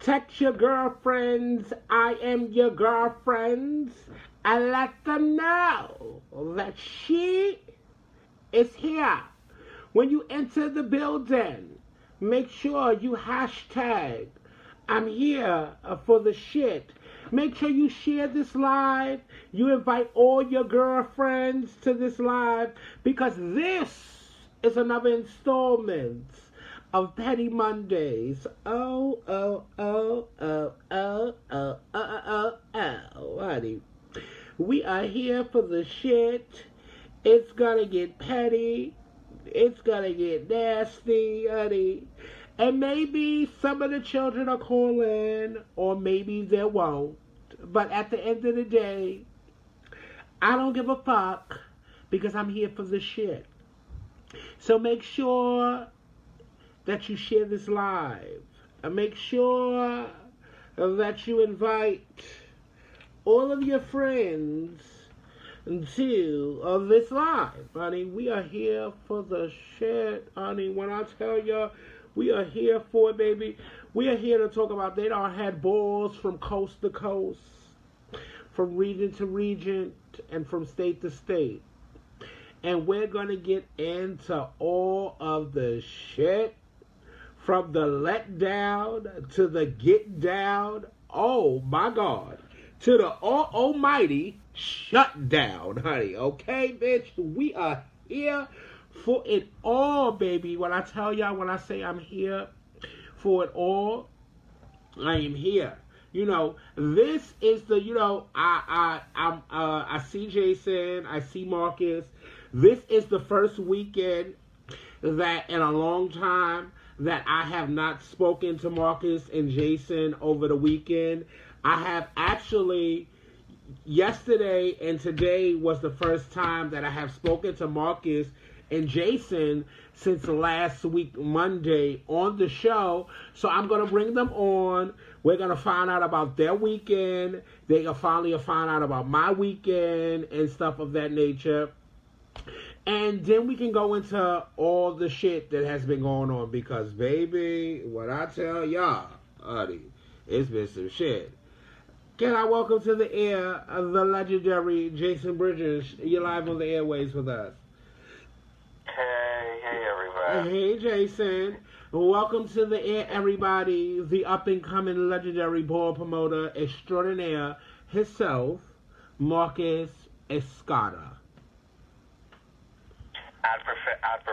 Text your girlfriends, I am your girlfriends, and let them know that she is here. When you enter the building, make sure you hashtag I'm here for the shit. Make sure you share this live. You invite all your girlfriends to this live because this is another installment of Petty Mondays. Oh, honey. We are here for the shit. It's gonna get petty. It's gonna get nasty, honey. And maybe some of the children are calling, or maybe they won't. But at the end of the day, I don't give a fuck because I'm here for the shit. So make sure that you share this live. And make sure that you invite all of your friends to this live. Honey, we are here for the shit, honey. When I tell you, we are here for it, baby. We are here to talk about they done had balls from coast to coast, from region to region, and from state to state. And we're going to get into all of the shit, from the let down to the get down. Oh, my God. To the almighty shut down, honey. Okay, bitch? We are here for it all, baby. When I tell y'all, when I say I'm here for it all, I am here. You know, this is the, you know, I see Jason, I see Marcus. This is the first weekend that in a long time that I have not spoken to Marcus and Jason over the weekend. I have actually, yesterday and today was the first time that I have spoken to Marcus and Jason since last week, Monday, on the show. So I'm going to bring them on. We're going to find out about their weekend. They're going to finally find out about my weekend and stuff of that nature. And then we can go into all the shit that has been going on. Because, baby, what I tell y'all, honey, it's been some shit. Can I welcome to the air the legendary Jason Bridges? You're live on the airways with us. Hey, everybody. Hey, Jason. Welcome to the air, everybody. The up-and-coming legendary ball promoter extraordinaire himself, Marcus Escada. I'd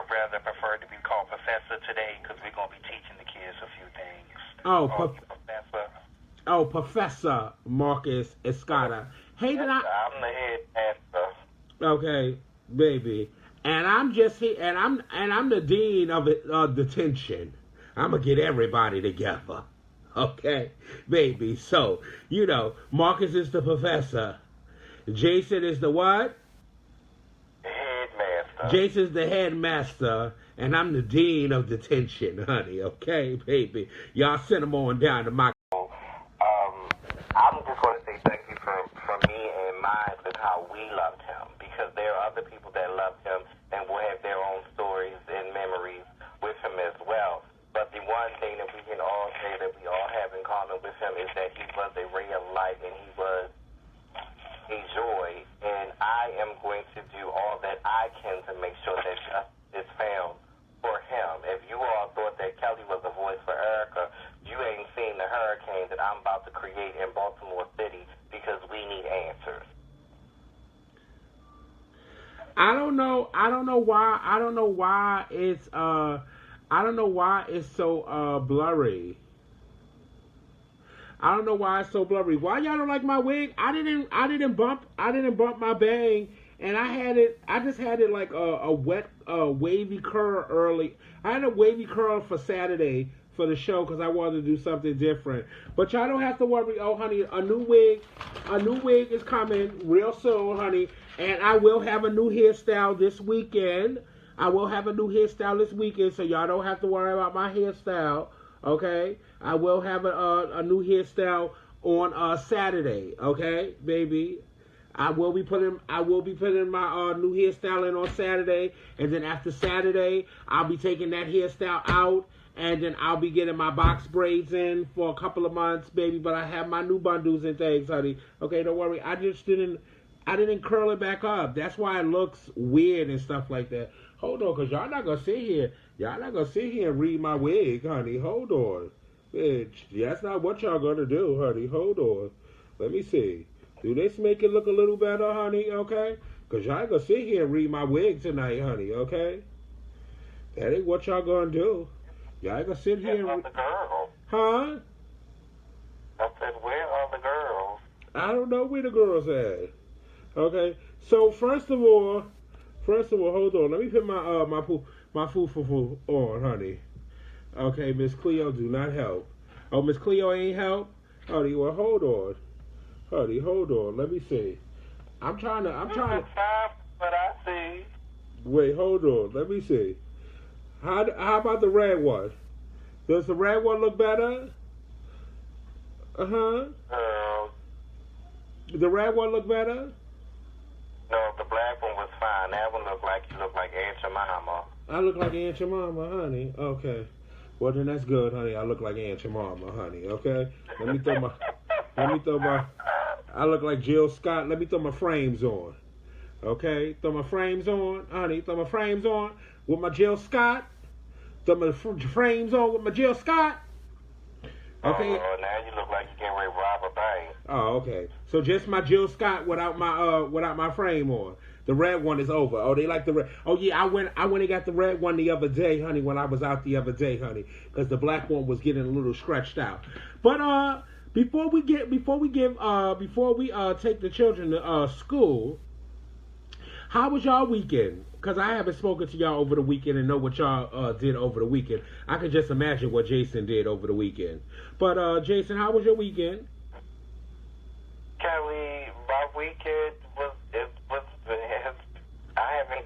rather prefer to be called Professor today because we're going to be teaching the kids a few things. Professor. Oh, Professor Marcus Escada. Hey, I'm the head master. Okay, baby. And I'm just here, and I'm the dean of detention. I'm gonna get everybody together. Okay, baby. So, you know, Marcus is the professor. Jason is the what? Headmaster. Jason's the headmaster, and I'm the dean of detention, honey. Okay, baby. Y'all send them on down to my. I'm just going to say thank you for me and mine with how we loved him, because there are other people that loved him and will have their own stories and memories with him as well. But the one thing that we can all say that we all have in common with him is that he was a ray of light and he was a joy. And I am going to do all that I can to make sure that justice is found for him. If you all thought that Kelly was a voice for Erica, you ain't seen the hurricane that I'm about to create in Baltimore City, because we need answers. I don't know why it's so blurry. I don't know why it's so blurry. Why y'all don't like my wig? I didn't bump my bang, and I just had it like a wet wavy curl early. I had a wavy curl for Saturday for the show because I wanted to do something different. But y'all don't have to worry. Oh, honey, a new wig is coming real soon, honey. And I will have a new hairstyle this weekend. So y'all don't have to worry about my hairstyle. Okay? I will have a new hairstyle on Saturday. Okay, baby? I will be putting my new hairstyle in on Saturday, and then after Saturday, I'll be taking that hairstyle out, and then I'll be getting my box braids in for a couple of months, baby. But I have my new bundles and things, honey. Okay, don't worry. I didn't curl it back up. That's why it looks weird and stuff like that. Hold on, cause y'all not gonna sit here. Y'all not gonna sit here and read my wig, honey. Hold on, bitch. That's not what y'all gonna do, honey. Hold on. Let me see. Do this make it look a little better, honey? Okay. Cause y'all ain't gonna sit here and read my wig tonight, honey. Okay. That ain't what y'all gonna do. Y'all ain't gonna sit here and the girls. Huh? I said, where are the girls? I don't know where the girls at. Okay. So first of all, hold on. Let me put my foo on, honey. Okay, Miss Cleo, do not help. Oh, Miss Cleo ain't help? Honey, well, hold on. Honey, hold on. Let me see. I'm trying to. But I see. Wait, hold on. Let me see. How about the red one? Does the red one look better? Uh-huh. The red one look better? No, the black one was fine. That one looked like you look like Aunt Jemima. I look like Aunt Jemima, honey. Okay. Well, then that's good, honey. I look like Aunt Jemima, honey. Okay. Let me throw my. I look like Jill Scott. Let me throw my frames on. Okay. Throw my frames on, honey. Throw my frames on with my Jill Scott. Throw my frames on with my Jill Scott. Okay. Oh, now you look like you're getting ready to rob a bank. Oh, okay. So just my Jill Scott without my frame on. The red one is over. Oh, they like the red. Oh yeah, I went and got the red one the other day, honey. When I was out the other day, honey, because the black one was getting a little stretched out. But before we take the children to school, how was y'all weekend? Because I haven't spoken to y'all over the weekend and know what y'all did over the weekend. I can just imagine what Jason did over the weekend. But Jason, how was your weekend? Kelly, my weekend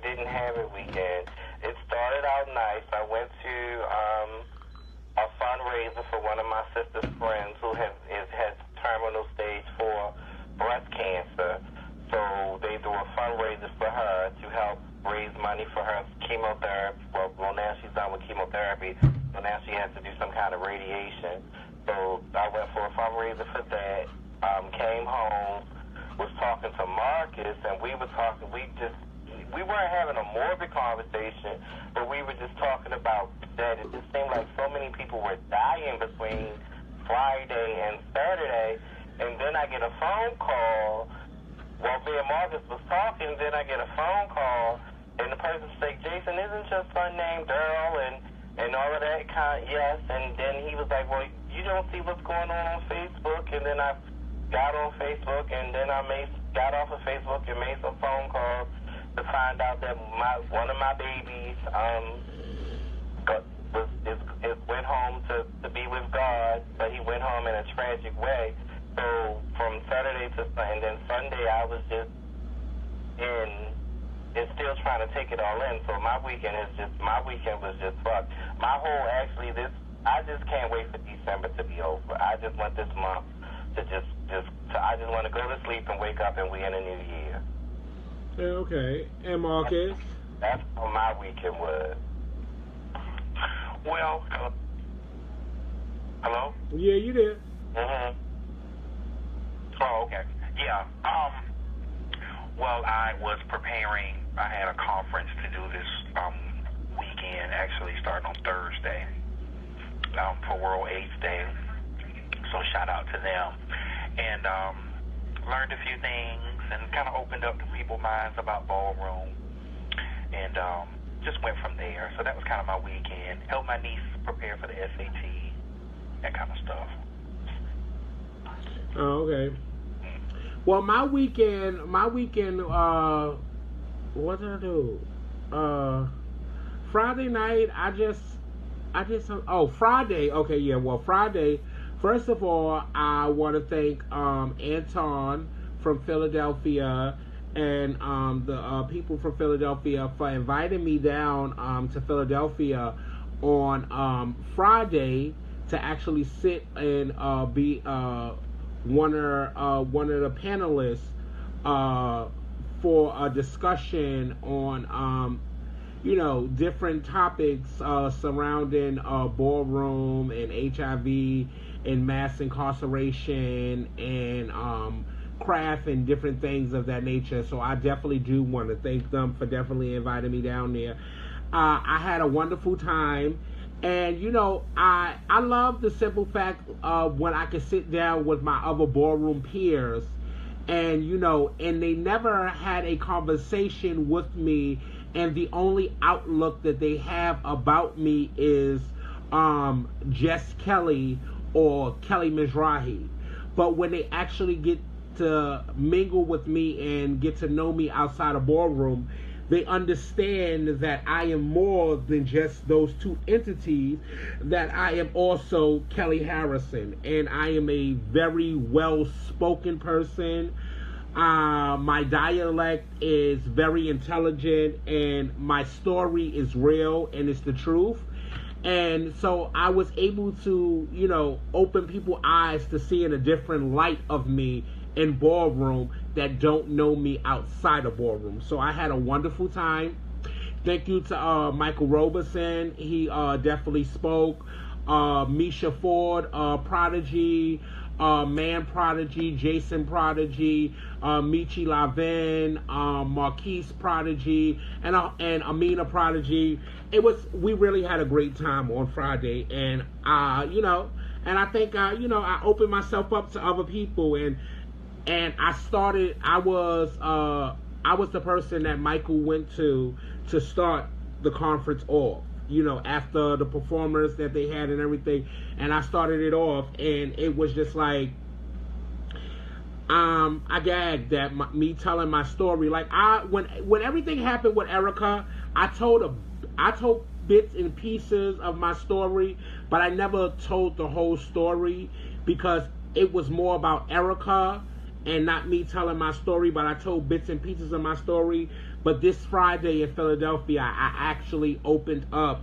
didn't have a weekend. It started out nice. I went to a fundraiser for one of my sister's friends who has terminal stage 4 breast cancer. So they do a fundraiser for her to help raise money for her chemotherapy. Well, now she's done with chemotherapy, so now she has to do some kind of radiation. So I went for a fundraiser for that. Came home, was talking to Marcus, and we were talking. We weren't having a morbid conversation, but we were just talking about that. It just seemed like so many people were dying between Friday and Saturday, and then I get a phone call. While me and Marcus was talking, then I get a phone call, and the person said, Jason, isn't your son named Daryl, and all of that yes, and then he was like, well, you don't see what's going on Facebook, and then I got on Facebook, and then I got off of Facebook and made some phone calls to find out that one of my babies went home to be with God, but he went home in a tragic way. So from Saturday to and then Sunday, I was just still trying to take it all in. So my weekend was just fucked. I just can't wait for December to be over. I just want this month to I just want to go to sleep and wake up and we in a new year. Okay. And Marcus? That's what my weekend was. Well, hello? Yeah, you did. Mm-hmm. Oh, okay. Yeah. Well, I was preparing. I had a conference to do this weekend, actually starting on Thursday, for World AIDS Day. So shout out to them. And learned a few things and kind of opened up to people's minds about ballroom. And just went from there. So that was kind of my weekend. Helped my niece prepare for the SAT, that kind of stuff. Oh, okay. Well, my weekend, what did I do? Friday night, I did some, Friday, okay, yeah, well, Friday, first of all, I want to thank, Anton from Philadelphia and, the, people from Philadelphia for inviting me down, to Philadelphia on, Friday to actually sit and, be, one of the panelists for a discussion on different topics surrounding ballroom and HIV and mass incarceration and craft and different things of that nature. So I definitely do want to thank them for definitely inviting me down there. I had a wonderful time. And I love the simple fact of when I could sit down with my other ballroom peers, and and they never had a conversation with me, and the only outlook that they have about me is Jess Kelly or Kelly Mizrahi. But when they actually get to mingle with me and get to know me outside of ballroom, they understand that I am more than just those two entities, that I am also Kelly Harrison, and I am a very well-spoken person. My dialect is very intelligent, and my story is real, and it's the truth. And so I was able to, open people's eyes to seeing a different light of me in ballroom that don't know me outside of ballroom. So I had a wonderful time. Thank you to Michael Robeson. He definitely spoke. Misha Ford, Prodigy, Man Prodigy, Jason Prodigy, Michi Lavin, Marquise Prodigy, and Amina Prodigy. We really had a great time on Friday, and and I think I opened myself up to other people, and I was the person that Michael went to start the conference off, after the performers that they had and everything, and I started it off, and it was just like, I gagged that me telling my story. Like when everything happened with Erica, I told bits and pieces of my story, but I never told the whole story because it was more about Erica and not me telling my story, but I told bits and pieces of my story. But this Friday in Philadelphia, I actually opened up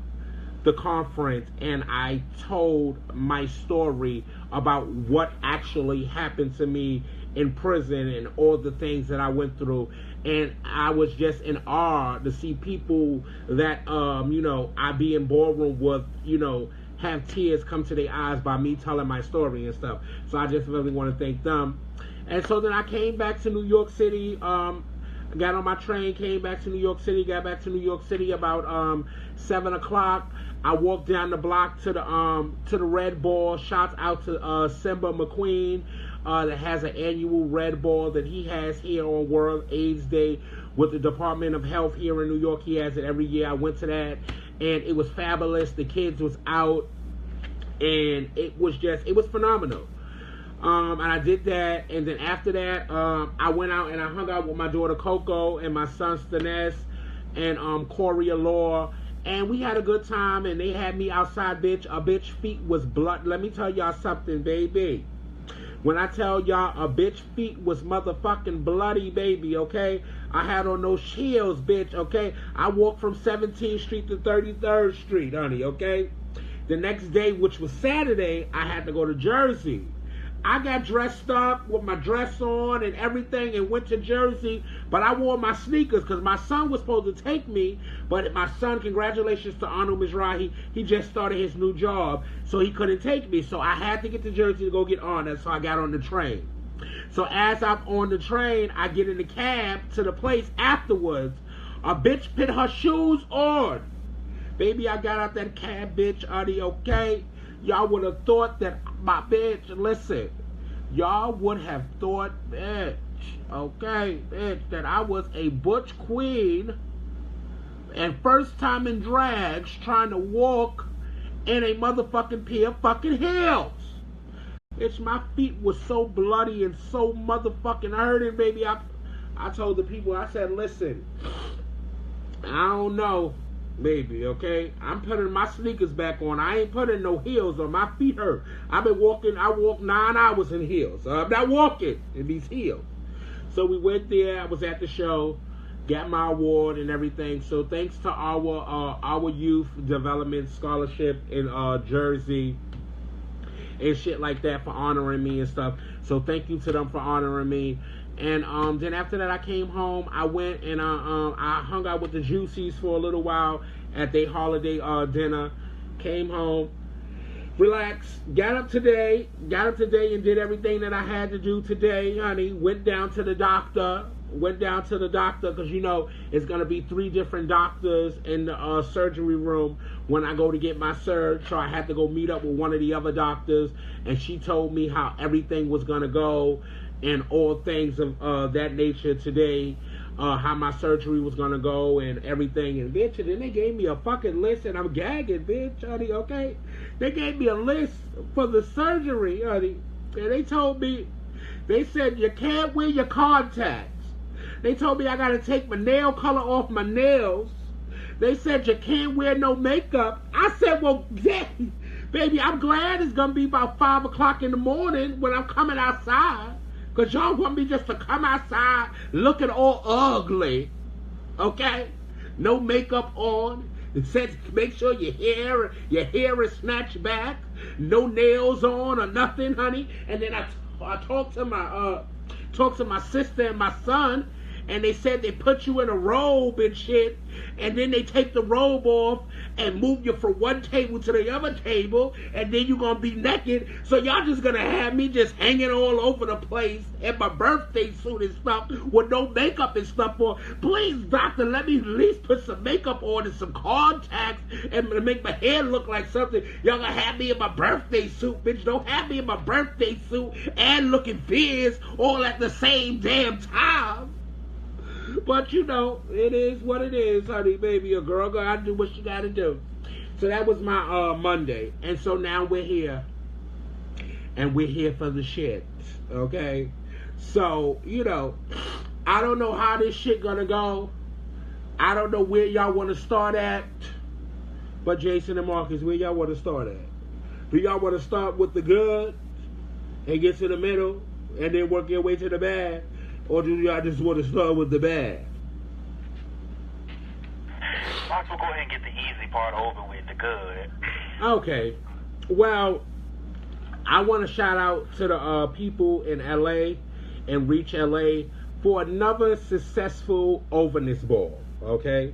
the conference and I told my story about what actually happened to me in prison and all the things that I went through. And I was just in awe to see people that, I be in ballroom with, have tears come to their eyes by me telling my story and stuff. So I just really want to thank them. And so then I came back to New York City, got on my train, came back to New York City, got back to New York City about 7 o'clock. I walked down the block to the Red Ball. Shouts out to Simba McQueen, that has an annual Red Ball that he has here on World AIDS Day with the Department of Health here in New York. He has it every year. I went to that, and it was fabulous. The kids was out, and it was phenomenal. And I did that, and then after that, I went out and I hung out with my daughter Coco and my son Stanez and Corey Allure, and we had a good time, and they had me outside, bitch. A bitch feet was blood. Let me tell y'all something, baby. When I tell y'all a bitch feet was motherfucking bloody, baby, okay? I had on those heels, bitch, okay? I walked from 17th Street to 33rd Street, honey, okay? The next day, which was Saturday, I had to go to Jersey. I got dressed up with my dress on and everything and went to Jersey, but I wore my sneakers because my son was supposed to take me, but my son, congratulations to Arnold Mizrahi, he just started his new job, so he couldn't take me, so I had to get to Jersey to go get on, so I got on the train. So as I'm on the train, I get in the cab to the place afterwards. A bitch put her shoes on. Baby, I got out that cab, bitch, honey, okay? Y'all would have thought that my bitch, listen, y'all would have thought, bitch, okay, bitch, that I was a butch queen and first time in drags trying to walk in a motherfucking pair of fucking heels. Bitch, my feet was so bloody and so motherfucking hurting, baby. I told the people, I said, listen, I don't know, baby, okay? I'm putting my sneakers back on. I ain't putting no heels on. My feet hurt. I walked 9 hours in heels. I'm not walking in these heels. So we went there. I was at the show, got my award and everything. So thanks to our youth development scholarship in Jersey and shit like that for honoring me and stuff. So thank you to them for honoring me. And then after that, I came home. I went and I hung out with the Jussies for a little while at their holiday dinner. Came home, relaxed, got up today and did everything that I had to do today, honey. Went down to the doctor because you know it's gonna be 3 different doctors in the surgery room when I go to get my surge. So I had to go meet up with one of the other doctors, and she told me how everything was gonna go and all things of that nature today. How my surgery was gonna go and everything, and bitch, and then they gave me a fucking list, and I'm gagging, bitch, honey, okay? They gave me a list for the surgery, honey, and they told me, they said you can't wear your contacts. They told me I gotta take my nail color off my nails. They said you can't wear no makeup. I said, well, yeah, baby, I'm glad it's gonna be about 5 o'clock in the morning when I'm coming outside. Because y'all want me just to come outside looking all ugly. Okay? No makeup on. It said make sure your hair is snatched back. No nails on or nothing, honey. And then I talked to my sister and my son, and they said they put you in a robe and shit, and then they take the robe off and move you from one table to the other table, and then you're gonna be naked. So y'all just gonna have me just hanging all over the place in my birthday suit and stuff with no makeup and stuff on. Please, doctor, let me at least put some makeup on and some contacts and make my hair look like something. Y'all gonna have me in my birthday suit, bitch. Don't have me in my birthday suit and looking fierce all at the same damn time. But you know, it is what it is, honey, baby. A girl gotta do what she gotta do. So that was my Monday. And so now we're here. And we're here for the shit. Okay? So, you know, I don't know how this shit gonna go. I don't know where y'all wanna start at. But Jason and Marcus, where y'all wanna start at? Do y'all wanna start with the good and get to the middle and then work your way to the bad? Or do y'all just want to start with the bad? Might as well go ahead and get the easy part over with, the good. Okay. Well, I want to shout out to the people in LA and Reach LA for another successful Overness Ball. Okay.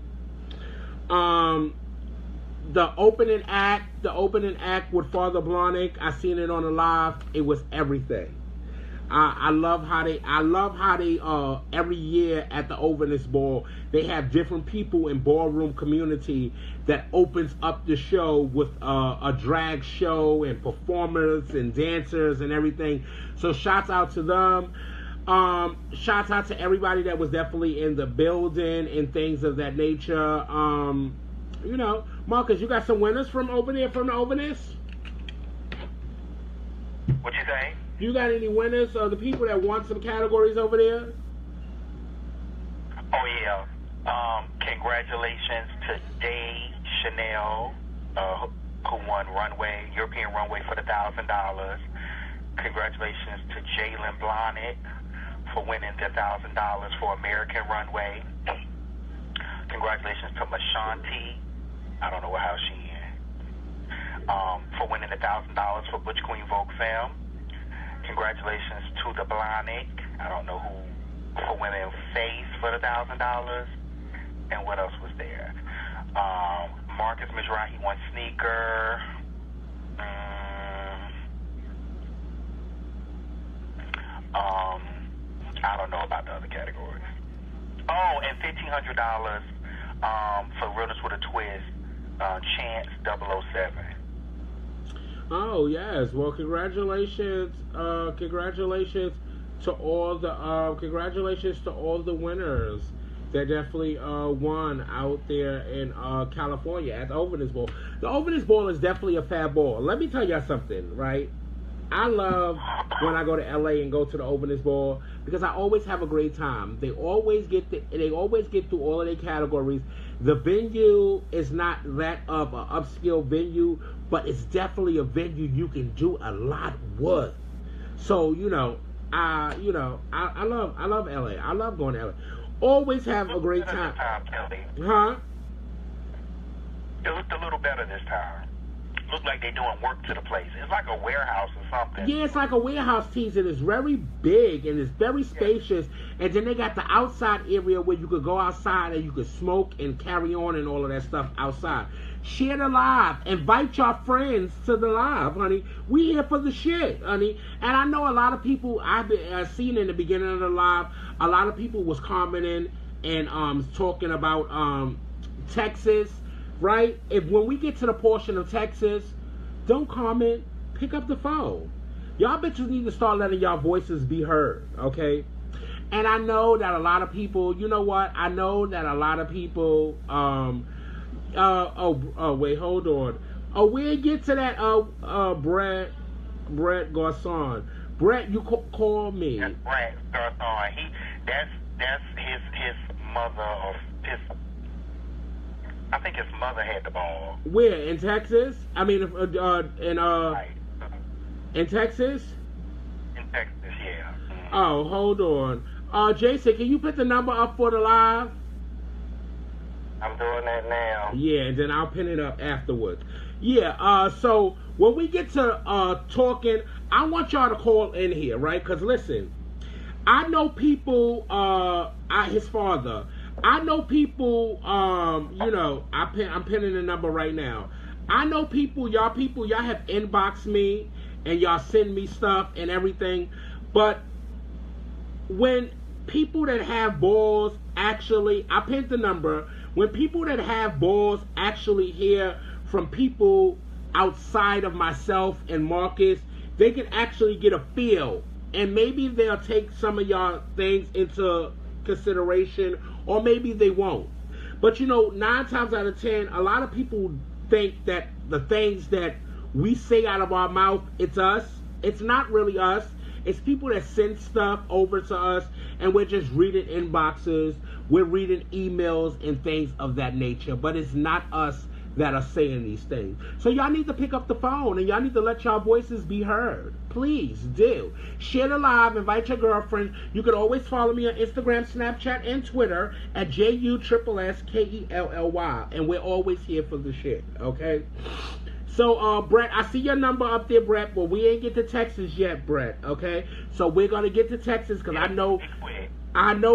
The opening act with Father Blahnik, I seen it on the live. It was everything. I love how they every year at the Overness Ball, they have different people in ballroom community that opens up the show with a drag show and performers and dancers and everything. So shouts out to them. Shouts out to everybody that was definitely in the building and things of that nature. You know, Marcus, you got some winners from over there from the Overness? What you say? You got any winners or the people that won some categories over there? Oh, yeah. Congratulations to Day Chanel, who won European Runway for the $1,000. Congratulations to Jalen Blahnik for winning the $1,000 for American Runway. Congratulations to Mashanti. I don't know what house she in. For winning the $1,000 for Butch Queen Vogue Film. Congratulations to the Blahnik. I don't know who for winning Face for the $1,000. And what else was there? Marcus Mizrahi won Sneaker. I don't know about the other categories. Oh, and $1,500 for Realness with a Twist. Chance 007. Oh yes, well congratulations to all the winners that definitely won out there in California at the Overness Ball. The Overness Ball is definitely a fab ball. Let me tell y'all something, right? I love when I go to LA and go to the Overness Ball because I always have a great time. They always get through all of their categories. The venue is not that of an upscale venue, but it's definitely a venue you can do a lot with. So I love LA. I love going to LA. Always have a great time. Huh? It looked a little better this time. look like they're doing work to the place. It's like a warehouse or something. Yeah, it's like a warehouse tease, and it's very big and it's very spacious. And then they got the outside area where you could go outside and you could smoke and carry on and all of that stuff outside. Share the live. Invite your friends to the live, honey. We here for the shit, honey. And I know a lot of people I've been seen in the beginning of the live. A lot of people was commenting and talking about Texas, right? When we get to the portion of Texas, don't comment. Pick up the phone. Y'all bitches need to start letting y'all voices be heard, okay? And I know that a lot of people, you know what? I know that a lot of people, wait, hold on. Oh, we'll get to that, Brett Garcon. Brett, you call me. That's Brett Garcon. That's his mother, or I think his mother had the ball. Where, in Texas? I mean, right. In Texas? In Texas, yeah. Mm-hmm. Oh, hold on. Jason, can you put the number up for the live? I'm doing that now. Yeah, and then I'll pin it up afterwards. Yeah, so when we get to talking, I want y'all to call in here, right? Because listen, I know people, his father, I know people, you know, I'm pinning the number right now. I know people, y'all have inboxed me and y'all send me stuff and everything, but when people that have balls actually, I pinned the number, when people that have balls actually hear from people outside of myself and Marcus, they can actually get a feel, and maybe they'll take some of y'all things into consideration, or maybe they won't. But you know, 9 times out of 10, a lot of people think that the things that we say out of our mouth, it's us. It's not really us. It's people that send stuff over to us, and we're just reading inboxes, we're reading emails and things of that nature, but it's not us that are saying these things. So y'all need to pick up the phone, and y'all need to let y'all voices be heard. Please do. Share the live, invite your girlfriend. You can always follow me on Instagram, Snapchat, and Twitter at JUSSKELLY, and we're always here for the shit, okay? So, Brett, I see your number up there, Brett, but we ain't get to Texas yet, Brett, okay? So we're going to get to Texas, because I know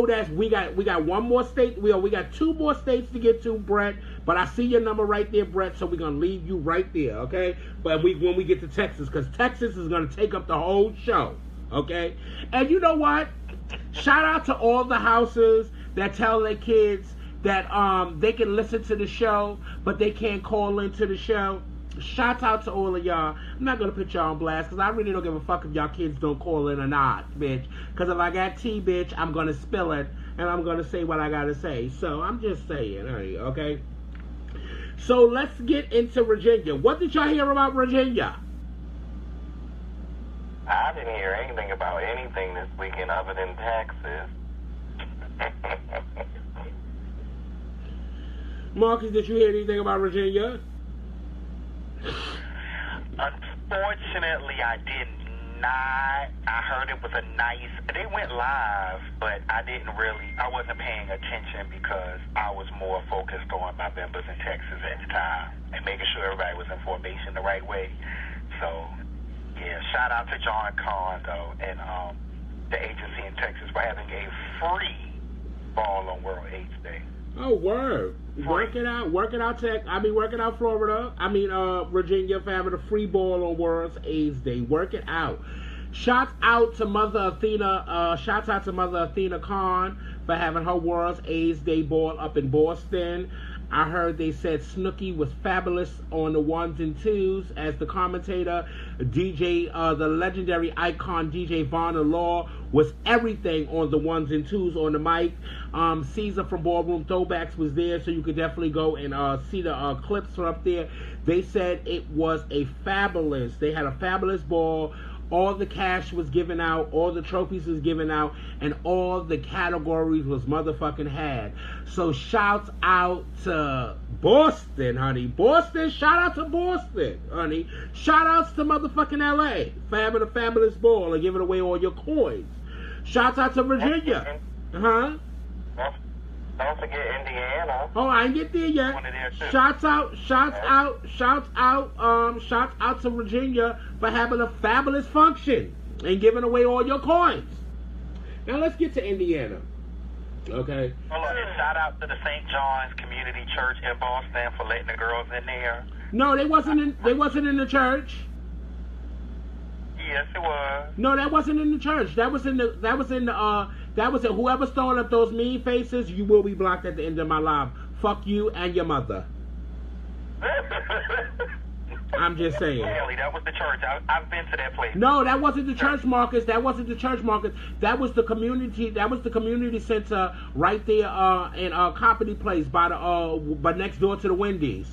that we got one more state, we got 2 more states to get to, Brett, but I see your number right there, Brett, so we're going to leave you right there, okay? But when we get to Texas, because Texas is going to take up the whole show, okay? And you know what? Shout out to all the houses that tell their kids that they can listen to the show, but they can't call into the show. Shout out to all of y'all. I'm not going to put y'all on blast because I really don't give a fuck if y'all kids don't call in or not, bitch. Because if I got tea, bitch, I'm going to spill it and I'm going to say what I got to say. So I'm just saying, okay? So let's get into Virginia. What did y'all hear about Virginia? I didn't hear anything about anything this weekend other than Texas. Marcus, did you hear anything about Virginia? Unfortunately, I did not. I heard it was they went live, but I wasn't paying attention because I was more focused on my members in Texas at the time and making sure everybody was in formation the right way. So, yeah, shout out to John Kahn, though, and the agency in Texas for having a free ball on World AIDS Day. Oh, word. Work it out, Florida. Virginia for having a free ball on World AIDS Day. Work it out. Shouts out to Mother Athena. Shouts out to Mother Athena Khan for having her World AIDS Day ball up in Boston. I heard they said Snooki was fabulous on the 1s and 2s as the commentator. DJ, the legendary icon DJ Vaughn Law was everything on the 1s and 2s on the mic. Caesar from Ballroom Throwbacks was there, so you could definitely go and see the clips from up there. They said it was they had a fabulous ball. All the cash was given out, all the trophies was given out, and all the categories was motherfucking had. So shouts out to Boston, honey. Shout out to Boston, honey. Shout outs to motherfucking LA for having a fabulous ball and giving away all your coins. Shouts out to Virginia. Huh? Don't forget Indiana. Oh, I ain't get there yet. One of there, too. Shouts out to Virginia for having a fabulous function and giving away all your coins. Now let's get to Indiana. Okay. Hold on, and shout out to the St. John's Community Church in Boston for letting the girls in there. No, they wasn't in the church. Yes, it was. No, that wasn't in the church. That was in whoever's throwing up those mean faces, you will be blocked at the end of my live. Fuck you and your mother. I'm just saying. Really, that was the church. I've been to that place. No, that wasn't the church, Marcus. That wasn't the church, Marcus. That was the community. That was the community center right there in Company Place by next door to the Wendy's.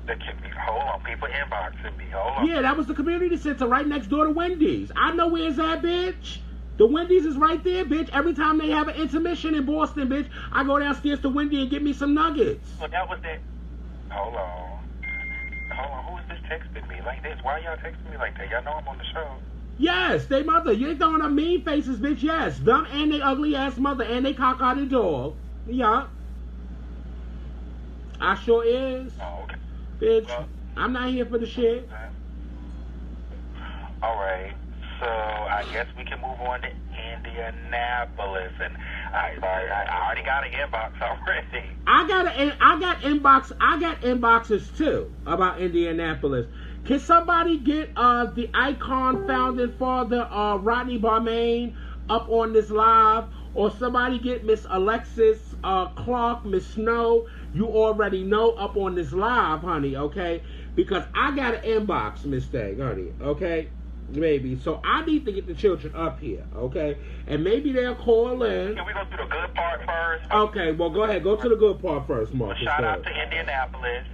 Hold on, people inboxing me. Hold on. Yeah, that was the community center right next door to Wendy's. I know where's that, bitch. The Wendy's is right there, bitch. Every time they have an intermission in Boston, bitch, I go downstairs to Wendy and get me some nuggets. Well, that was it. Hold on. Who is this texting me like this? Why y'all texting me like that? Y'all know I'm on the show. Yes, they mother. You ain't throwing up mean faces, bitch. Yes, them and they ugly ass mother and they cock-hearted dog. Yeah. I sure is. Oh, okay. Bitch, Well, I'm not here for the shit. All right. So I guess we can move on to Indianapolis, and I already got an inbox already. I got inboxes too about Indianapolis. Can somebody get the icon founding father Rodney Barmain up on this live, or somebody get Miss Alexis Clark, Miss Snow? You already know up on this live, honey. Okay, because I got an inbox mistake, honey. Okay. Maybe. So I need to get the children up here, okay? And maybe they'll call in. Can we go through the good part first? Okay, well, go ahead. Go to the good part first, Marcus. Shout out to Indianapolis,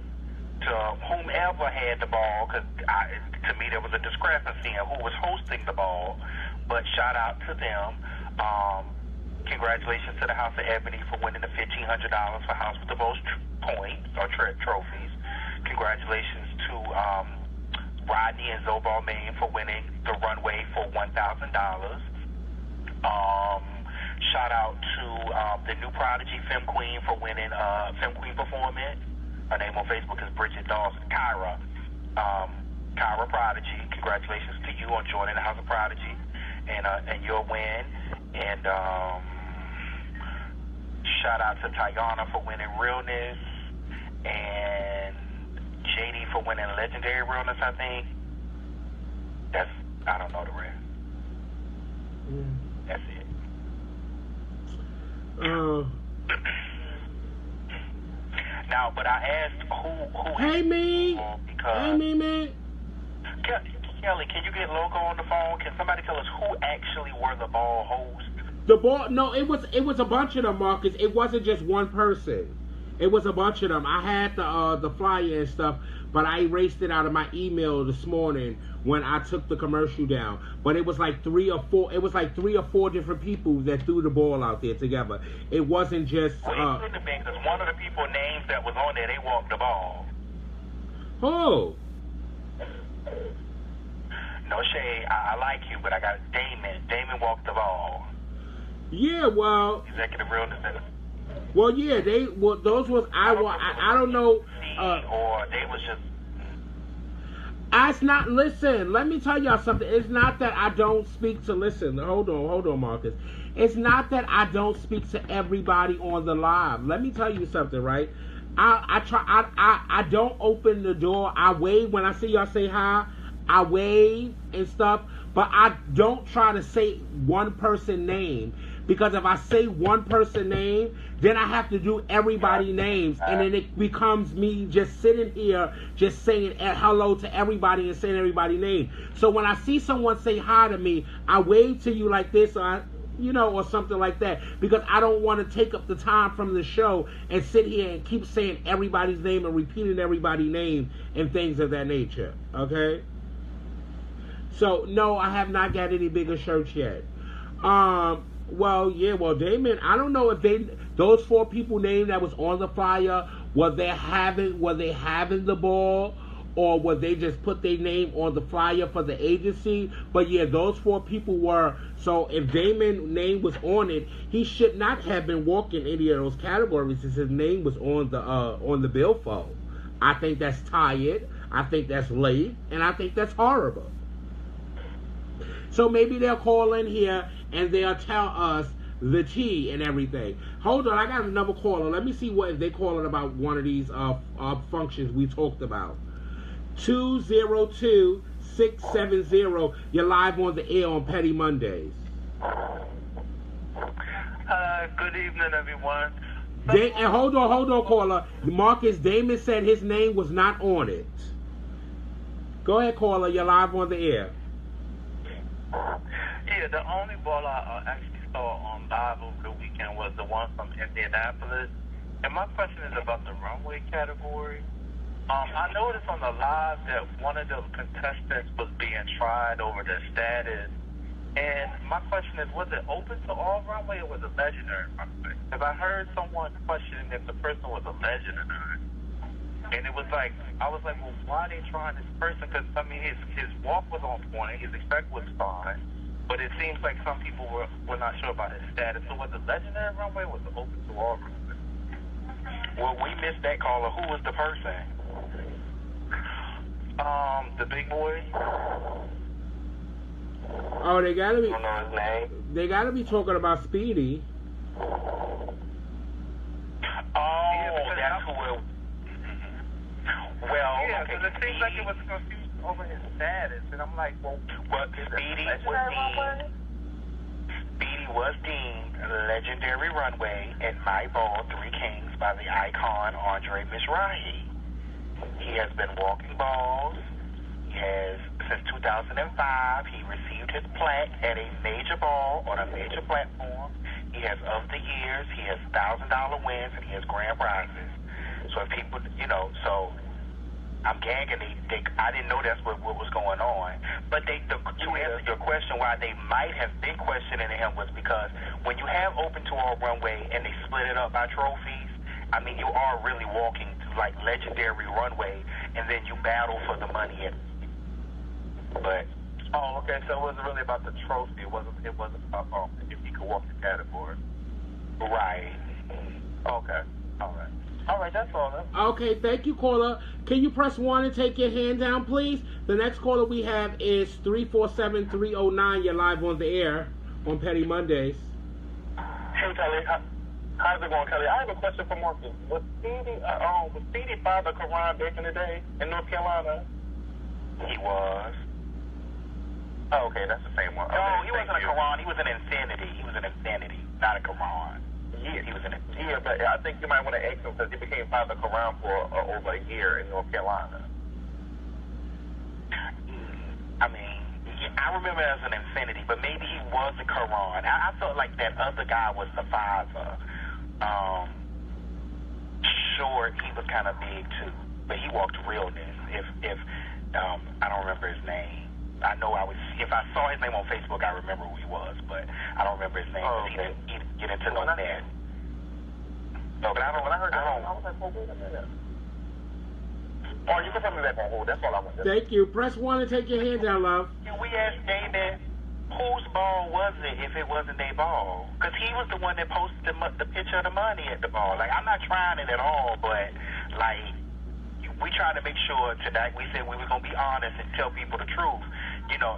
to whomever had the ball, because to me there was a discrepancy in who was hosting the ball. But shout out to them. Congratulations to the House of Ebony for winning the $1,500 for House with the most points or trophies. Congratulations to Rodney and Zobal Main for winning the runway for $1,000. Shout out to the new Prodigy Femme Queen for winning Femme Queen Performance. Her name on Facebook is Bridget Dawson. Kyra Prodigy. Congratulations to you on joining the House of Prodigy and your win. And shout out to Tayana for winning Realness, and JD for winning Legendary Realness, I think. I don't know the rest. That's it. Now, but I asked who Hey, me. Because Hey, me, man. Kelly, can you get Loco on the phone? Can somebody tell us who actually were the ball hosts? The ball, no, it was a bunch of them, Marcus. It wasn't just one person. It was a bunch of them. I had the flyer and stuff, but I erased it out of my email this morning when I took the commercial down. But it was like 3 or 4. It was like 3 or 4 different people that threw the ball out there together. It wasn't just. Well, it couldn't have been, because one of the people names that was on there, they walked the ball. Oh. No shade. I like you, but I got Damon. Damon walked the ball. Yeah, well. Executive Realness. Well, yeah, those was I don't know. Or they was just. It's not. Listen, let me tell y'all something. It's not that I don't speak to. Listen, hold on, Marcus. It's not that I don't speak to everybody on the live. Let me tell you something, right? I don't open the door. I wave when I see y'all say hi. I wave and stuff, but I don't try to say one person name, because if I say one person name, then I have to do everybody's names, and then it becomes me just sitting here just saying hello to everybody and saying everybody's name. So when I see someone say hi to me, I wave to you like this, or something like that, because I don't want to take up the time from the show and sit here and keep saying everybody's name and repeating everybody's name and things of that nature. Okay? So no, I have not got any bigger shirts yet. Damon, I don't know if those 4 people named that was on the flyer, were they having the ball, or would they just put their name on the flyer for the agency? But yeah, those 4 people were. So if Damon's name was on it, he should not have been walking any of those categories since his name was on the billfold. I think that's tired. I think that's late, and I think that's horrible. So maybe they'll call in here and they'll tell us the tea and everything. Hold on, I got another caller. Let me see what if they calling about one of these functions we talked about. 202-670. You're live on the air on Petty Mondays. Good evening, everyone. And hold on, caller. Marcus Damon said his name was not on it. Go ahead, caller. You're live on the air. Yeah, the only ball I actually saw on live over the weekend was the one from Indianapolis. And my question is about the runway category. I noticed on the live that one of the contestants was being tried over their status. And my question is, was it open to all runway or was it legendary runway? Because I heard someone questioning if the person was a legend or not. And it was like, I was like, well, why are they trying this person? Because, I mean, his walk was on point, his effect was fine, but it seems like some people were not sure about his status. So was it legendary runway or was it open to all runway? Well, we missed that caller. Who was the person? The big boy. Oh, they gotta be. I don't know his name. They gotta be talking about Speedy. Oh, Yeah, that's who it. Well, yeah, okay, because it seems like it was confused over his status, and I'm like, well, Speedy was deemed a legendary runway at My Ball 3 Kings by the icon Andre Mizrahi. He has been walking balls. He has, since 2005, he received his plaque at a major ball on a major platform. He has of the years, he has $1,000 wins, and he has grand prizes. So if people, so I'm gagging. I didn't know that's what was going on. But to answer your question, why they might have been questioning him was because when you have open to all runway and they split it up by trophies, I mean, you are really walking to like legendary runway, and then you battle for the money. But okay, so it wasn't really about the trophy. It wasn't about if he could walk the category. Right. Okay. All right, that's all. Okay, thank you, caller. Can you press 1 and take your hand down, please? The next caller we have is 347-309. You're live on the air on Petty Mondays. Hey, Kelly. How's it going, Kelly? I have a question for Marcus. Was Speedy Father Quran back in the day in North Carolina? he was. Oh, okay, that's the same one. No, Okay, he wasn't a Quran. He was an Infinity. He was an Infinity, not a Quran. Yeah, He was an Infinity. Yeah, but I think you might want to ask him because he became Father Quran for over a year in North Carolina. I mean, I remember as an Infinity, but maybe he was a Quran. I felt like that other guy was the father. Short, he was kind of big too, but he walked realness. If I don't remember his name. I know if I saw his name on Facebook, I remember who he was, but I don't remember his name because okay. he didn't get into no net. No, but when I heard that, I was like, oh, wait a minute. Or you can tell me that on hold. That's all I want to do. Thank you. Press 1 and take your hand down, love. We asked David, whose ball was it if it wasn't their ball? Because he was the one that posted the picture of the money at the ball. Like, I'm not trying it at all, but, like, we try to make sure tonight we said we were going to be honest and tell people the truth.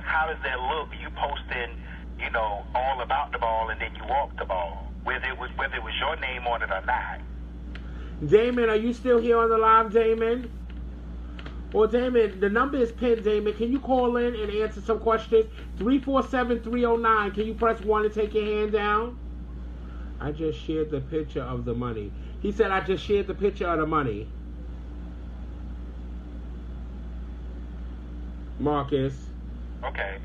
How does that look? You posting, all about the ball and then you walk the ball, whether it was your name on it or not. Damon, are you still here on the live, Damon? Well, Damon, the number is pinned, Damon. Can you call in and answer some questions? 347-309. Can you press 1 and take your hand down? I just shared the picture of the money. He said I just shared the picture of the money. Marcus. Okay.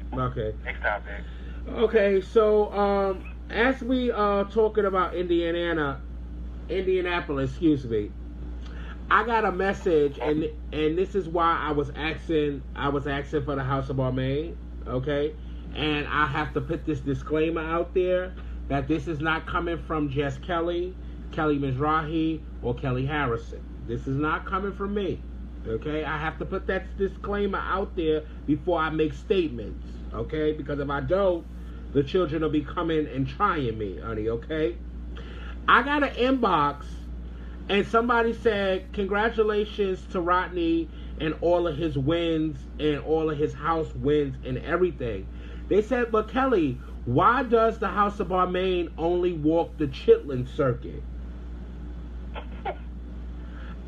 Next topic. Okay, so as we are talking about Indianapolis, excuse me, I got a message, and this is why I was asking for the House of Barmaid, okay? And I have to put this disclaimer out there that this is not coming from Jess Kelly Mizrahi, or Kelly Harrison. This is not coming from me, Okay, I have to put that disclaimer out there before I make statements. Okay, because if I don't, the children will be coming and trying me, honey. Okay, I got an inbox, and somebody said congratulations to Rodney and all of his wins and all of his house wins and everything. They said, but Kelly, why does the House of Balmain only walk the Chitlin circuit?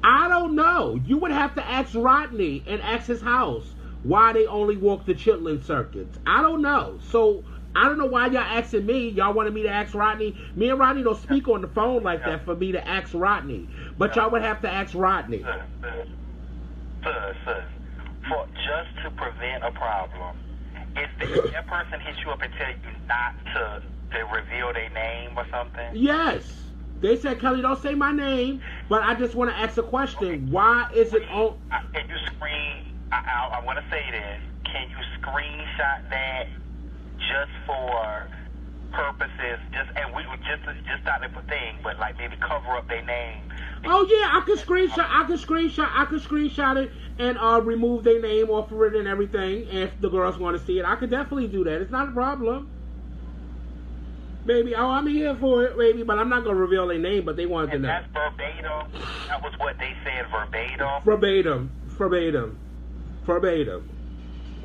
I don't know. You would have to ask Rodney and ask his house why they only walk the Chitlin circuits. I don't know. So I don't know why y'all asking me. Y'all wanted me to ask Rodney. Me and Rodney don't speak on the phone like that for me to ask Rodney. But y'all would have to ask Rodney. Sus, for just to prevent a problem, if that person hits you up and tell you not to reveal their name or something? Yes. They said, Kelly, don't say my name, but I just want to ask a question. Okay. Why is it on? Can you I want to say this. Can you screenshot that just for purposes? And we would just not a thing, but like maybe cover up their name. Oh yeah, I can screenshot it and remove their name off of it and everything. If the girls want to see it, I could definitely do that. It's not a problem. Baby, I'm here for it, baby, but I'm not going to reveal their name, but they wanted to know. That's verbatim? That was what they said, verbatim? Verbatim.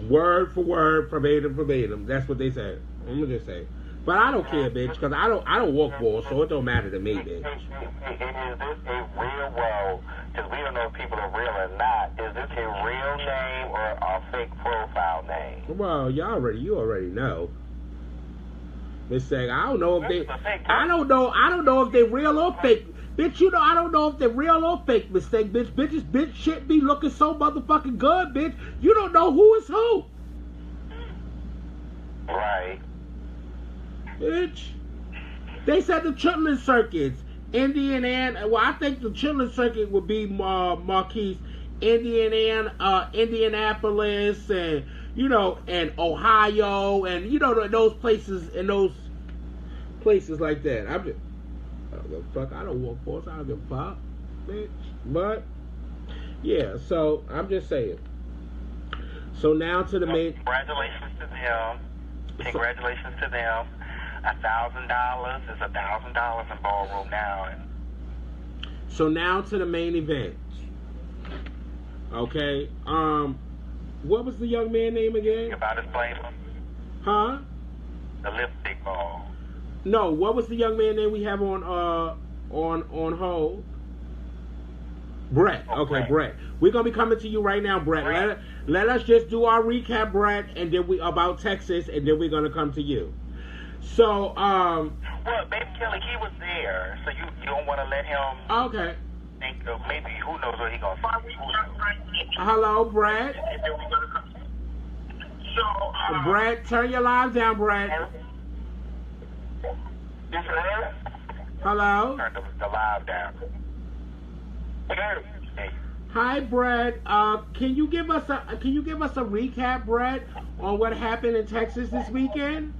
Word for word, verbatim. That's what they said. I'm going to just say. But I don't care, bitch, because I don't walk balls, so it don't matter to me, bitch. And is this a real, well, because we don't know if people are real or not, is this a real name or a fake profile name? Well, you already know. Miss Sag, I don't know if they real or fake. Bitch, you know I don't know if they're real or fake, mistake, bitch. Bitch shit be looking so motherfucking good, bitch. You don't know who is who. Right. Bitch. They said the Chitlin circuits. I think the Chitlin circuit would be Marquise, Indianapolis, and and Ohio, and those places like that. I don't give a fuck. I don't walk balls. I don't give a fuck, bitch. But yeah, so I'm just saying. So now to the main. Congratulations to them. Congratulations to them. $1,000 is $1,000 in ballroom now. So now to the main event. Okay. What was the young man name again? About his flavor. Huh? The lipstick ball. No, what was the young man name we have on hold? Brett. Okay, Brett. We're gonna be coming to you right now, Brett. Let us just do our recap, Brett, and then about Texas, and then we're gonna come to you. So, well, Baby Kelly, he was there, so you don't want to let him. Okay. Think of maybe who knows what he gonna find. Hello, Brett. So, Brett, turn your live down, Brett. Hello. Turn the live down. Hey. Hi, Brett. Can you give us a recap, Brett, on what happened in Texas this weekend?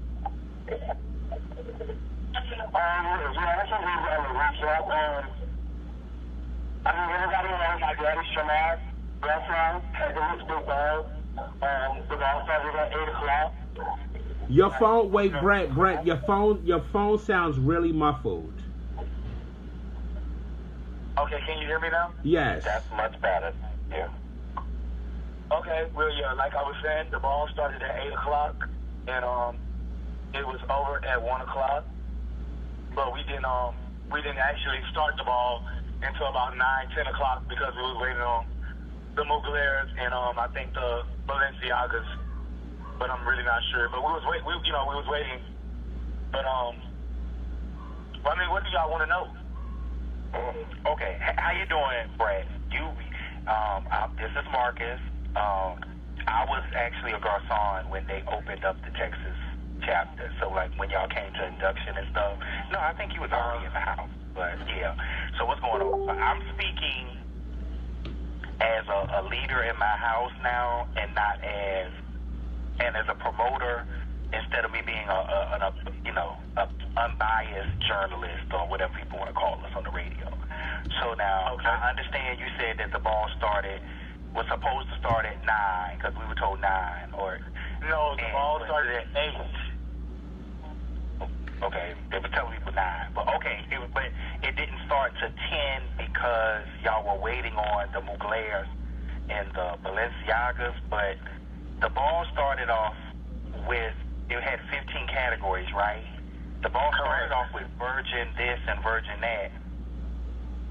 Everybody knows my daddy's traumatic. Restaurant has a lipstick ball. The ball started at 8 o'clock. Your phone, wait, Brett, your phone sounds really muffled. Okay, can you hear me now? Yes. That's much better. Yeah. Okay, well, yeah, like I was saying, the ball started at 8 o'clock, and it was over at 1 o'clock. But we didn't actually start the ball until about 9, 10 o'clock because we was waiting on the Mugleres and I think the Balenciagas, but I'm really not sure. But we was waiting. But I mean, what do y'all want to know? Okay, how you doing, Brad? This is Marcus. I was actually a garçon when they opened up the Texas chapter. So like when y'all came to induction and stuff. No, I think he was already in the house. But yeah. So what's going on? I'm speaking as a leader in my house now, and as a promoter, instead of me being an unbiased journalist or whatever people want to call us on the radio. So now I understand you said that the ball started was supposed to start at 9 because we were told 9 or. No, the ball started at 8. Okay, they were telling people 9, but okay, but it didn't start to 10 because y'all were waiting on the Muglers and the Balenciagas. But the ball started off with, it had 15 categories, right? The ball started off with Virgin this and Virgin that.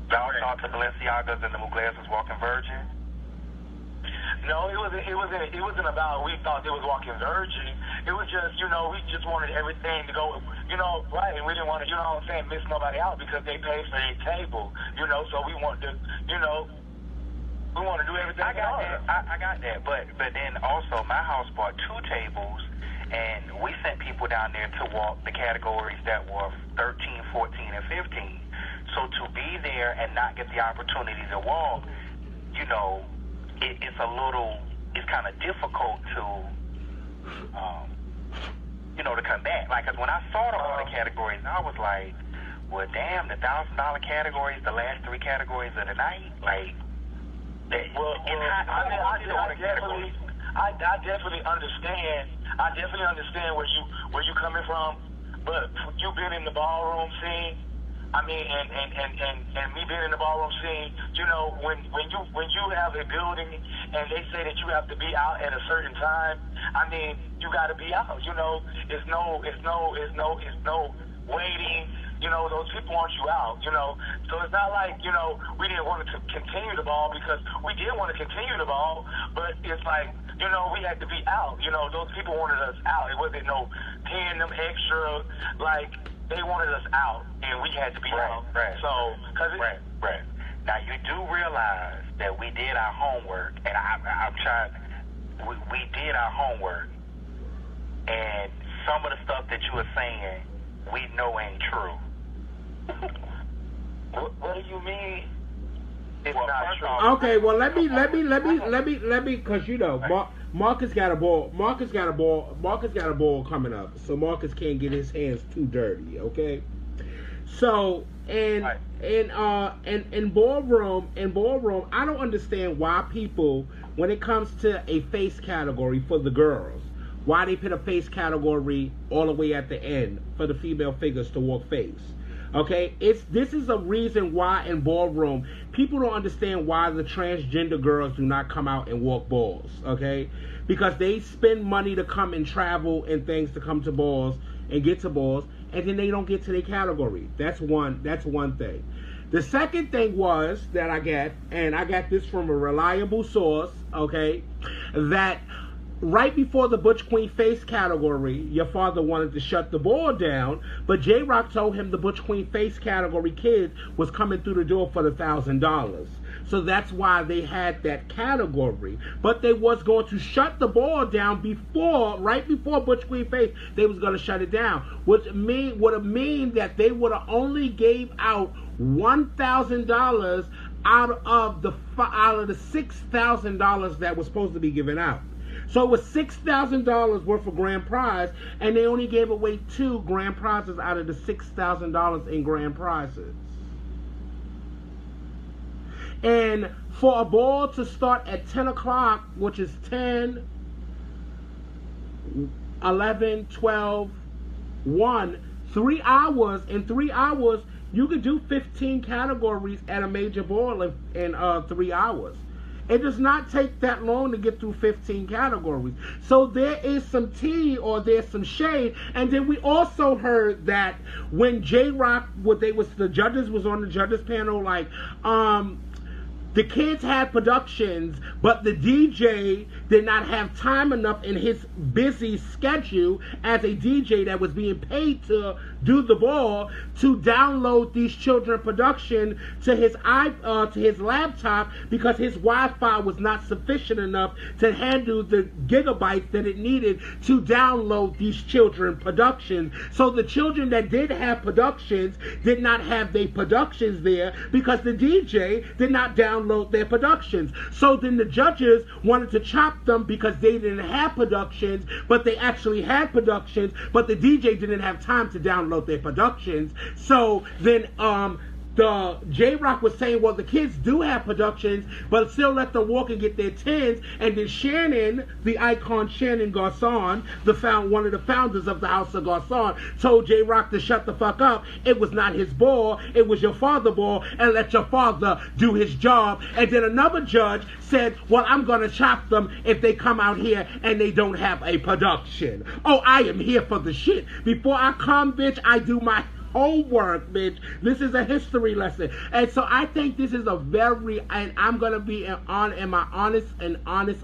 Y'all thought the Balenciagas and the Muglers was walking Virgin? No, it wasn't about we thought they was walking Virgin. It was just, we just wanted everything to go, right, and we didn't want to, what I'm saying, miss nobody out because they paid for their table, so we wanted to, we want to do everything. I got that, but then also my house bought 2 tables, and we sent people down there to walk the categories that were 13, 14, and 15. So to be there and not get the opportunity to walk, it's kind of difficult to, to come back. Like, cause when I saw all the categories, I was like, well, damn, the $1,000 categories, the last 3 categories of the night, like, I definitely understand. I definitely understand where you coming from, but you been in the ballroom scene. I mean, and me being in the ballroom scene, when you have a building and they say that you have to be out at a certain time, I mean, you got to be out. It's no waiting. Those people want you out. So it's not like we didn't want to continue the ball because we did want to continue the ball, but it's like we had to be out. Those people wanted us out. It wasn't no paying them extra like. They wanted us out, and we had to be out. Right. So, right. Now you do realize that we did our homework, and I'm trying. We did our homework, and some of the stuff that you were saying, we know ain't true. What do you mean? It's not true. Okay, well let me, because Marcus got a ball. Marcus got a ball coming up, so Marcus can't get his hands too dirty. Okay, so in ballroom, I don't understand why people, when it comes to a face category for the girls, why they put a face category all the way at the end for the female figures to walk face. Okay, this is a reason why in ballroom people don't understand why the transgender girls do not come out and walk balls. Okay, because they spend money to come and travel and things to come to balls and get to balls, and then they don't get to their category. That's one thing. The second thing was that I got this from a reliable source. Okay, that right before the Butch Queen face category, your father wanted to shut the ball down, but J-Rock told him the Butch Queen face category kid was coming through the door for the $1,000. So that's why they had that category. But they was going to shut the ball down right before Butch Queen face, they was going to shut it down. Which would have mean that they would have only gave out $1,000 out of the $6,000 that was supposed to be given out. So it was $6,000 worth of grand prize, and they only gave away 2 grand prizes out of the $6,000 in grand prizes. And for a ball to start at 10 o'clock, which is 10, 11, 12, 1, 3 hours, in 3 hours, you could do 15 categories at a major ball in 3 hours. It does not take that long to get through 15 categories. So there is some tea or there's some shade. And then we also heard that when J-Rock, the judges was on the judges panel, like, the kids had productions, but the DJ did not have time enough in his busy schedule as a DJ that was being paid to do the ball to download these children production to his laptop because his Wi-Fi was not sufficient enough to handle the gigabytes that it needed to download these children productions. So the children that did have productions did not have their productions there because the DJ did not download their productions. So then the judges wanted to chop them because they didn't have productions, but they actually had productions, but the DJ didn't have time to download their productions. So then the J-Rock was saying, well, the kids do have productions, but still let them walk and get their tens. And then Shannon, the icon Shannon Garcon, one of the founders of the House of Garcon, told J-Rock to shut the fuck up. It was not his ball, it was your father's ball, and let your father do his job. And then another judge said, well, I'm gonna chop them if they come out here and they don't have a production. Oh, I am here for the shit. Before I come, bitch, I do my homework, bitch. This is a history lesson. And so I think this is a very, and I'm going to be in my honest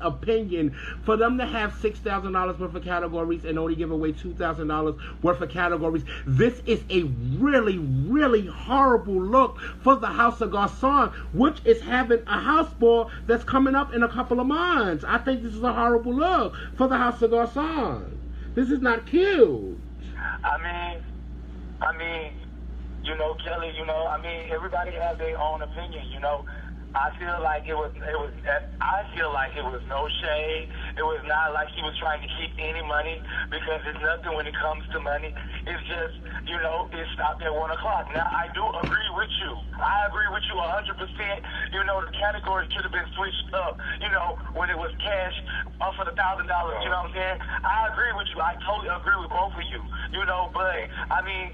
opinion, for them to have $6,000 worth of categories and only give away $2,000 worth of categories. This is a really, really horrible look for the House of Garcon, which is having a house ball that's coming up in a couple of months. I think this is a horrible look for the House of Garcon. This is not cute. I mean, you know, Kelly, you know, I mean, everybody has their own opinion, you know. I feel like it was no shade. It was not like he was trying to keep any money, because it's nothing when it comes to money. It's just, you know, it stopped at 1 o'clock. Now, I do agree with you. I agree with you 100%. You know, the category should have been switched up, you know, when it was cash for the $1,000, you know what I'm saying? I agree with you. I totally agree with both of you, you know, but, I mean,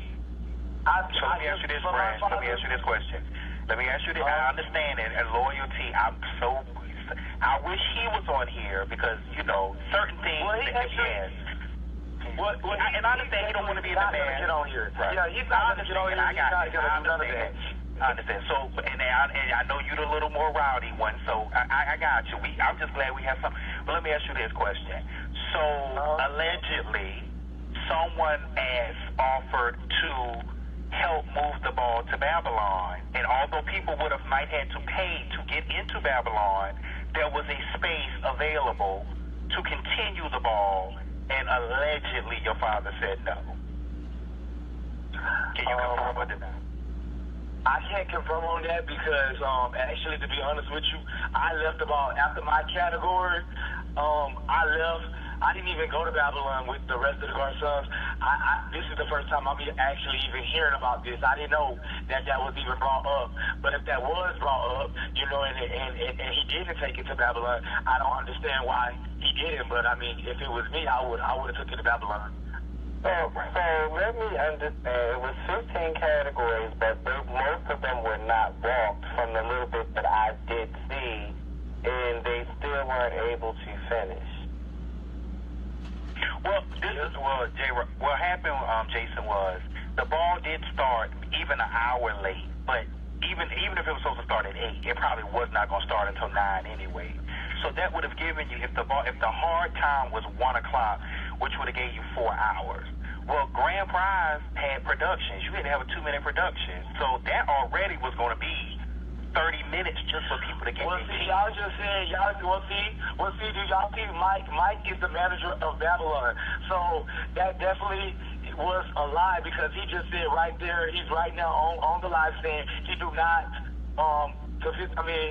let me ask you this, Brad. Let me ask you this question. Let me ask you this. I understand it and loyalty. I wish he was on here, because, you know, certain things that he has. And I understand he don't want to be in the man. Get on here. Right. Yeah, he's not going to get on here. I understand. So, and I know you're the little more rowdy one, so I got you. I'm just glad we have some. But let me ask you this question. So, allegedly, someone has offered to help move the ball to Babylon, and although people might have to pay to get into Babylon, there was a space available to continue the ball, and allegedly your father said no. Can you confirm or deny? I can't confirm on that, because actually, to be honest with you, I left after my category. I didn't even go to Babylon with the rest of the Garcons. This is the first time I'm actually even hearing about this. I didn't know that was even brought up. But if that was brought up, you know, and he didn't take it to Babylon, I don't understand why he didn't. But I mean, if it was me, I would have took it to Babylon. So let me understand. It was 15 categories, but most of them were not walked from the little bit that I did see, and they still weren't able to finish. Well, what happened, Jason, was the ball did start even an hour late, but even if it was supposed to start at 8, it probably was not going to start until 9 anyway. So that would have given you, if the hard time was 1 o'clock, which would have gave you 4 hours. Well, Grand Prize had productions. You had to have a 2-minute production. So that already was going to be 30 minutes just for people to get Well, see, y'all just saying, do y'all see Mike is the manager of Babylon. So that definitely was a lie, because he just said right there, he's right now on the live saying he do not,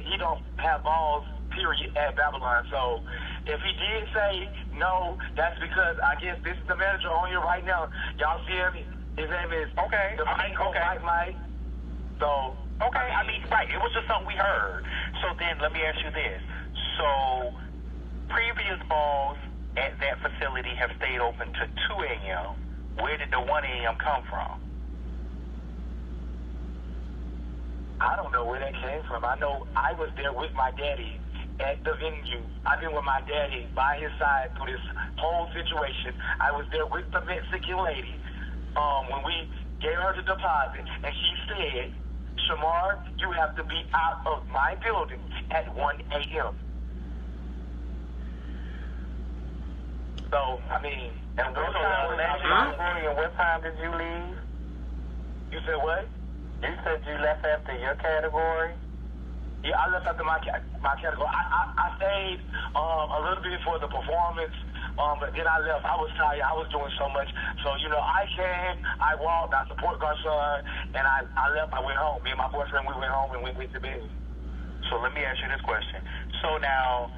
he don't have balls, period, at Babylon. So if he did say no, that's because I guess this is the manager on here right now. Y'all see him? His name is Mike. So, okay, I mean, right, it was just something we heard. So then let me ask you this. So previous balls at that facility have stayed open to 2 a.m. Where did the 1 a.m. come from? I don't know where that came from. I know I was there with my daddy at the venue. I've been with my daddy by his side through this whole situation. I was there with the Mexican lady when we gave her the deposit, and she said, Shamar, you have to be out of my building at 1 a.m. So, I mean, and what time did you leave? You said what? You said you left after your category? Yeah, I left after my category. I stayed a little bit for the performance, but then I left. I was tired. I was doing so much. So, you know, I came, I walked, I support Garcon, and I left. I went home. Me and my boyfriend, we went home and we went to bed. So let me ask you this question. So now,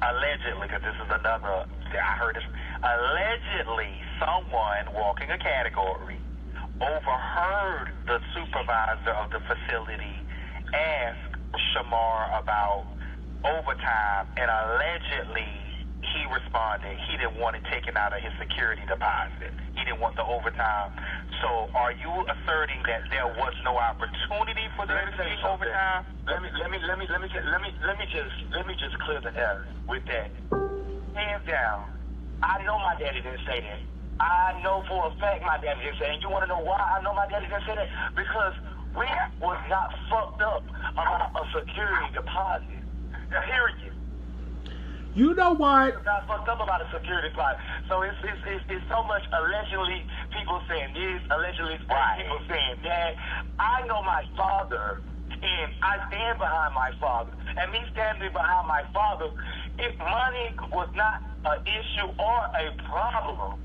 allegedly, because this is another, I heard this, allegedly someone walking a category overheard the supervisor of the facility ask Shamar about overtime, and allegedly he responded he didn't want it taken out of his security deposit. He didn't want the overtime. So are you asserting that there was no opportunity for them to take overtime? Let me just clear the air with that. Hands down, I know my daddy didn't say that. I know for a fact my daddy didn't say that. And you want to know why I know my daddy didn't say that? Because we was not fucked up about a security deposit. Period. You know what? Got fucked up about a security deposit. So it's so much allegedly people saying this, allegedly people saying that. I know my father, and I stand behind my father. And me standing behind my father, if money was not an issue or a problem.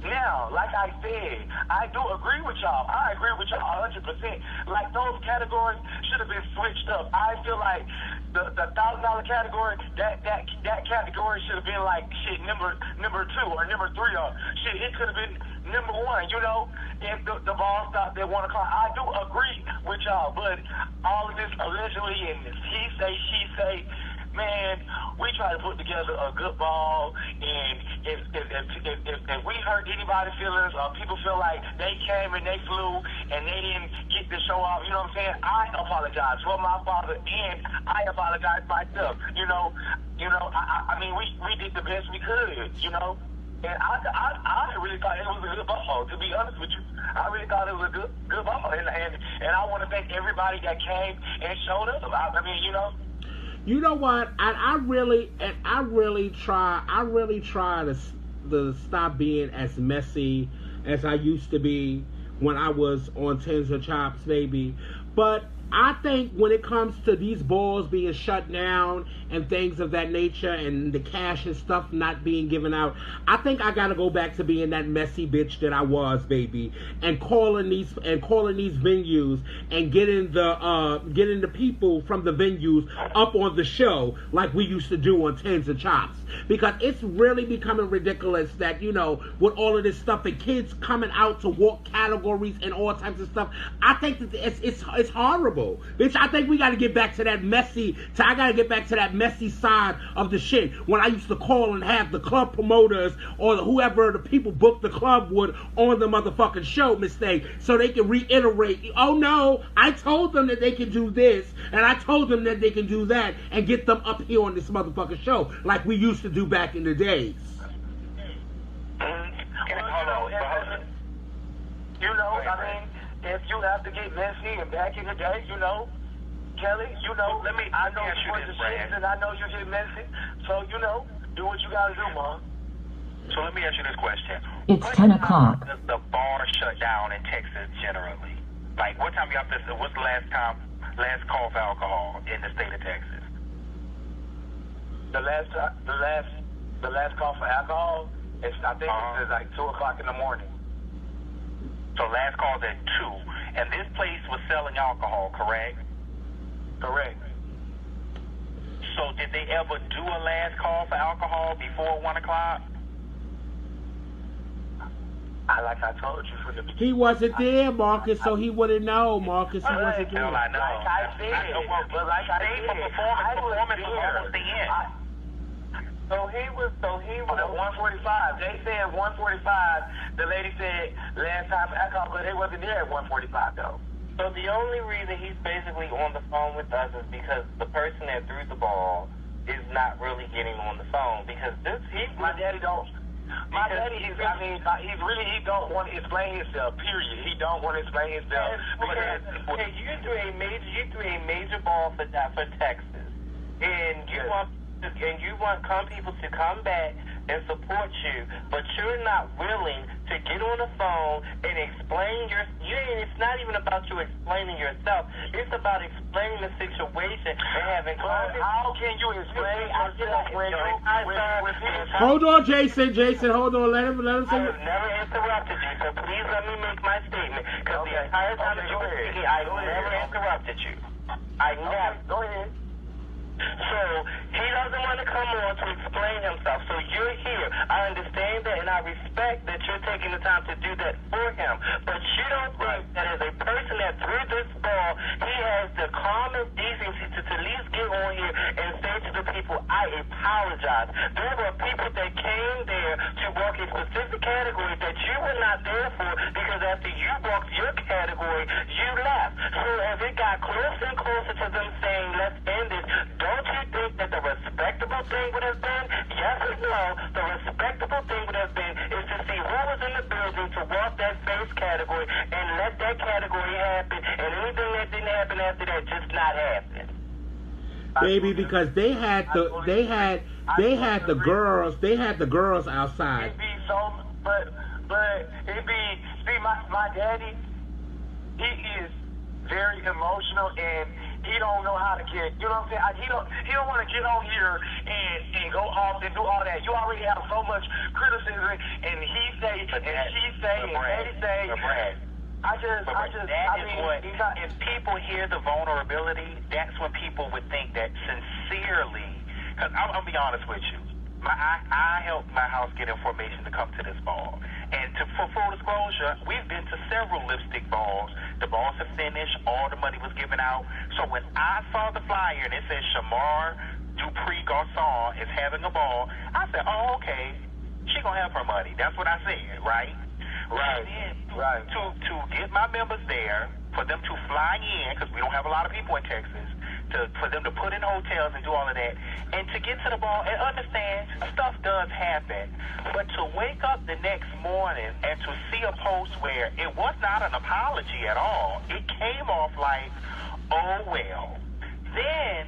Now, like I said, I do agree with y'all. I agree with y'all 100%. Like, those categories should have been switched up. I feel like the $1,000 category, that category should have been like shit number 2 or number 3 or shit. It could have been number 1. You know, if the ball stopped at 1 o'clock. I do agree with y'all, but all of this allegedly and this he say, she say. Man, we try to put together a good ball, and if we hurt anybody's feelings or people feel like they came and they flew and they didn't get the show off, you know what I'm saying? I apologize for my father, and I apologize myself. You know, I mean, we did the best we could, you know. And I really thought it was a good ball, to be honest with you. I really thought it was a good ball, and I want to thank everybody that came and showed up. I mean, you know. You know what? I really try to stop being as messy as I used to be when I was on Tins or Chops, baby. But I think when it comes to these balls being shut down and things of that nature and the cash and stuff not being given out, I think I gotta go back to being that messy bitch that I was, baby, and calling these venues and getting the people from the venues up on the show like we used to do on Tins and Chops, because it's really becoming ridiculous that, you know, with all of this stuff and kids coming out to walk categories and all types of stuff. I think that it's horrible. Bitch, I think we got to get back to that messy. I got to get back to that messy side of the shit when I used to call and have the club promoters or whoever the people booked the club would on the motherfucking show, mistake, so they can reiterate. Oh no, I told them that they can do this, and I told them that they can do that, and get them up here on this motherfucking show like we used to do back in the days. You know, I mean, if you have to get messy, and back in the day, you know, Kelly, you know, I know you was the shit, and I know you get messy, so, you know, do what you gotta do, Mom. So let me ask you this question. It's 10 o'clock. Does the bar shut down in Texas generally? Like, what time you have to, what's the last call for alcohol in the state of Texas? The last call for alcohol, I think it's like 2 o'clock in the morning. So last call's at 2, and this place was selling alcohol, correct? Correct. So did they ever do a last call for alcohol before 1 o'clock? Like I told you from the beginning. He wasn't there, Marcus, so he wouldn't know, Marcus. He wasn't there. I know. Like I said, performance was almost the end. So he was at 1:45. They said 1:45. The lady said last time for alcohol, but they wasn't there at 1:45 though. So the only reason he's basically on the phone with us is because the person that threw the ball is not really getting on the phone, because my daddy don't. My daddy is, I mean, he don't want to explain himself, period. He don't want to explain himself. Okay, you threw a major ball for Texas, and you want people to come back and support you, but you're not willing to get on the phone and explain it's not even about you explaining yourself. It's about explaining the situation and having. How can you explain yourself when Hold on, Jason, hold on. Let him say. I have never interrupted you, so please let me make my statement. Because the entire time that you were speaking, I never interrupted you. I never. Go ahead. So he doesn't want to come on to explain himself. So you're here. I understand that, and I respect that you're taking the time to do that for him. But you don't and say to the people, I apologize. There were people that came there to work a specific category that you were not there for because after you worked your category, you left. So as it got closer and closer to them saying, let's end this, don't you think that the respectable thing would have been, yes or no, the respectable thing would have been is to see who was in the building to work that face category and let that category happen, and anything that didn't happen after that just not happen. Baby, because they had the girls outside. It be so, but it be, see, my daddy, he is very emotional and he don't know how to get, you know what I'm saying? He don't want to get on here and go off and do all that. You already have so much criticism, and he say, and she say, and they say. If people hear the vulnerability, that's when people would think that sincerely, because I'll be honest with you, I helped my house get information to come to this ball. And for full disclosure, we've been to several lipstick balls. The balls have finished. All the money was given out. So when I saw the flyer and it said Shamar Dupree Garçon is having a ball, I said, oh, okay, she going to have her money. That's what I said, right? Right. To get my members there, for them to fly in, because we don't have a lot of people in Texas, for them to put in hotels and do all of that, and to get to the ball and understand stuff does happen. But to wake up the next morning and to see a post where it was not an apology at all, it came off like, oh well. Then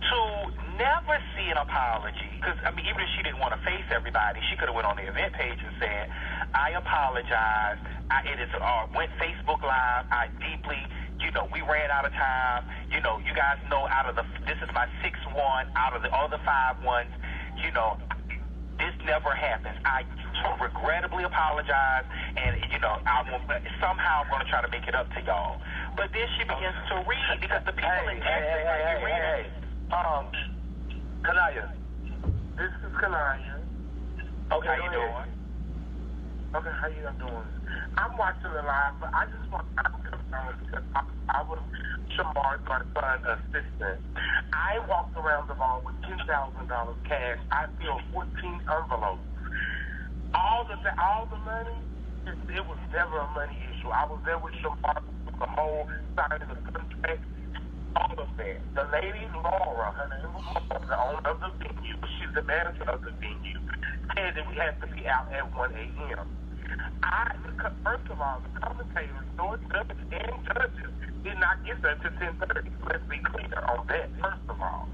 to never see an apology, because I mean, even if she didn't want to face everybody, she could have went on the event page and said, I apologize. Went Facebook Live. I deeply, we ran out of time. You guys know this is my 6th one out of the other 5 ones. This never happens. I regrettably apologize, and somehow I'm going to try to make it up to y'all. But then she begins to read because the people in Texas hey. Kanaya. This is Kanaya. Okay, how you doing? Okay, how you doing? I'm watching the live, but I just want to confirm because I was Shamar's son assistant. I walked around the mall with $10,000 cash. I filled 14 envelopes. All the money, it was never a money issue. I was there with Shamar with the whole signing of the contract. All of that. The lady Laura, her name was Laura, the owner of the venue, she's the manager of the venue, said that we had to be out at 1 a.m. First of all, the commentators, nor judges and judges, did not get there to 10:30. Let's be clear on that, first of all.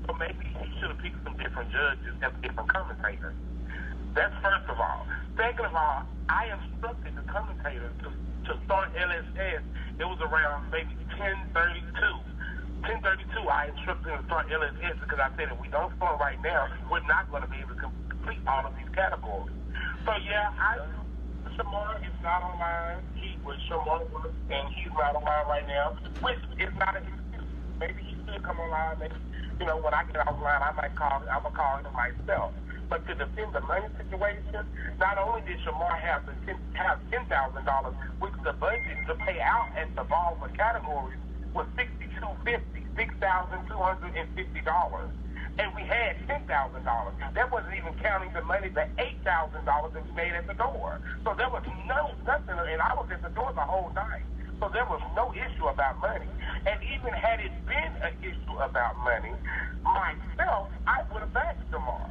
So maybe he should have picked some different judges and different commentators. That's first of all. Second of all, I instructed the commentators to start LSS. It was around maybe 10:32. 10:32, I instructed them to start LSS because I said if we don't start right now, we're not going to be able to complete all of these categories. So yeah, Shamar is not online. He was Shamar, and he's not online right now, which is not an excuse. Maybe he should come online. Maybe, when I get offline, I'm gonna call him myself. But to defend the money situation, not only did Shamar have $10,000, which the budget to pay out at the ball for categories was $6,250. And we had $10,000. That wasn't even counting the money, the $8,000 that we made at the door. So there was nothing, and I was at the door the whole night. So there was no issue about money. And even had it been an issue about money, myself, I would have backed Shamar.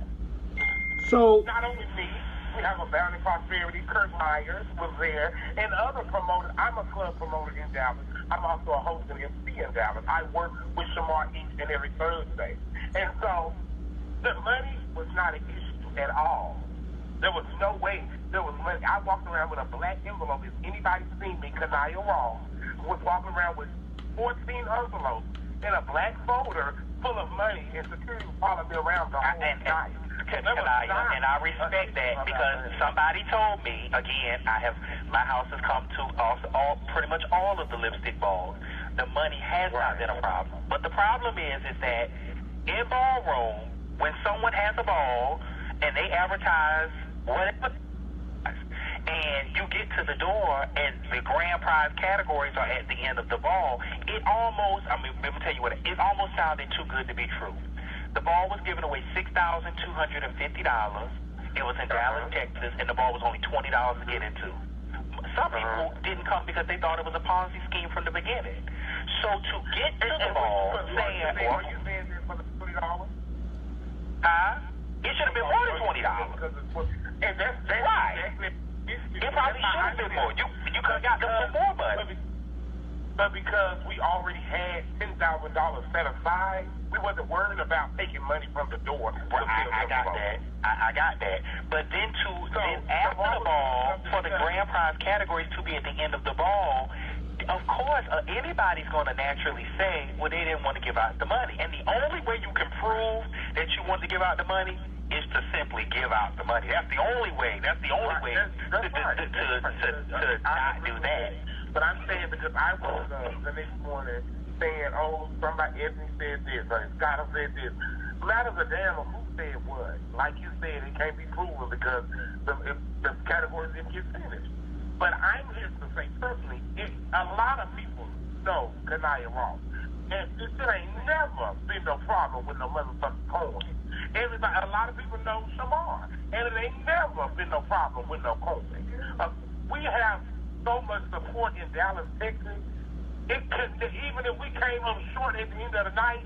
So not only me, we have a Bounty Prosperity, Kurt Myers was there, and other promoters. I'm a club promoter in Dallas. I'm also a host and MC in Dallas. I work with Shamar each and every Thursday. And so the money was not an issue at all. There was no way there was money. I walked around with a black envelope. If anybody seen me, Kanaya Ross was walking around with 14 envelopes in a black folder full of money, and security was following me around the whole night. And I respect that because somebody told me, again, my house has come to pretty much all of the lipstick balls. The money has not been a problem. But the problem is that in ballroom, when someone has a ball and they advertise whatever, and you get to the door, and the grand prize categories are at the end of the ball, it almost, let me tell you what, it almost sounded too good to be true. The ball was giving away $6,250. It was in Dallas, Texas, and the ball was only $20 to get into. Some people didn't come because they thought it was a Ponzi scheme from the beginning. So to get to the ball, Are you saying this for the $20? It should have been more than $20. And that's right. Exactly. It probably should have been more. You could have got them for more money. But because we already had $10,000 set aside, we wasn't worried about taking money from the door. Well, I got that. I got that. But then after the ball, for the grand prize categories to be at the end of the ball, of course, anybody's going to naturally say, well, they didn't want to give out the money. And the only way you can prove that you want to give out the money is to simply give out the money. That's the only way. That's the only way to not do that. But I'm saying because I woke up the next morning saying, oh, somebody, Anthony said this, or Scott said this. Matters a damn of who said what. Like you said, it can't be proven because the categories didn't get finished. But I'm here to say personally, a lot of people know Kanaya Ross. And it ain't never been no problem with no motherfucking coin. A lot of people know Shamar. And it ain't never been no problem with no coin. We have so much support in Dallas, Texas. Even if we came up short at the end of the night,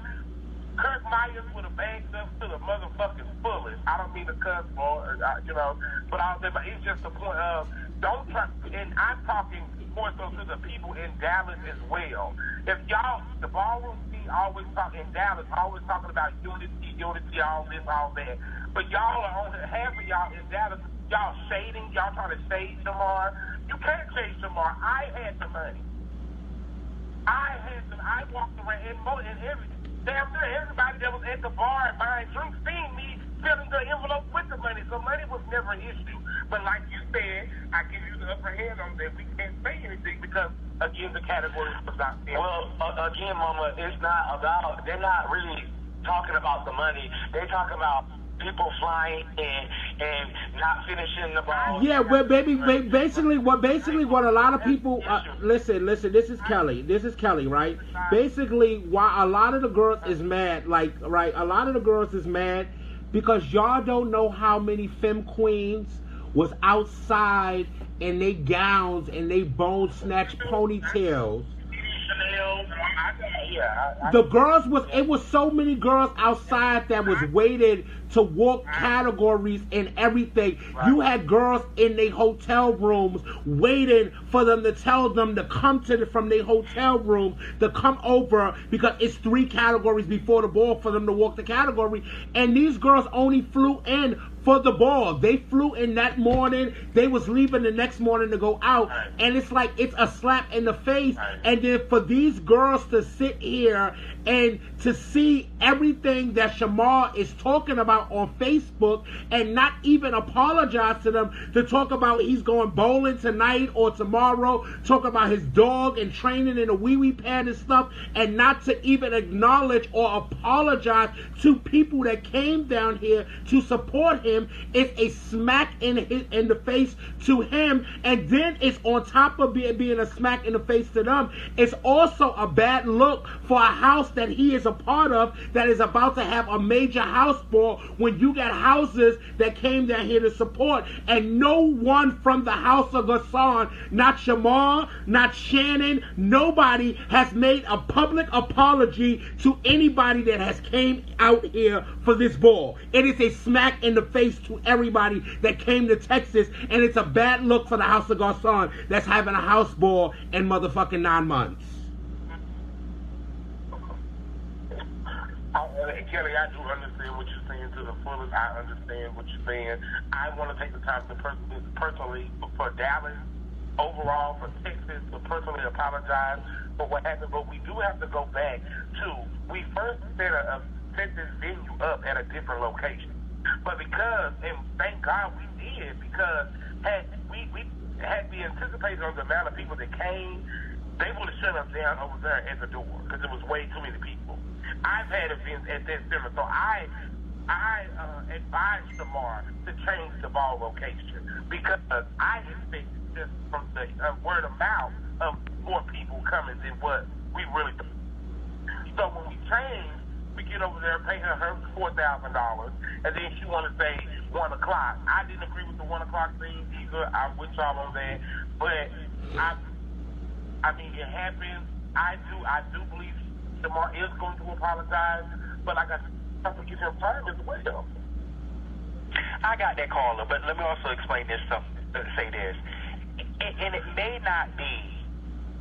Kirk Myers would have bagged us to the motherfucking fullest. I don't mean to cuss, but it's just the point of don't try. And I'm talking more so to the people in Dallas as well. If y'all, the ballroom scene always talking in Dallas, always talking about unity, all this, all that. But y'all are on half of y'all in Dallas. Y'all shading, y'all trying to shade Shamar. You can't shade Shamar. I had the money. I walked around and damn near everybody that was at the bar and buying drinks seen me filling the envelope with the money. So money was never an issue. But like you said, I give you the upper hand on that. We can't say anything because, again, the category was not there. Well, again, Mama, it's not about, they're not really talking about the money. They're talking about people flying and not finishing the ball. Yeah, well, basically what a lot of people listen. This is Kelly, right? Basically, why a lot of the girls is mad, a lot of the girls is mad because y'all don't know how many femme queens was outside in they gowns and they bone snatch ponytails. The girls it was so many girls outside that was waiting to walk categories and everything. You had girls in their hotel rooms waiting for them to tell them to come from their hotel room to come over because it's 3 categories before the ball for them to walk the category. And these girls only flew in for the ball. They flew in that morning. They was leaving the next morning to go out. And it's like it's a slap in the face. And then for these girls to sit here and to see everything that Shamar is talking about on Facebook and not even apologize to them, to talk about he's going bowling tonight or tomorrow, talk about his dog and training in a wee-wee pad and stuff, and not to even acknowledge or apologize to people that came down here to support him. It's a smack in the face to him, and then it's on top of being a smack in the face to them, it's also a bad look for a house that he is a part of that is about to have a major house ball when you got houses that came down here to support, and no one from the House of Gassan, not Shamar, not Shannon, nobody has made a public apology to anybody that has came out here for this ball. It is a smack in the face to everybody that came to Texas, and it's a bad look for the House of Gassan that's having a house ball in motherfucking 9 months. Kelly, I do understand what you're saying to the fullest. I understand what you're saying. I want to take the time to personally, for Dallas, overall, for Texas, to personally apologize for what happened. But we do have to go back to, we first set this venue up at a different location. But because, and thank God we did, because had we anticipated on the amount of people that came, they would have shut us down over there at the door because it was way too many people. I've had events at that center, so I advised Shamar to change the ball location because I expected just from the word of mouth of more people coming than what we really do. So when we changed, we get over there, pay her $4,000, and then she want to say 1 o'clock. I didn't agree with the 1 o'clock thing either. I'm with y'all on that, but I mean, it happens. I do believe Shamar is going to apologize, but I got to give him time as well. I got that, caller, but let me also explain this. Say this, and it may not be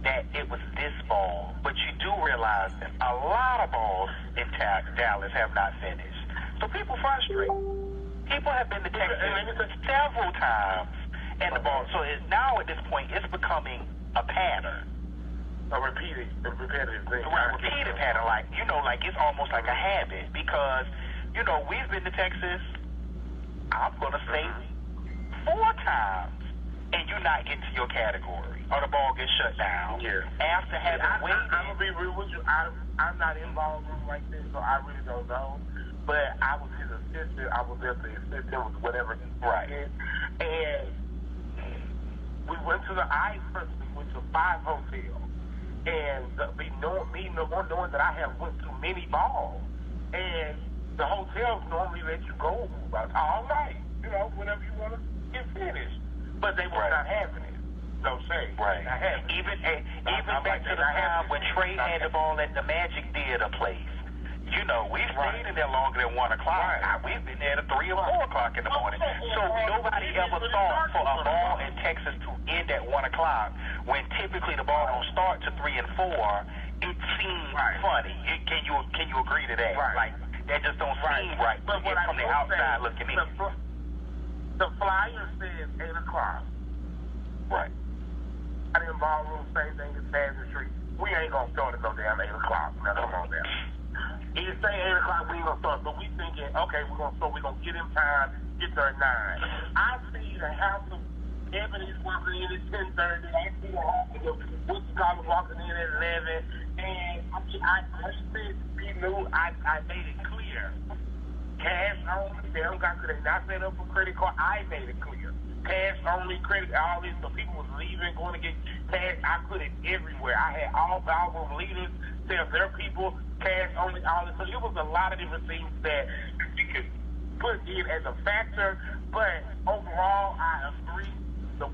that it was this ball, but you do realize that a lot of balls in Dallas have not finished. So people frustrate. People have been to Texas several times, and the ball. So now at this point, it's becoming a pattern. A repetitive thing. Right, repeated pattern, like it's almost like a habit because we've been to Texas. I'm gonna say 4 times, and you're not getting to your category, or the ball gets shut down. Yeah. After having waited. I'm gonna be real with you. I'm not involved in like this, so I really don't know. But I was his assistant. I was there to assist him with whatever he did. And we went to I personally went to 5 hotels. And me knowing that I have went to many balls. And the hotels normally let you go all night, whenever you want to get finished. But they were not having it. No shade. Right. Even back to the time when Trey had the ball at the Magic Theater place. We stayed in there longer than 1 o'clock. Right. We've been there to 3 or 4 o'clock in the morning. So nobody ever thought for a ball in Texas to end at 1 o'clock when typically the ball don't start to 3 and 4. It seems funny. Can you agree to that? Right. Like that just don't seem right. But what from the outside looking in. The flyer says 8 o'clock. Right. I didn't ballroom, same thing as Fashion Street. We ain't gonna start at no damn 8 o'clock. Now come on now. He say 8 o'clock, we ain't gonna start, but we thinking, okay, we're gonna get him time, get there at 9. I see the house of Ebony's walking in at 10:30. I see the house of Wichita walking in at 11. And I said, he knew I made it clear. Cash only, they not set up for credit card. I made it clear. Cash only, credit, all this, so people was leaving, going to get cash. I put it everywhere. I had all ballroom leaders tell their people cash only, all this. So it was a lot of different things that you could put in as a factor. But overall, I agree. We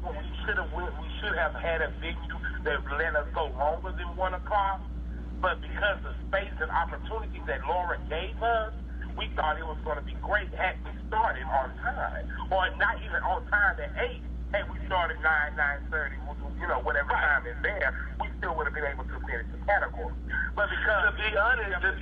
should have had a venue that let us go longer than 1 o'clock. But because of space and opportunities that Laura gave us, we thought it was going to be great had we started on time. Or not even on time at 8, had we started 9:30, whatever time is there, we still would have been able to finish the category. But because to be honest, the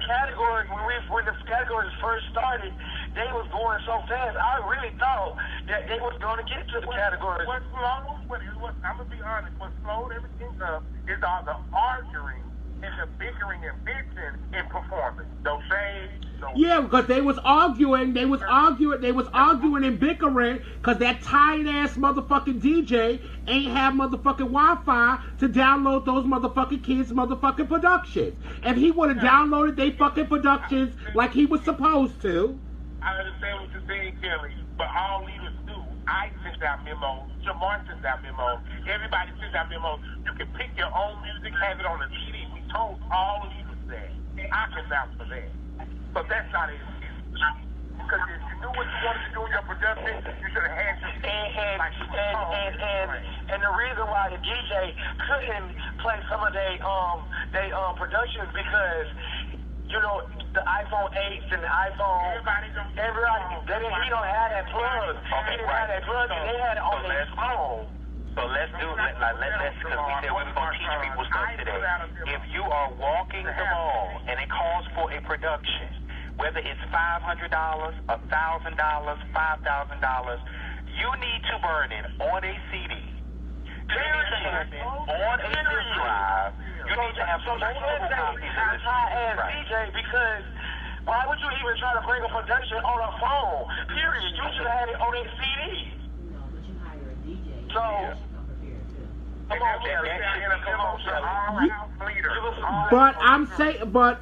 categories when the categories first started, they was going so fast. I really thought that they was going to get to the categories. I'm gonna be honest. What slowed everything up is all the arguing and the bickering and bitching in performance. No shade. Yeah, because they was arguing and bickering because that tired ass motherfucking DJ ain't have motherfucking Wi-Fi to download those motherfucking kids' motherfucking productions. If he would have downloaded they fucking productions like he was supposed to. I understand what you're saying, Kelly, but all leaders do. I sent out memos. Jamar sent out memos. Everybody sent out memos. You can pick your own music, have it on a CD. We told all leaders that. I can vouch for that. So that's not it. Because if you knew what you wanted to do in your production, you should have had your and the reason why the DJ couldn't play some of their productions because the iPhone 8s and the iPhone everybody he don't have that plug. He didn't have that plug and they had it on their phone. So let's do it. Let's because we said we were going to teach people stuff today. If you are walking the ball and it calls for a production, whether it's $500, $1,000, $5,000, you need to burn it on a CD. You need to have it on a disk drive. You need to have some copies. I asked DJ because why would you even try to bring a production on a phone? Period. You should have had it on a CD. No, but you hire a DJ. So, Come on, Kelly. But I'm saying, but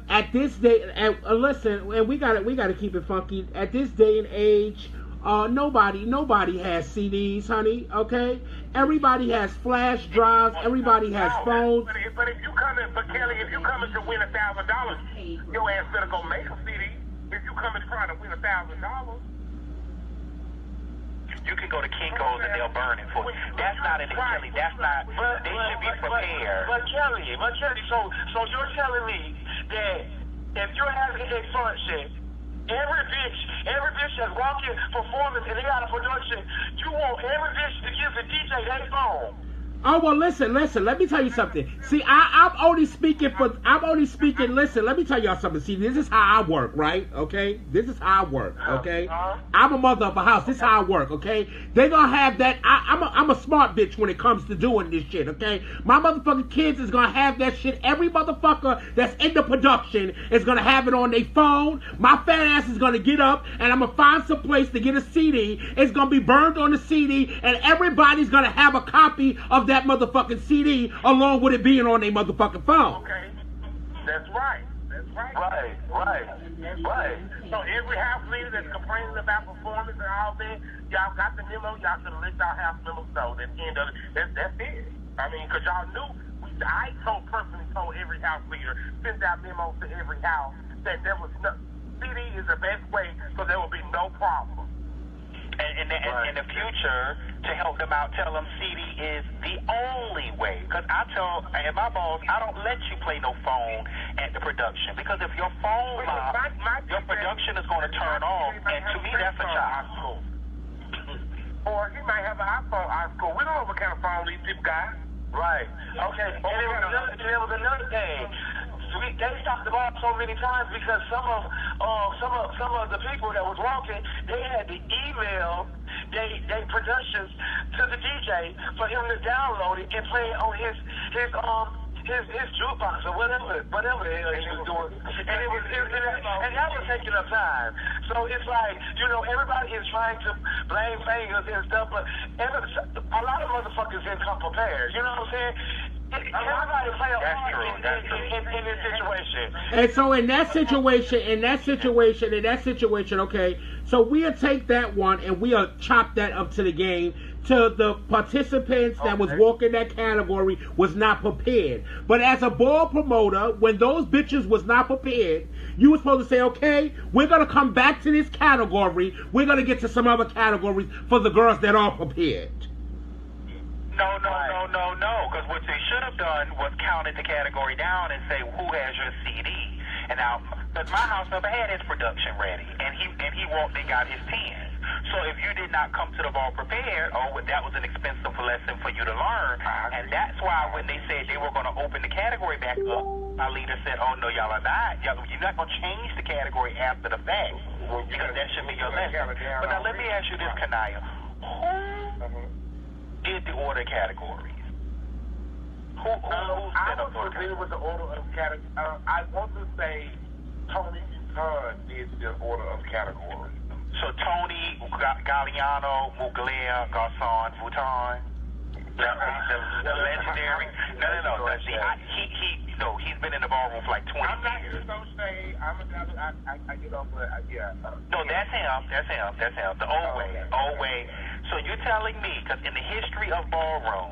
at this day, and listen, and we gotta keep it funky. At this day and age, nobody has CDs, honey. Okay, everybody has flash drives. Everybody has phones. But if you coming, but Kelly, if you coming to win $1,000, your ass better go make a CD. If you coming trying to win $1,000. You can go to Kinko's and they'll burn it for you. That's not an Kelly. That's not. They should be prepared. But Kelly, so you're telling me that if you're having a function, every bitch that's walking, performing, and they got a production, you want every bitch to give the DJ their phone. Oh, well, listen, let me tell you something. See, I'm only speaking, listen, let me tell y'all something. See, this is how I work, right? Okay? This is how I work, okay? I'm a mother of a house. This is how I work, okay? They gonna have that, I'm a smart bitch when it comes to doing this shit, okay? My motherfucking kids is gonna have that shit. Every motherfucker that's in the production is gonna have it on their phone. My fat ass is gonna get up, and I'm gonna find some place to get a CD. It's gonna be burned on the CD, and everybody's gonna have a copy of that motherfucking CD along with it being on their motherfucking phone. Okay, that's right. Right. So every house leader that's complaining about performance and all that, y'all got the memo. Y'all should have let y'all house members know. That's the end of it. That's it. I mean, because y'all knew. I personally told every house leader, send out memos to every house that there was no CD is the best way, so there will be no problem. And in the future, to help them out, tell them CD is the only way. Because I tell my boss, I don't let you play no phone at the production. Because if your phone your production is going to turn off, and to me, that's a child. Or he might have an iPhone out of school. We don't know what kind of phone these people got. Right. Okay. And there was another thing. They stopped the ball so many times because some of the people that was walking, they had to email they productions to the DJ for him to download it and play it on his jukebox or whatever the hell he was doing, and that was taking up time. So it's like, everybody is trying to blame fingers and stuff, but a lot of motherfuckers didn't come prepared. You know what I'm saying? Everybody play a part in this situation. And so in that situation, okay, so we'll take that one and we'll chop that up to the game. To the participants that was walking that category was not prepared. But as a ball promoter, when those bitches was not prepared, you were supposed to say, okay, we're going to come back to this category. We're going to get to some other categories for the girls that are prepared. No. Because what they should have done was counted the category down and say, who has your CD? And now, because my house never had his production ready, and they got his 10s. So if you did not come to the ball prepared, that was an expensive lesson for you to learn. And that's why when they said they were going to open the category back up, my leader said, oh, no, y'all are not. You're not going to change the category after the fact, because that should be your lesson. But now let me ask you this, Kanaya. Who did the order categories? I was familiar with the order of categories. I want to say Tony Khan did the order of categories. So Tony, Galliano, Mugler, Garcon, Vuitton, the legendary. No. He's been in the ballroom for like 20 years. I'm not just gonna say I get off, but yeah. No, that's him. The old way. So you're telling me, because in the history of ballroom,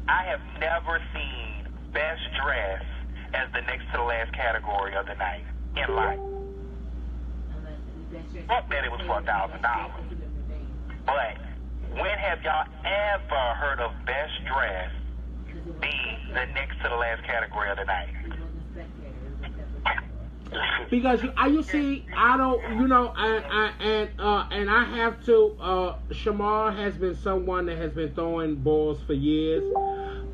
I have never seen best dress as the next to the last category of the night in life. Fuck that, it was $4,000. But when have y'all ever heard of best dress being the next to the last category of the night? Because you see, I don't, and I have to. Shamar has been someone that has been throwing balls for years,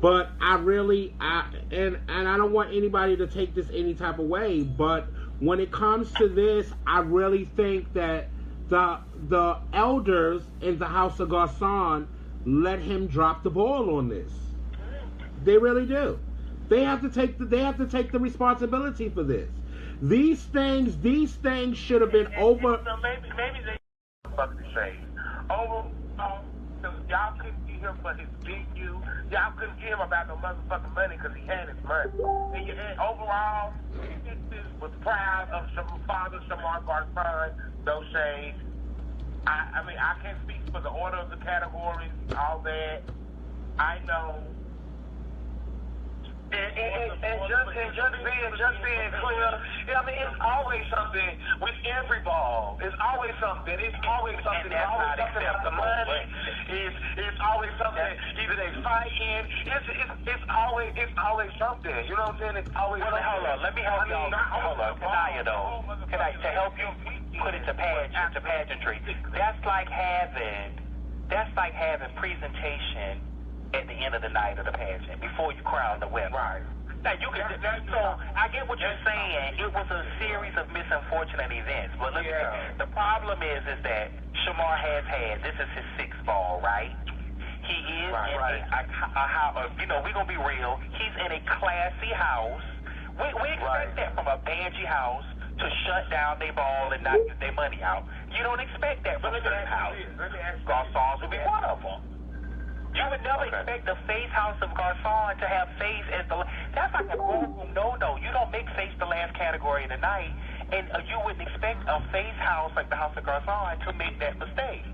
but I don't want anybody to take this any type of way. But when it comes to this, I really think that the elders in the House of Garcon let him drop the ball on this. They really do. They have to take the responsibility for this. These things should have been over. Maybe they fucking say, y'all couldn't be him for his big you. Y'all couldn't get him about no motherfucking money because he had his money. And overall, Jusss was proud of Father Shamar Garson. No shade. I mean, I can't speak for the order of the categories, all that. I know. And just being clear, I mean, it's always something with every ball. It's always something. It's always something. It's always something about the money. It's always something. Either they fighting. It's always something. You know what I'm saying? It's always something. Hold on. Let me help y'all. Hold on. Can I to help you put it to pageantry? That's like having presentation at the end of the night of the pageant before you crown the winner. Right. Now you can. So I get what you're saying. It was a series of unfortunate events. But look, the problem is that Shamar has had. This is his sixth ball, right? He is in you know, we're gonna be real. He's in a classy house. We expect that from a Banshee house to shut down their ball and not get their money out. You don't expect that from certain houses. Garson's will be one of them. You would never expect the Face House of Garson to have Face as the... That's like a boardroom no-no. You don't make Face the last category of the night, and you wouldn't expect a Face House like the House of Garson to make that mistake.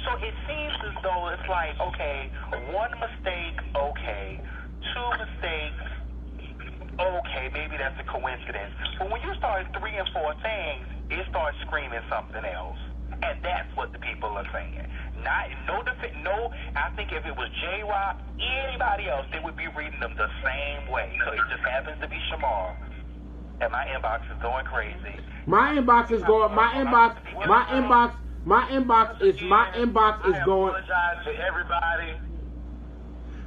So it seems as though it's like, okay, one mistake, okay, two mistakes, okay, maybe that's a coincidence. But when you start 3 and 4 things, it starts screaming something else. And that's what the people are saying. I think if it was J-Rock, anybody else, they would be reading them the same way. So it just happens to be Shamar. And my inbox is going crazy. My inbox is going. My inbox is going. I apologize to everybody.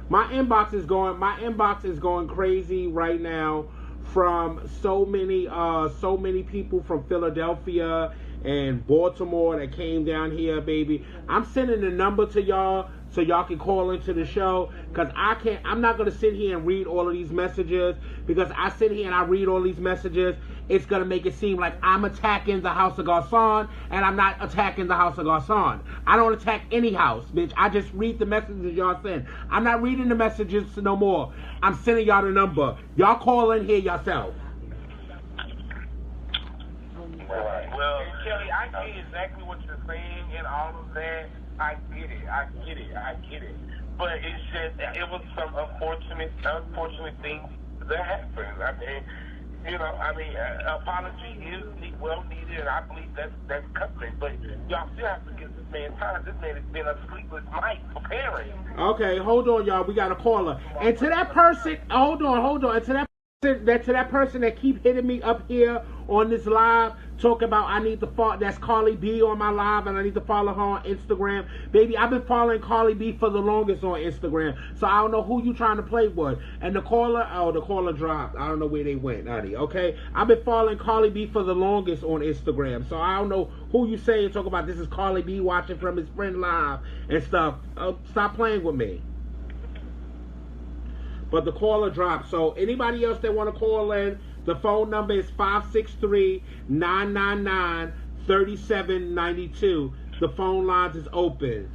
My inbox is going crazy right now from so many people from Philadelphia and Baltimore that came down here, baby. I'm sending the number to y'all so y'all can call into the show, because I'm not going to sit here and read all of these messages, because I sit here and I read all these messages, it's going to make it seem like I'm attacking the House of Garson, and I'm not attacking the House of Garson. I don't attack any house, bitch. I just read the messages y'all send. I'm not reading the messages no more. I'm sending y'all the number. Y'all call in here yourself. Well, Kelly, I see exactly what you're saying and all of that. I get it. But it's just, it was some unfortunate things that happened. I mean, apology is well needed, and I believe that's coming. But y'all still have to give this man time. This man has been a sleepless night preparing. Okay, hold on, y'all. We got a caller. And to that person, hold on. And to that person that keep hitting me up here on this live, talk about I need to follow, that's Carly B on my live, and I need to follow her on Instagram. Baby, I've been following Carly B for the longest on Instagram, so I don't know who you trying to play with. And the caller dropped. I don't know where they went, honey. Okay, I've been following Carly B for the longest on Instagram, so I don't know who you say and talk about this is Carly B watching from his friend live and stuff. Stop playing with me. But the caller dropped. So anybody else that want to call in, the phone number is 563-999-3792. The phone lines is open.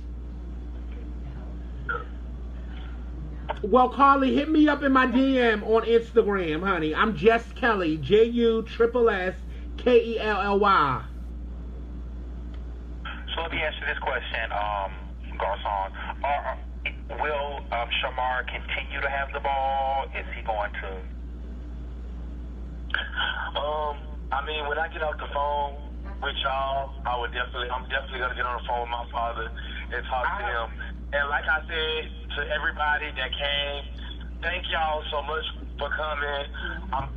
Well, Carly, hit me up in my DM on Instagram, honey. I'm Jess Kelly, JUSSSKELLY. So let me answer this question, Garson. Will Shamar continue to have the ball? Is he going to? I mean, when I get off the phone with y'all, I'm definitely gonna get on the phone with my father and talk to him. And like I said to everybody that came, thank y'all so much for coming.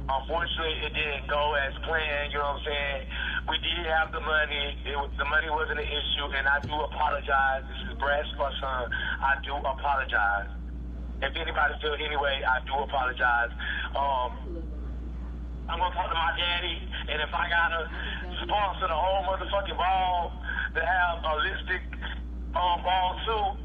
Unfortunately, it didn't go as planned. You know what I'm saying? We did have the money. The money wasn't an issue, and I do apologize. This is Brad's son. I do apologize. If anybody feels any way, I do apologize. I'm gonna talk to my daddy, and if I gotta sponsor the whole motherfucking ball to have a holistic ball too,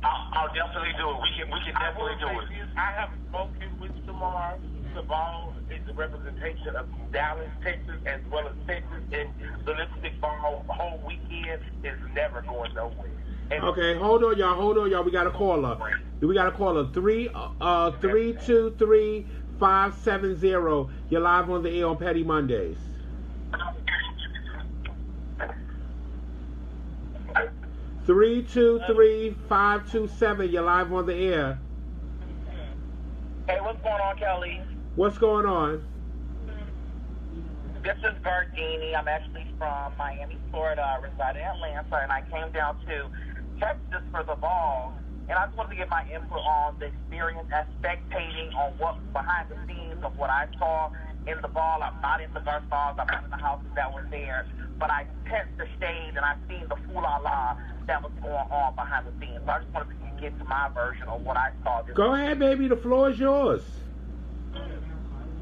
I'll definitely do it. We can definitely do it. I have spoken with Shamar. The ball is a representation of Dallas, Texas, as well as Texas, and the holistic ball whole weekend is never going nowhere. Okay, hold on, y'all. We got a caller. 323-570. You're live on the air on Petty Mondays. 323-527. You're live on the air. Hey, what's going on, Kelly? What's going on? This is Gardini. I'm actually from Miami, Florida. I reside in Atlanta, and I came down to Texas for the ball. And I just wanted to get my input on the experience as spectating on what behind the scenes of what I saw in the ball. I'm not in the Garth balls. I'm not in the houses that were there. But I sensed the shade, and I seen the fool-la-la that was going on behind the scenes. So I just wanted to get to my version of what I saw. Go ahead, baby. The floor is yours.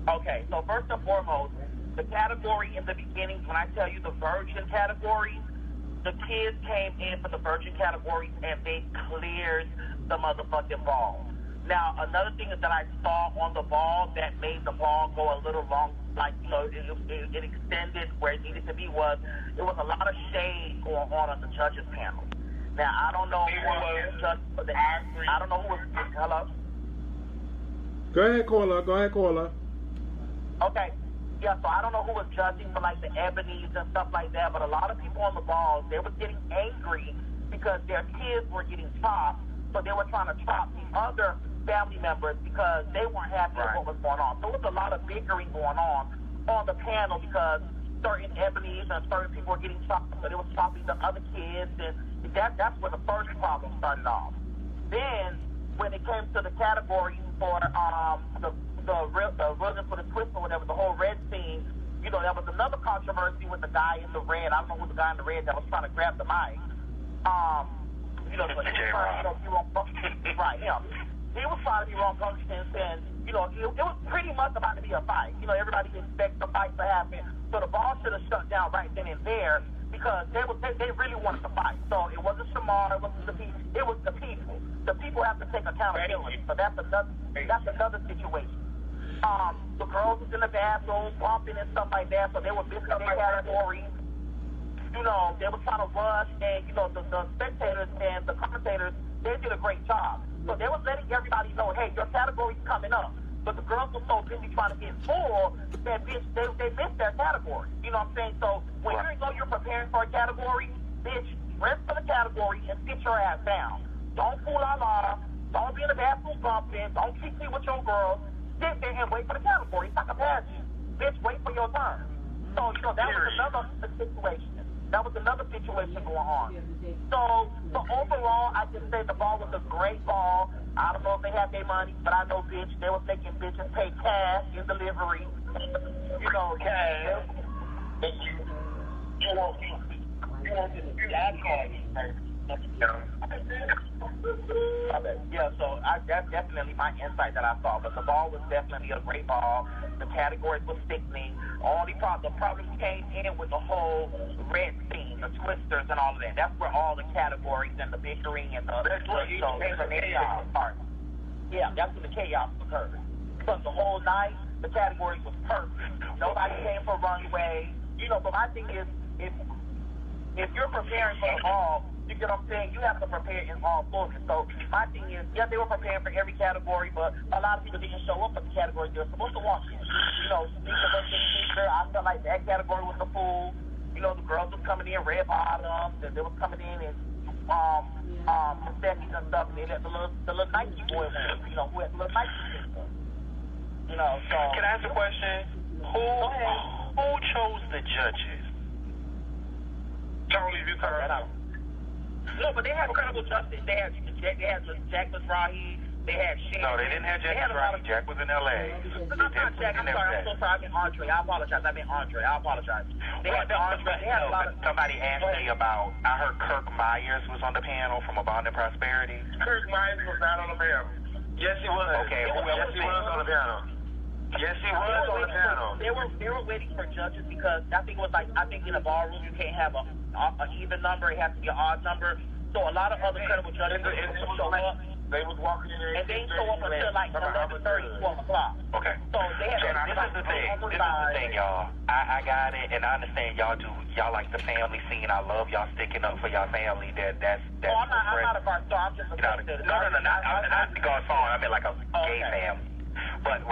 Okay, so first and foremost, the category in the beginning, when I tell you the virgin category, the kids came in for the virgin categories and they cleared the motherfucking ball. Now, another thing that I saw on the ball that made the ball go a little long, like, you know, it extended where it needed to be was, there was a lot of shade going on the judges panel. Now, I don't know who was judged for the I don't know who was, hello? Go ahead, caller. Okay. Yeah, so I don't know who was judging for, like, the ebonies and stuff like that, but a lot of people on the balls, they were getting angry because their kids were getting chopped, so they were trying to chop the other family members because they weren't happy with what was going on. So there was a lot of bickering going on the panel because certain ebonies and certain people were getting chopped, so they were chopping the other kids, and that's where the first problem started off. Then, when it came to the category for the rhythm for the twist or whatever, the whole red scene, you know, there was another controversy with the guy in the red. I don't know who the guy in the red that was trying to grab the mic. You know, he was trying to be wrong function. Right, him. He was trying to be wrong function and, you know, it was pretty much about to be a fight. You know, everybody expects the fight to happen. So the ball should have shut down right then and there because they really wanted to fight. So it wasn't Shamar, it wasn't the people. It was the people. The people have to take accountability. So that's another situation. The girls was in the bathroom bumping and stuff like that, so they were missing their categories. You know, they were trying to rush, and, you know, the spectators and the commentators, they did a great job. So they was letting everybody know, hey, your category's coming up. But the girls were so busy trying to get full that bitch, they missed their category. You know what I'm saying? So when you're preparing for a category, bitch, rest for the category and sit your ass down. Don't fool la. Don't be in the bathroom bumping. Don't keep me with your girls. Sit there and wait for the category. It's like a pageant. Bitch, wait for your turn. So, you know, that was another situation. That was another situation going on. So overall, I can say the ball was a great ball. I don't know if they had their money, but I know, bitch, they was making bitches pay cash in delivery. You know, cash. You won't be that cash. Yeah, so that's definitely my insight that I saw. But the ball was definitely a great ball. The categories were sickening. The problems came in with the whole red scene, the twisters and all of that. That's where all the categories and the bickering and the chaos part. Yeah, that's when the chaos occurred. But the whole night, the categories was perfect. Nobody came for runway. You know, but my thing is, if you're preparing for the ball, you get what I'm saying? You have to prepare in all fullness. So my thing is, yeah, they were preparing for every category, but a lot of people didn't show up for the category they're supposed to walk in. You know, Sneaker versus Sneaker, I felt like that category was the fool. You know, the girls was coming in red bottoms, and they was coming in concessions and stuff, and they let the little Nike boy win. You know, who had the little Nike system. You know, so. Can I ask a question? Who chose the judges? Totally Buchanan. No, but they had incredible justice. They had Jack Mizrahi. They had Shane. No, they didn't have Jack Mizrahi. Jack was in L.A. I'm not Jack. I'm sorry. I'm so sorry. I meant Andre. I apologize. They had Andre. They had a lot of. Somebody asked me about. I heard Kirk Myers was on the panel from Abundant Prosperity. Kirk Myers was not on the panel. Yes, he was. Okay. Yes, he was on the panel. Yes, he was on the panel. They were waiting for judges because I think in a ballroom you can't have an even number. It has to be an odd number. So a lot of other credible judges show up. They was walking in there. And they show up until like 11:30, 12 o'clock. Okay. So they had This is the thing. This is the thing, y'all. I got it, and I understand y'all like the family scene. I love y'all sticking up for y'all family. That's. I'm not a bar star. I'm just a No, not the God song. I mean like a gay family. But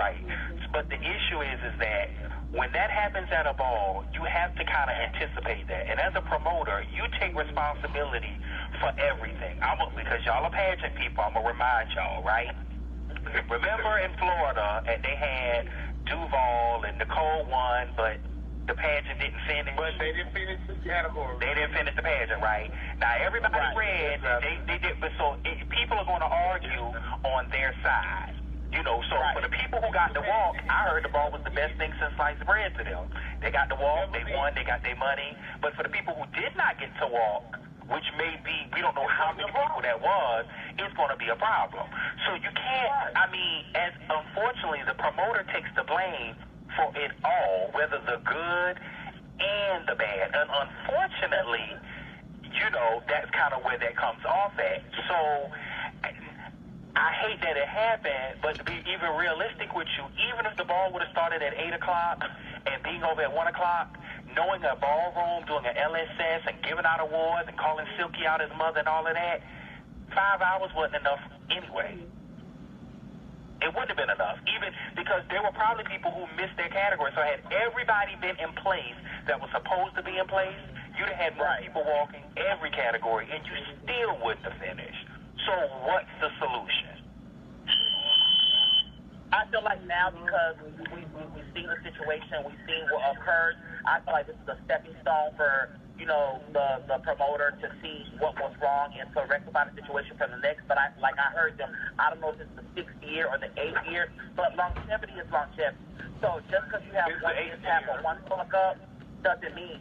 but the issue is that when that happens at a ball, you have to kind of anticipate that. And as a promoter, you take responsibility for everything. Because y'all are pageant people, I'm gonna remind y'all, right? Remember in Florida, and they had Duval and Nicole won, but the pageant didn't finish. But they didn't finish the category. They didn't finish the pageant, right? Now everybody read they did, but people are going to argue on their side. So for the people who got the walk, I heard the ball was the best thing since sliced bread to them. They got the walk, they won, they got their money. But for the people who did not get to walk, which may be, we don't know how many people that was, it's going to be a problem. So you can't, as unfortunately, the promoter takes the blame for it all, whether the good and the bad. And unfortunately, that's kind of where that comes off at. So I hate that it happened, but to be even realistic with you, even if the ball would have started at 8 o'clock and being over at 1 o'clock, knowing a ballroom, doing an LSS and giving out awards and calling Silky out his mother and all of that, 5 hours wasn't enough anyway. It wouldn't have been enough, even because there were probably people who missed their category. So had everybody been in place that was supposed to be in place, you'd have had more people walking every category, and you still wouldn't have finished. So what's the solution? I feel like now because we've seen the situation, we've seen what occurred, I feel like this is a stepping stone for, the promoter to see what was wrong and to rectify the situation for the next. But I heard them, I don't know if it's the 6th year or the 8th year, but longevity is longevity. So just because you have one mishap or one fuck up, doesn't mean,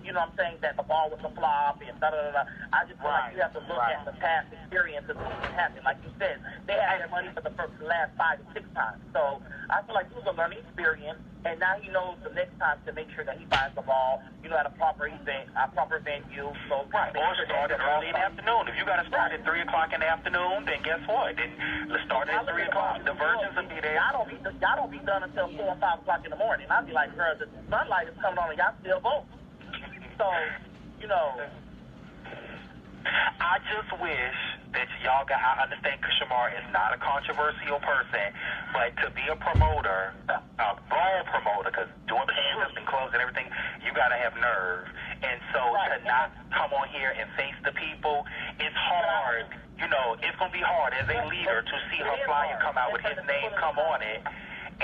that the ball was a flop and da-da-da-da. I just feel like you have to look at the past experiences of what happened. Like you said, they had their money for the last 5 to 6 times. So I feel like it was a learning experience, and now he knows the next time to make sure that he buys the ball, at a proper event, a proper venue. So or start it early in the afternoon. If you got to start at 3 o'clock in the afternoon, then guess what? Then let's start at 3 o'clock. The virgins will be there. Y'all don't be done until 4 or 5 o'clock in the morning. I'll be like, girl, the sunlight is coming on and y'all still vote. So, I just wish that y'all I understand Shamar is not a controversial person, but to be a promoter, a ball promoter, because doing pageants and clothes and everything, you got to have nerve. And so to not come on here and face the people, it's hard. It's going to be hard as a leader to see her flyer come out with his name come on it,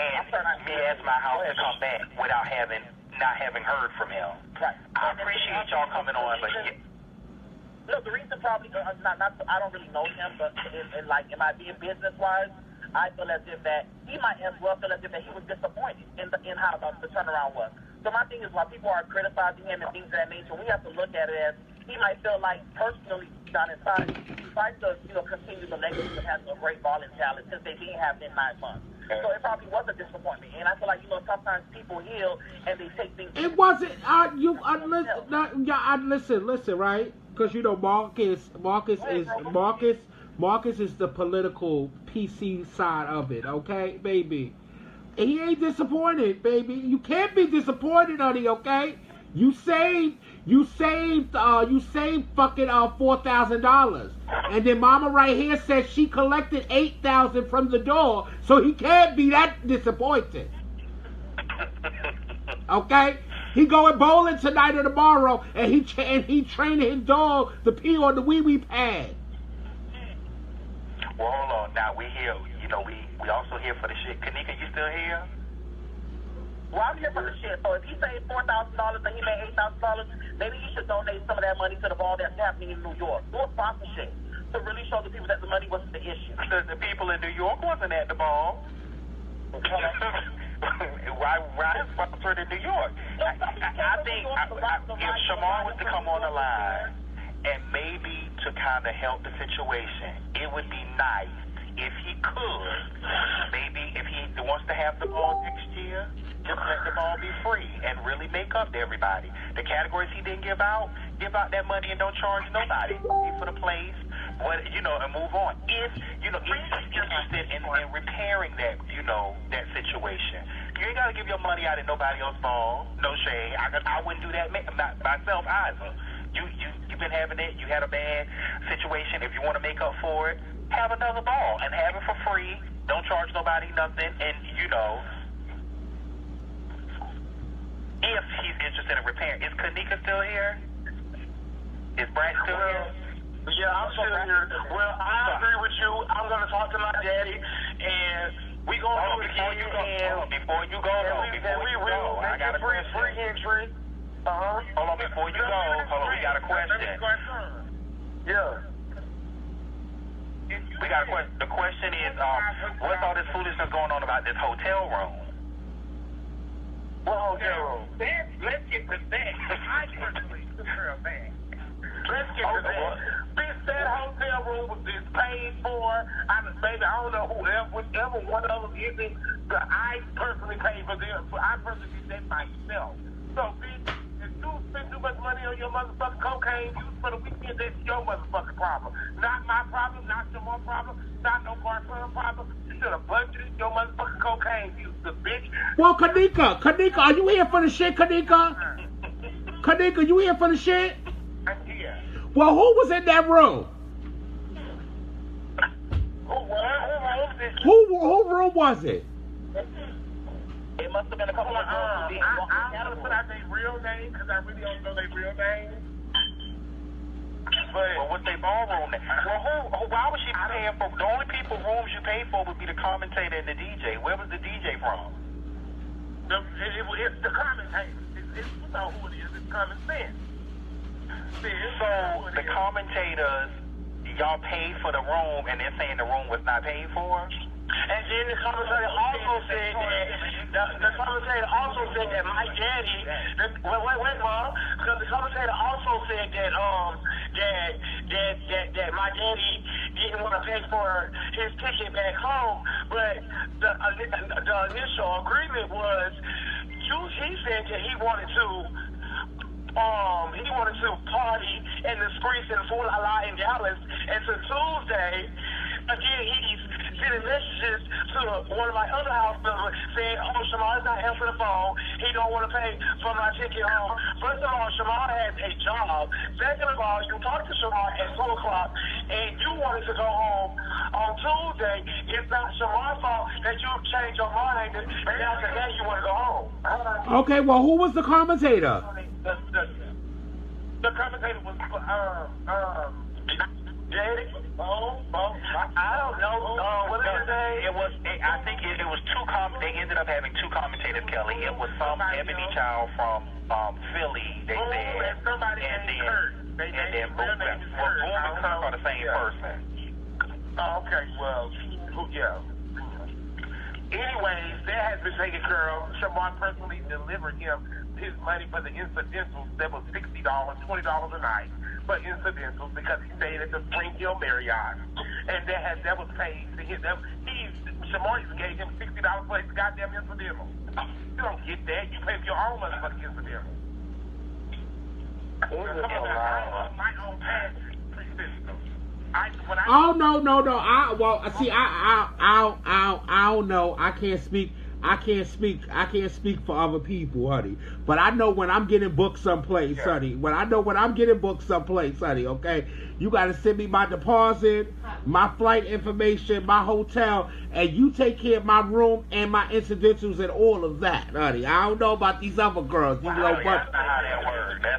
and me ask my house to come back without not having heard from him. Right. I appreciate y'all coming on, but look, the reason probably I don't really know him, but in my being business-wise, I feel as if that he might as well feel as if that he was disappointed in how the turnaround was. So my thing is, while people are criticizing him and things of that nature, we have to look at it as he might feel like personally down inside, he tries to continue the legacy of having a great balling talent since they didn't have it in 9 months. So it probably was a disappointment, and I feel like sometimes people heal and they take things. It wasn't. Listen, right? Because Marcus is the political PC side of it, okay, baby. And he ain't disappointed, baby. You can't be disappointed, honey, okay? You saved fucking $4,000, and then Mama right here says she collected $8,000 from the door, so he can't be that disappointed. Okay, he going bowling tonight or tomorrow, and he training his dog to pee on the wee pad. Well, hold on. Now we here. We also here for the shit. Kanika, you still here? Well, I'm here for the shit. So if he saved $4,000 and he made $8,000, maybe he should donate some of that money to the ball that's happening in New York. Do a sponsorship to really show the people that the money wasn't the issue. The people in New York wasn't at the ball. Why sponsored in New York? I think if Shamar was to come on the line and maybe to kind of help the situation, it would be nice if he could. Maybe if he wants to have the ball next year, just let the ball be free and really make up to everybody. The categories he didn't give out that money and don't charge nobody. Pay for the place, and move on. If you know, if you're interested in repairing that, that situation, you ain't gotta give your money out at nobody else's ball. No shade. I wouldn't do that myself either. You've been having it. You had a bad situation. If you want to make up for it, have another ball and have it for free. Don't charge nobody nothing. And if he's interested in repairing, is Kanika still here? Is Brad still here? Yeah, I'm still here. Well, I agree with you. I'm gonna talk to my daddy, and we gonna do it before you go. Before you go, I got a question. Free entry. Hold on, before you go. We got a question. Yeah. We got a question. The question is, what's all this foolishness going on about this hotel room? What hotel room? Let's get to that. I personally prefer that. Let's get to that. Bitch, that hotel room was just paid for. I don't know whichever one of them is it, but I personally paid for them. I personally did that myself. So, bitch, if you spend too much money on your motherfucking cocaine use for the weekend, that's your motherfucking problem. Not my problem, not your mom problem, not no Barcelona problem. You should have budgeted your motherfucking cocaine use, the bitch. Well, Kanika, are you here for the shit, Kanika? Kanika, you here for the shit? I'm here. Well, who was in that room? Who room was it? It must have been a couple of girls. I want to put out their real name because I really don't know their real name. Well, what's their ballroom name? Well, why was she paying for? The only rooms you pay for would be the commentator and the DJ. Where was the DJ from? It's the commentator. You know who it is. It's common sense. So the commentators, y'all paid for the room, and they're saying the room was not paid for? And then the commentator also said that my daddy. Wait, Mom. Because the commentator also said that that my daddy didn't want to pay for his ticket back home, but the initial agreement was, he said that he wanted to party in the streets in Fort La in Dallas, and to Tuesday, again, he's sending messages to one of my other house members saying, Shamar is not answering the phone. He don't want to pay for my ticket home. First of all, Shamar has a job. Second of all, you talked to Shamar at 2 o'clock, and you wanted to go home on Tuesday. It's not Shamar's fault that you changed your mind, and now today you want to go home. Okay, well, who was the commentator? The commentator was Daddy? I don't know. What is his name? I think it was they ended up having two commentators, Kelly. It was some Ebony child from Philly, they said. And somebody named Kurt. And then Boom and Kirk are the same person. Oh, okay, well, yeah. Anyways, that has been taken care of. Shamar personally delivered him his money for the incidentals. That was $60, $20 a night for incidentals because he stayed at the Spring Hill Marriott, and that was paid to him. Shamar gave him $60 for his goddamn incidental. You don't get that. You pay for your own motherfucking incidental. My own past pre-system. Oh no! I don't know. I can't speak for other people, honey. But I know when I'm getting booked someplace, honey. Okay, you gotta send me my deposit, my flight information, my hotel, and you take care of my room and my incidentals and all of that, honey. I don't know about these other girls. That's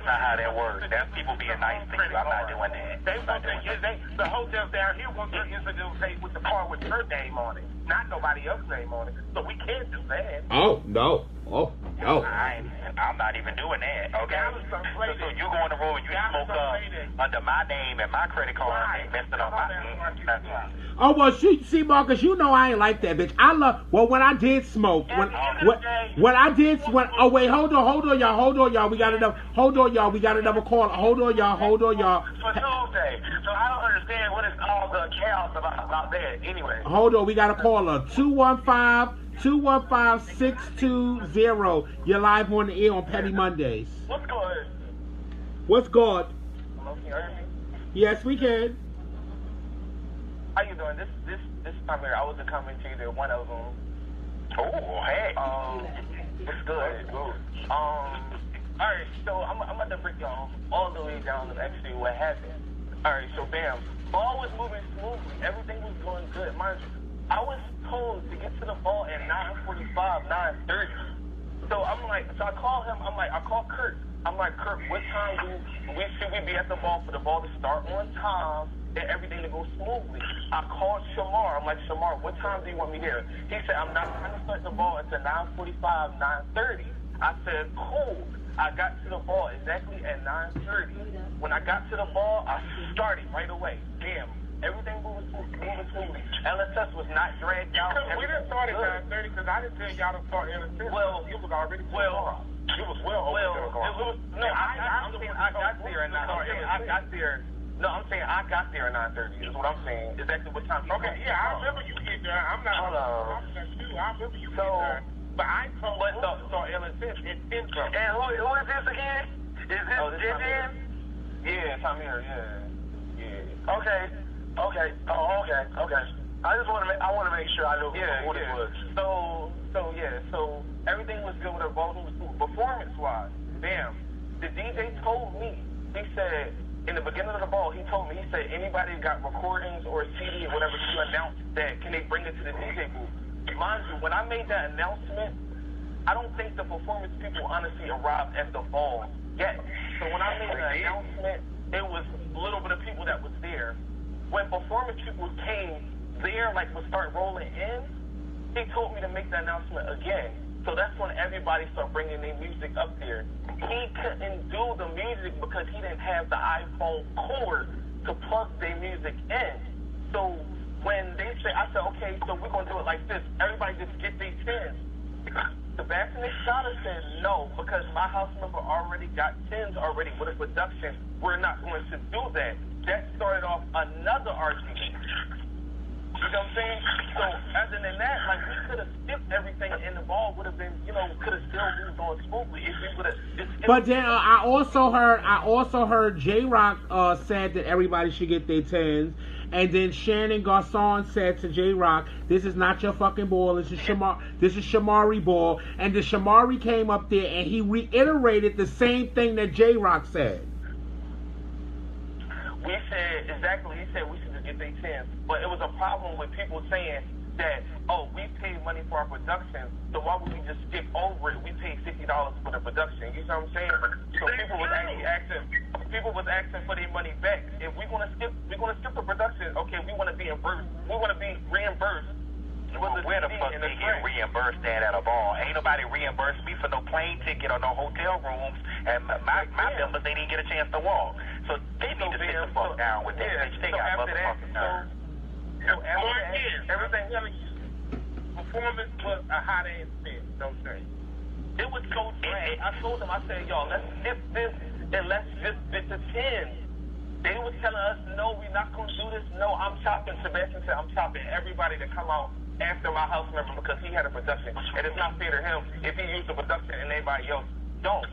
not how that works. That's people being nice to you. I'm not doing that. The hotels down here want their incidental paid with the car with her name on it, not nobody else's name on it. So we can't do that. Oh no. I'm not even doing that, okay? So you go in the room and you smoke up under my name and my credit card and messing up my name. Oh, well, see, Marcus, you know I ain't like that, bitch. When I did smoke, hold on, y'all, we got another call. Hold on, y'all. For Tuesday. So I don't understand what is all the chaos about that, anyway. Hold on, we got a caller, 215-620. You're live on the air on Petty Mondays. What's good? What's good? Hello, can you hear me? Yes, we can. How you doing? This time here, I was a commentator, one of them. Oh, hey. It's good. Alright, so I'm about to break y'all all the way down to actually what happened. Alright, so bam. Ball was moving smoothly. Everything was going good. Mind you, I was told to get to the ball at 9:45, 9:30. So I call him, I call Kurt. I'm like, Kurt, what time should we be at the ball for the ball to start on time and everything to go smoothly? I called Shamar. I'm like, Shamar, what time do you want me here? He said, I'm not trying to start the ball until 9:45, 9:30. I said, cool. I got to the ball exactly at 9:30. When I got to the ball, I started right away. Damn. Everything moving smoothly. LSS was not dragged out. We didn't start at 9:30 because I didn't tell y'all to start LSS. Well, it was already it was no, I'm saying I got there at 9:30. No, I'm saying I got there at 9:30 is what I'm saying. Exactly what time. Okay, yeah, I remember you get there. I'm not you. I remember you get there. But I told LSS at 10 something. And who is this again? Is this Jen? Yeah, Tamir, yeah. Okay. Oh, okay. I want to make sure I know who it was. So everything was good with her ball. Performance-wise, bam. The DJ told me, he said, in the beginning of the ball, he told me, he said, anybody got recordings or a CD or whatever, you announce that, can they bring it to the DJ booth? Mind you, when I made that announcement, I don't think the performance people honestly arrived at the ball yet. So when I made the announcement, it was a little bit of people that was there. When performance people came there, like would start rolling in, he told me to make the announcement again. So that's when everybody started bringing their music up there. He couldn't do the music because he didn't have the iPhone cord to plug their music in. So when they said, I said, okay, so we're going to do it like this. Everybody just get their 10s. Sebastian Estrada said no, because my house member already got 10s already with a production. We're not going to do that. That started off another argument. You know what I'm saying? So, other than that, like, we could have skipped everything and the ball would have been, could have still moved on smoothly if we would have. But then I also heard J-Rock said that everybody should get their 10s. And then Shannon Garcon said to J-Rock, this is not your fucking ball, this is Shamari ball. And the Shamari came up there and he reiterated the same thing that J-Rock said. We said, exactly, he said we should just get their 10s. But it was a problem with people saying that, oh, we paid money for our production, so why would we just skip over it? We paid $60 for the production. You know what I'm saying? So people was asking for their money back. If we're gonna skip the production, okay, we want to be reimbursed. Where the fuck they get reimbursed at a ball? Ain't nobody reimbursed me for no plane ticket or no hotel rooms, and my members, they didn't get a chance to walk. So they need to sit the fuck down with that. They got motherfucking nerve. So after that, everything performance was a hot ass fit, don't say. It was so drag. I told them, I said, y'all, let's skip this and let's just get the 10. They was telling us, no, we're not going to do this. No, I'm chopping. Sebastian said, I'm chopping everybody to come out after my house member because he had a production. And it's not fair to him if he used the production and everybody else don't.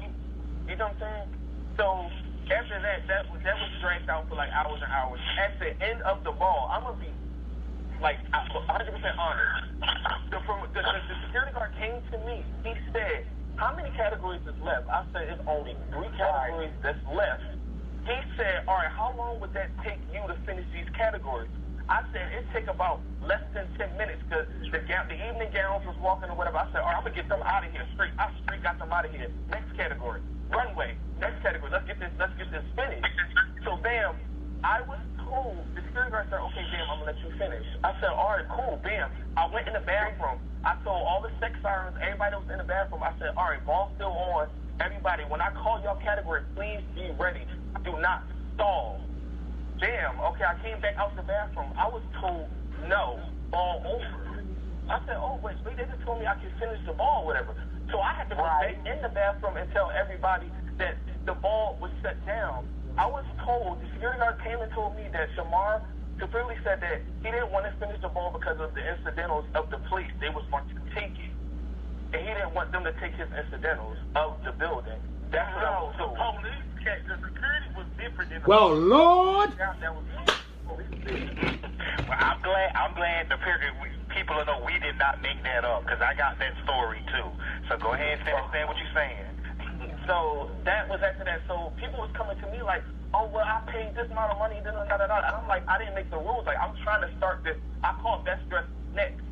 You know what I'm saying? So after that was dragged out for like hours and hours. At the end of the ball, I'm going to be like 100% honest. The security guard came to me. He said, how many categories is left? I said, it's only 3 categories that's left. He said, all right, how long would that take you to finish these categories? I said, it'd take about less than 10 minutes because the evening gowns was walking or whatever. I said, all right, I'm going to get them out of here straight. I straight got them out of here. Next category, runway. Next category, let's get this finished. So, bam, I was told, the security guard said, okay, bam, I'm going to let you finish. I said, all right, cool, bam. I went in the bathroom. I told all the sex sirens, everybody that was in the bathroom, I said, all right, ball's still on. Everybody, when I call y'all category, please be ready. Do not stall. Damn, okay, I came back out the bathroom. I was told, no, ball over. I said, oh, wait, they just told me I could finish the ball or whatever. So I had to go back in the bathroom and tell everybody that the ball was set down. I was told, the security guard came and told me that Shamar completely said that he didn't want to finish the ball because of the incidentals of the police. They was going to take it. And he didn't want them to take his incidentals of the building. That's what I was told. The security was different than well, Lord. Well, I'm glad the people know we did not make that up, because I got that story too. So go ahead and understand what you're saying. So that was after that. So people was coming to me like, oh, well, I paid this amount of money, da da da da. And I'm like, I didn't make the rules. Like, I'm trying to start this. I called Best Dressed next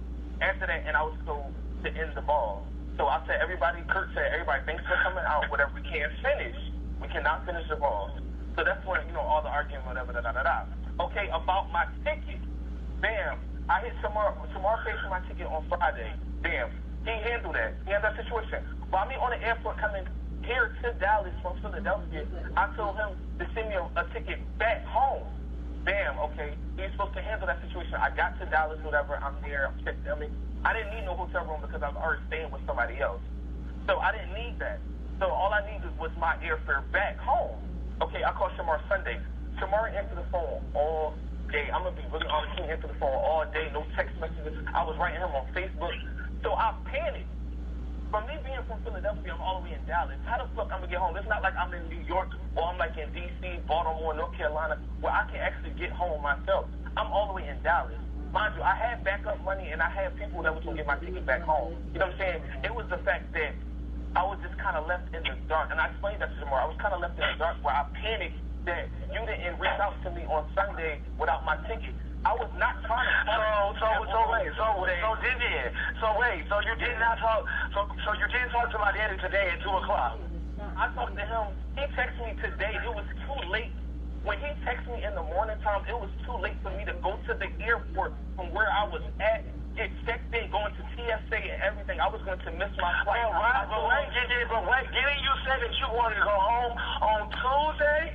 after that, and I was told to end the ball. So I said, Kurt said, everybody, thanks for coming out. Whatever we can't finish, we cannot finish the ball. So that's when, all the arguing, whatever, da da da da. Okay, about my ticket. Bam. I hit Shamar paid for my ticket on Friday. Bam. He handled that. He handled that situation. While me on the airport coming here to Dallas from Philadelphia, I told him to send me a ticket back home. Bam, okay. He's supposed to handle that situation. I got to Dallas, whatever. I'm there. I didn't need no hotel room because I was already staying with somebody else. So I didn't need that. So all I needed was my airfare back home. Okay, I called Shamar Sunday. Shamar answered the phone all day. I'm going to be really honest. He answered the phone all day. No text messages. I was writing him on Facebook. So I panicked. From me being from Philadelphia, I'm all the way in Dallas. How the fuck I'm going to get home? It's not like I'm in New York or I'm like in D.C., Baltimore, North Carolina, where I can actually get home myself. I'm all the way in Dallas. Mind you, I had backup money and I had people that was going to get my ticket back home. You know what I'm saying? It was the fact that I was just kind of left in the dark. And I explained that to Shamar. I was kind of left in the dark where I panicked that you didn't reach out to me on Sunday without my ticket. I was not trying to. So you did not talk. So you didn't talk to my daddy today at 2:00. I talked to him. He texted me today. It was too late. When he texted me in the morning time, it was too late for me to go to the airport from where I was at, get checked in, going to TSA and everything. I was going to miss my flight. But wait, didn't you say that you wanted to go home on Tuesday?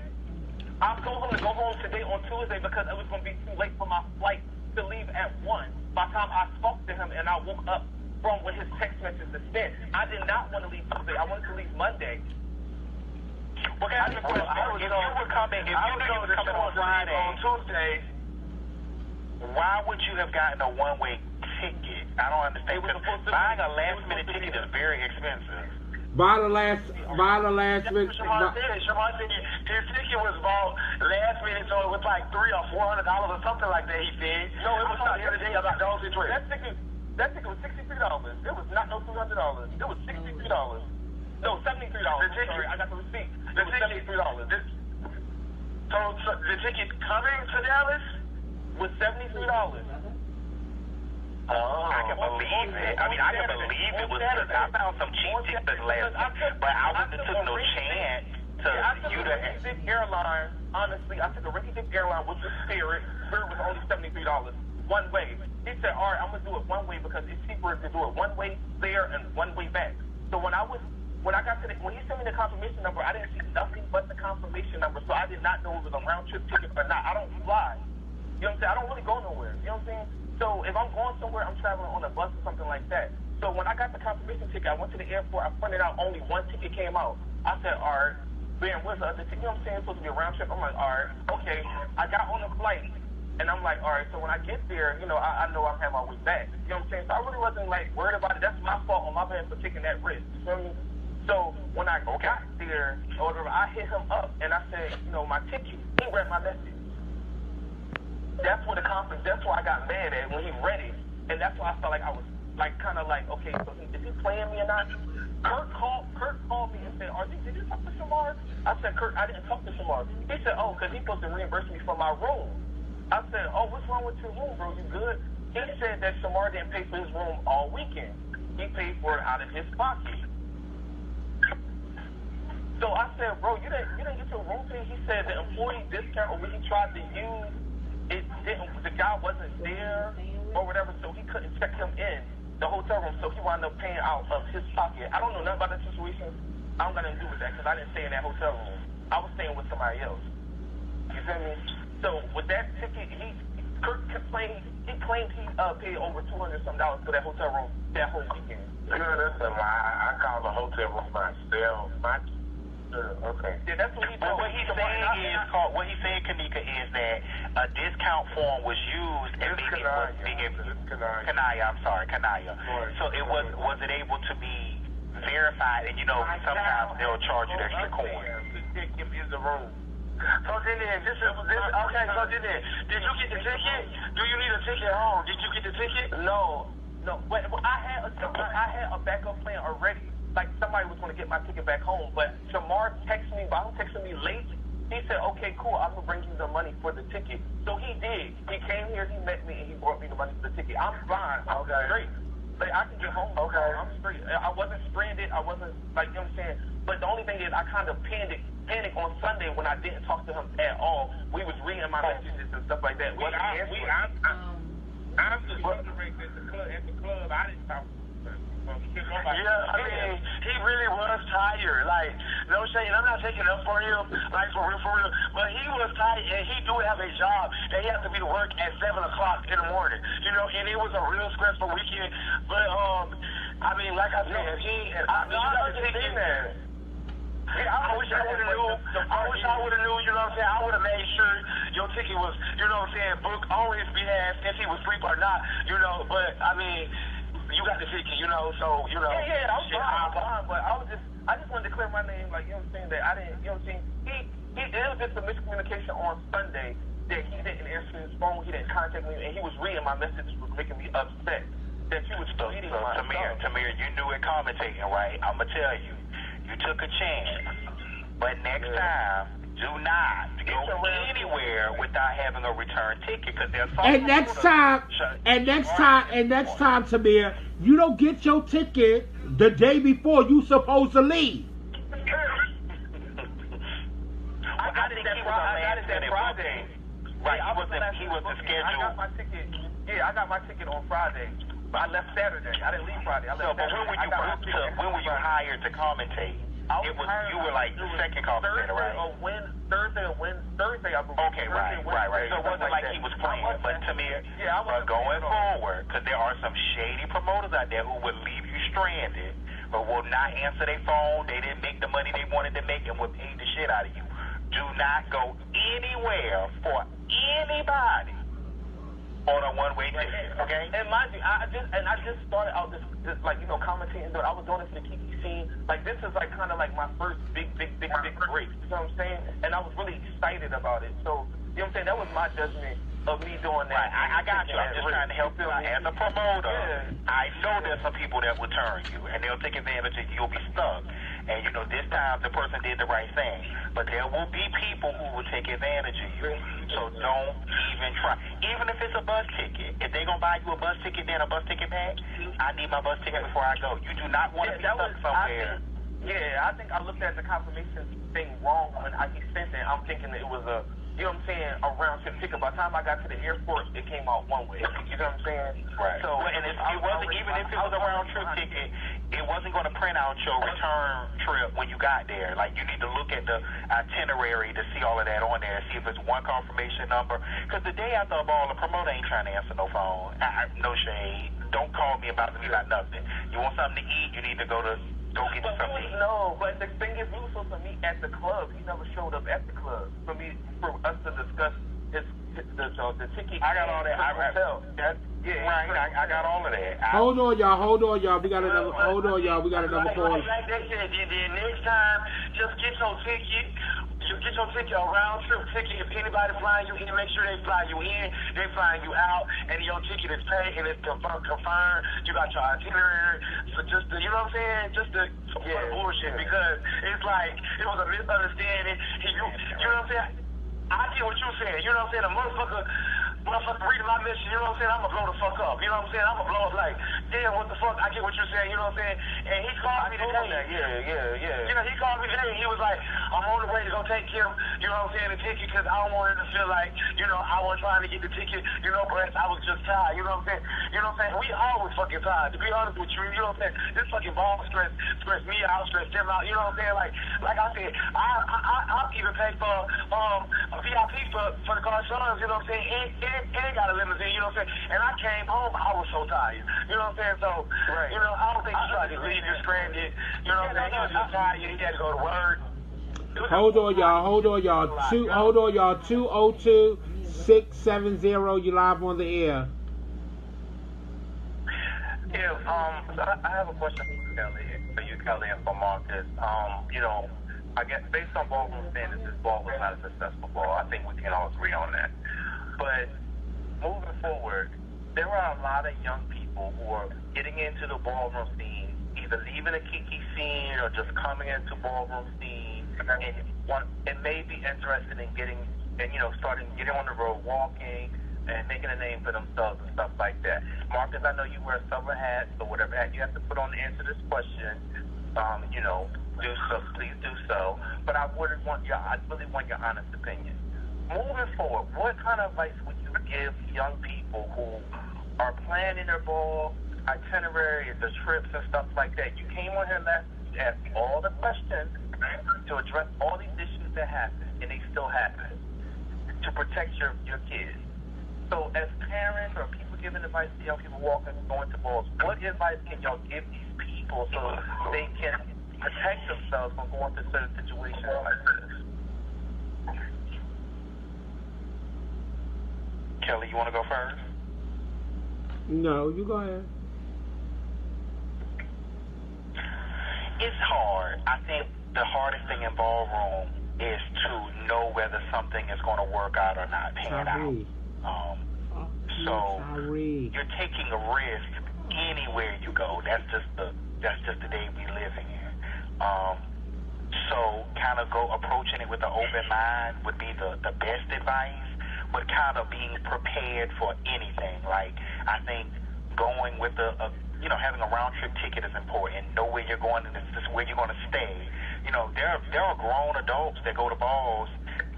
I told him to go home today on Tuesday because it was going to be too late for my flight to leave at 1. By the time I spoke to him and I woke up from when his text message was sent, I did not want to leave Tuesday. I wanted to leave Monday. Okay, if you were coming on Friday on Tuesday, why would you have gotten a one-way ticket? I don't understand. Buying a last-minute ticket is very expensive. Buy the last minute. Shamar said his ticket was bought last minute, so it was like $300 or $400 or something like that. He said. No, it was not the other day about the whole situation. That ticket was $63. It was not no $200. It was $63. No, $73. Sorry, I got the receipt. It was $73. So the ticket coming to Dallas was $73. I can believe it. I mean, I can believe it was good. I found some cheap tickets last week, but I wouldn't have took no chance to you to. Airline, honestly, I took a Ricky-Dick airline with the Spirit. Spirit was only $73 one way. He said, all right, I'm going to do it one way because it's cheaper to do it one way there and one way back. So when he sent me the confirmation number, I didn't see nothing but the confirmation number, so I did not know if it was a round trip ticket or not. I don't fly. You know what I'm saying? I don't really go nowhere. You know what I'm saying? So if I'm going somewhere, I'm traveling on a bus or something like that. So when I got the confirmation ticket, I went to the airport, I printed out, only one ticket came out. I said, all right, man, where's the other ticket? You know what I'm saying? It's supposed to be a round trip. I'm like, all right, okay. I got on the flight, and I'm like, all right, so when I get there, I know I'm having my way back. You know what I'm saying? So I really wasn't, worried about it. That's my fault on my behalf for taking that risk. You feel me? So when I got there, I hit him up, and I said, my ticket, he read my message. That's where that's why I got mad at when he read it. And that's why I felt like I was okay, so is he playing me or not? Kurt called me and said, did you talk to Shamar? I said, Kurt, I didn't talk to Shamar. He said, because he's supposed to reimburse me for my room. I said, what's wrong with your room, bro? You good? He said that Shamar didn't pay for his room all weekend. He paid for it out of his pocket. So I said, bro, you didn't get your room paid? He said the employee discount, or he tried to use, the guy wasn't there or whatever, so he couldn't check him in the hotel room, so he wound up paying out of his pocket. I don't know nothing about that situation. I don't got nothing to do with that because I didn't stay in that hotel room. I was staying with somebody else. You feel me? So with that ticket, Kurt claimed he paid over $200-some for that hotel room that whole weekend. That's a lie. I called the hotel room myself. Okay. Yeah, that's what he told. What he's saying, Kanika, is that a discount form was used and maybe was being able to Kanaya. So it wasn't able to be verified, and sometimes they'll charge you extra coin. The ticket is the room. So then, this okay. So then, did you get the ticket? Do you need a ticket home? Did you get the ticket? No. But I had a backup plan already. Like somebody was going to get my ticket back home, but Shamar texted me. While he texted me late, he said, "Okay, cool. I'm gonna bring you the money for the ticket." So he did. He came here. He met me, and he brought me the money for the ticket. I'm fine. I'm straight. Like I can get home. Okay. I'm straight. I wasn't stranded. I wasn't like, you know what I'm saying. But the only thing is, I kind of panicked on Sunday when I didn't talk to him at all. We was reading my messages and stuff like that. I'm just wondering at the club, I didn't talk to him. Yeah, I mean, he really was tired. Like, no shade, I'm not taking up for him, like for real. But he was tired, and he do have a job that he has to be to work at 7 o'clock in the morning. You know, and it was a real stressful weekend. But I mean, like I said, you got to take it there. Yeah, I wish I would have knew. You know what I'm saying? I would have made sure your ticket was, you know what I'm saying, booked on his behalf, if he was asleep or not. You know, but I mean, you got the ticket, you know, so you know. Yeah, I'm fine. But I just wanted to clear my name, like, you know what I'm saying, that I didn't, you know what I'm saying. There was just a miscommunication on Sunday that he didn't answer his phone, he didn't contact me, and he was reading my messages, was making me upset that you was reading my stuff. Tamir, you knew it commentating, right? I'm gonna tell you. You took a chance, but next time, do not go anywhere without having a return ticket, because there's some. And next time, Tamir, you don't get your ticket the day before you supposed to leave. I got it that Friday. Right, he wasn't scheduled. I got my ticket. Yeah, I got my ticket on Friday. But I left Saturday. I didn't leave Friday. I left Saturday. When were you hired to commentate? You were like the second commentator, right? Thursday, I believe. Okay, right. So it wasn't like he was playing, but Tamir, going forward, because there are some shady promoters out there who will leave you stranded, but will not answer their phone. They didn't make the money they wanted to make and will pay the shit out of you. Do not go anywhere for anybody on a one-way ticket, okay? And mind you, I just started out this like, you know, commentating. I was doing this for the Kiki scene. Like, this is like kind of like my first big break. You know what I'm saying? And I was really excited about it. So, you know what I'm saying? That was my judgment of me doing that. Right, I got you. I'm just trying to help you out. As a promoter, I know there's some people that will turn you, and they'll take advantage of you. You'll be stuck. And, you know, this time the person did the right thing. But there will be people who will take advantage of you. So don't even try. Even if it's a bus ticket. If they're going to buy you a bus ticket, then a bus ticket back, I need my bus ticket before I go. You do not want to be stuck somewhere. I think I looked at the confirmation thing wrong when he sent it. I'm thinking that it was a, you know what I'm saying, a round trip ticket. By the time I got to the airport, it came out one way. You know what I'm saying? Right. So, and it wasn't, even if it was a round trip ticket, it wasn't going to print out your return trip when you got there. Like, you need to look at the itinerary to see all of that on there, see if it's one confirmation number. Because the day after a ball, the promoter ain't trying to answer no phone. No shade. Don't call me about nothing. You want something to eat, you need to go get you something to eat. No, but the thing is, we were supposed to meet at the club. He never showed up at the club for us to discuss the ticket. I got all that. Hotel. I got all of that. Hold on, y'all. We got another call. Like they said, then next time, just get your ticket. You get your ticket, a round trip ticket. If anybody flying you in, make sure they fly you in, they flying you out, and your ticket is paid and it's confirmed. You got your itinerary. So just you know what I'm saying? Just the bullshit, because it's like it was a misunderstanding. You know what I'm saying? I get what you're saying. You know what I'm saying? A motherfucker reading my message, you know what I'm saying? I'm going to blow the fuck up. You know what I'm saying? I'm going to blow up like, damn, what the fuck? I get what you're saying. You know what I'm saying? And he called me today. Yeah. You know, he called me today and he was like, I'm on the way to go take him, you know what I'm saying, the ticket, because I don't want him to feel like, you know, I was trying to get the ticket. You know, but I was just tired. You know what I'm saying? You know what I'm saying? We always fucking tired. To be honest with you, you know what I'm saying? This fucking ball stress me out, stress them out. You know what I'm saying? Like I said, I'll even pay for a VIP for the car sons, you know what I'm saying? And got a limousine, you know what I'm saying? And I came home, I was so tired. You know what I'm saying? So, you know, I don't think he tried to leave you stranded. You know what I'm saying? He was just tired. He had to go to work. Hold on, y'all. 202-670. You live on the air. Yeah, I have a question for you, Kelly, and for Marcus. You know, I guess based on ballroom standards, this ball was not a successful ball. I think we can all agree on that. But moving forward, there are a lot of young people who are getting into the ballroom scene, either leaving the Kiki scene or just coming into ballroom scene, and may be interested in getting, and starting getting on the road, walking, and making a name for themselves and stuff like that. Marcus, I know you wear several hats, or whatever hat you have to put on to answer this question. Do so, please do so. But I really want your honest opinion. Moving forward, what kind of advice would you give young people who are planning their ball itinerary, the trips and stuff like that? You came on here last week to ask all the questions to address all these issues that happen, and they still happen, to protect your kids. So as parents or people giving advice to young people going to balls, what advice can y'all give these people so they can protect themselves from going through certain situations like this? Kelly, you want to go first? No, you go ahead. It's hard. I think the hardest thing in ballroom is to know whether something is going to work out or not, pan out. So you're taking a risk anywhere you go. That's just the day we living in. So kind of approaching it with an open mind would be the best advice. But kind of being prepared for anything. Like, I think going with having a round trip ticket is important. Know where you're going and where you're going to stay. There are grown adults that go to balls,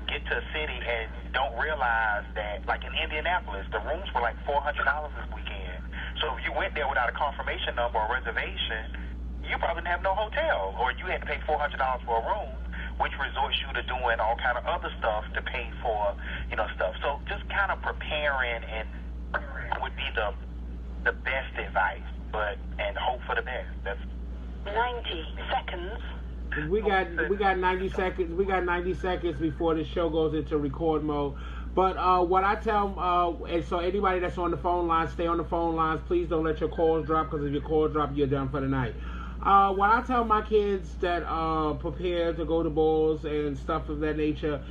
get to a city and don't realize that, like in Indianapolis, the rooms were like $400 this weekend. So if you went there without a confirmation number or reservation, you probably didn't have no hotel, or you had to pay $400 for a room, which resorts you to doing all kind of other stuff to pay for, stuff. So just kind of preparing and would be the best advice, and hope for the best. That's 90 seconds. We got 90 seconds. We got 90 seconds before the show goes into record mode. But what I tell, and so anybody that's on the phone line, stay on the phone lines. Please don't let your calls drop, because if your calls drop, you're done for the night. What I tell my kids that prepare to go to balls and stuff of that nature,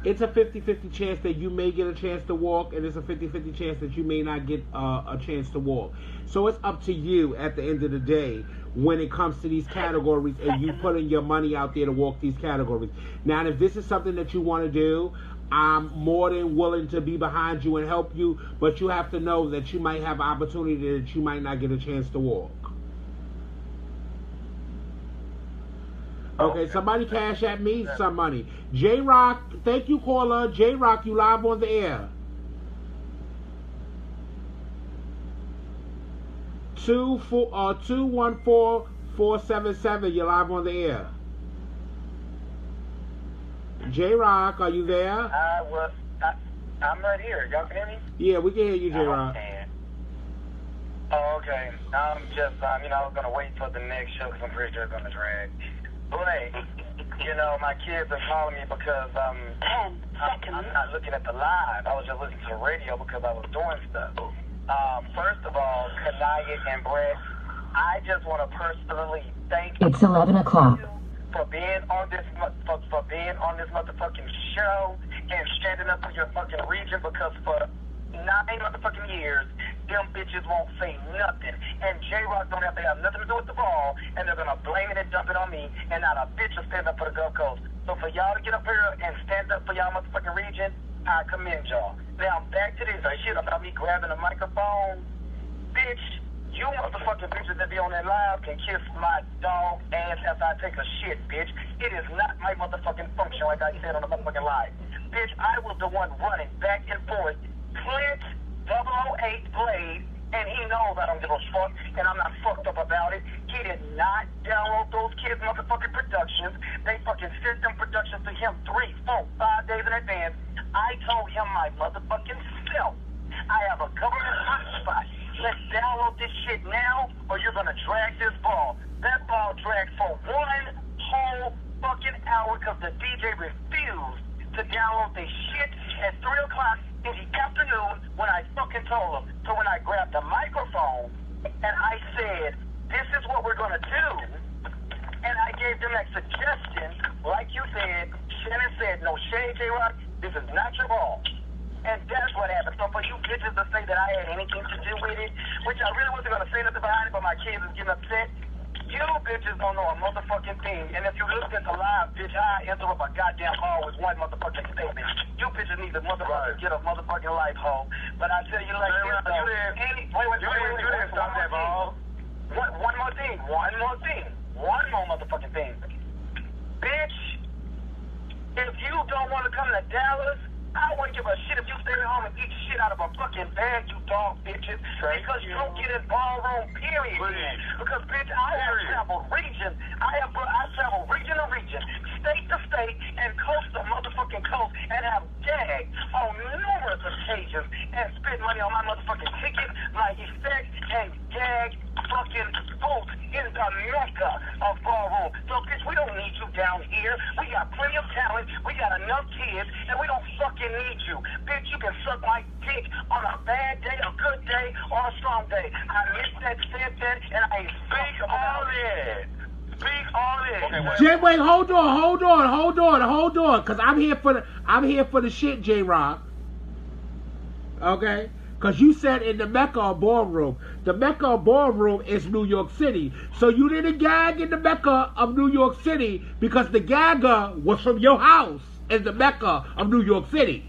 it's a 50-50 chance that you may get a chance to walk, and it's a 50-50 chance that you may not get a chance to walk. So it's up to you at the end of the day when it comes to these categories, and you putting your money out there to walk these categories. Now, if this is something that you want to do, I'm more than willing to be behind you and help you, but you have to know that you might have opportunity that you might not get a chance to walk. Okay, somebody cash at me some money. J-Rock, thank you, caller. J-Rock, you live on the air. 214-477, you're live on the air. J-Rock, are you there? I'm right here. Y'all can hear me? Yeah, we can hear you, J-Rock. Oh, okay. I'm just, I was going to wait for the next show because I'm pretty sure it's going to drag. But, my kids are calling me because 10 seconds. I'm not looking at the live. I was just listening to the radio because I was doing stuff. First of all, Kanaya and Brett, I just want to personally thank you. It's 11 o'clock. For being on this motherfucking show and standing up for your fucking region, because for 9 motherfucking years, them bitches won't say nothing. And J-Rock don't have to have nothing to do with the ball, and they're gonna blame it and dump it on me, and not a bitch will stand up for the Gulf Coast. So for y'all to get up here and stand up for y'all motherfucking region, I commend y'all. Now back to this shit about me grabbing a microphone. Bitch, you motherfucking bitches that be on that live can kiss my dog ass after I take a shit, bitch. It is not my motherfucking function, like I said on the motherfucking live. Bitch, I was the one running back and forth. Clint 008 Blade, and he knows I don't give a fuck, and I'm not fucked up about it. He did not download those kids' motherfucking productions. They fucking sent them productions to him 3, 4, 5 days in advance. I told him my motherfucking self, I have a government hotspot. Let's download this shit now, or you're gonna drag this ball. That ball dragged for 1 whole fucking hour because the DJ refused to download this shit at 3 o'clock in the afternoon when I fucking told him. So when I grabbed the microphone and I said, this is what we're gonna do, and I gave them that suggestion, like you got your ball. And that's what happened. So for you bitches to say that I had anything to do with it, which I really wasn't going to say nothing behind it, but my kids is getting upset, you bitches don't know a motherfucking thing. And if you listen to live, bitch, I interrupt a goddamn call with one motherfucking statement. You bitches need to motherfucking get a motherfucking life, hoe. But I tell you like this, though. Wait, you didn't stop that, ball. One more thing. One more motherfucking thing. Bitch, if you don't want to come to Dallas, I wouldn't give a shit if you stay at home and eat shit out of a fucking bag, you dog bitches. Because you don't get in ballroom, period. Because, bitch, I have traveled region. I traveled region to region, state to state, and coast to motherfucking coast, and have gagged on numerous occasions and spent money on my motherfucking ticket, my effect, and gagged fucking boots in the mecca of ballroom. So, bitch, we don't need you down here. We got plenty of talent. We got enough kids, and we don't fucking need you. Bitch, you can suck my dick on a bad day, a good day, or a strong day. I missed that, said that, and I ain't speak all that. Speak all that. Jay, wait, hold on, cause I'm here for the shit, J-Rock. Okay? Because you said in the Mecca ballroom. The Mecca ballroom is New York City. So you didn't gag in the Mecca of New York City because the gagger was from your house in the Mecca of New York City.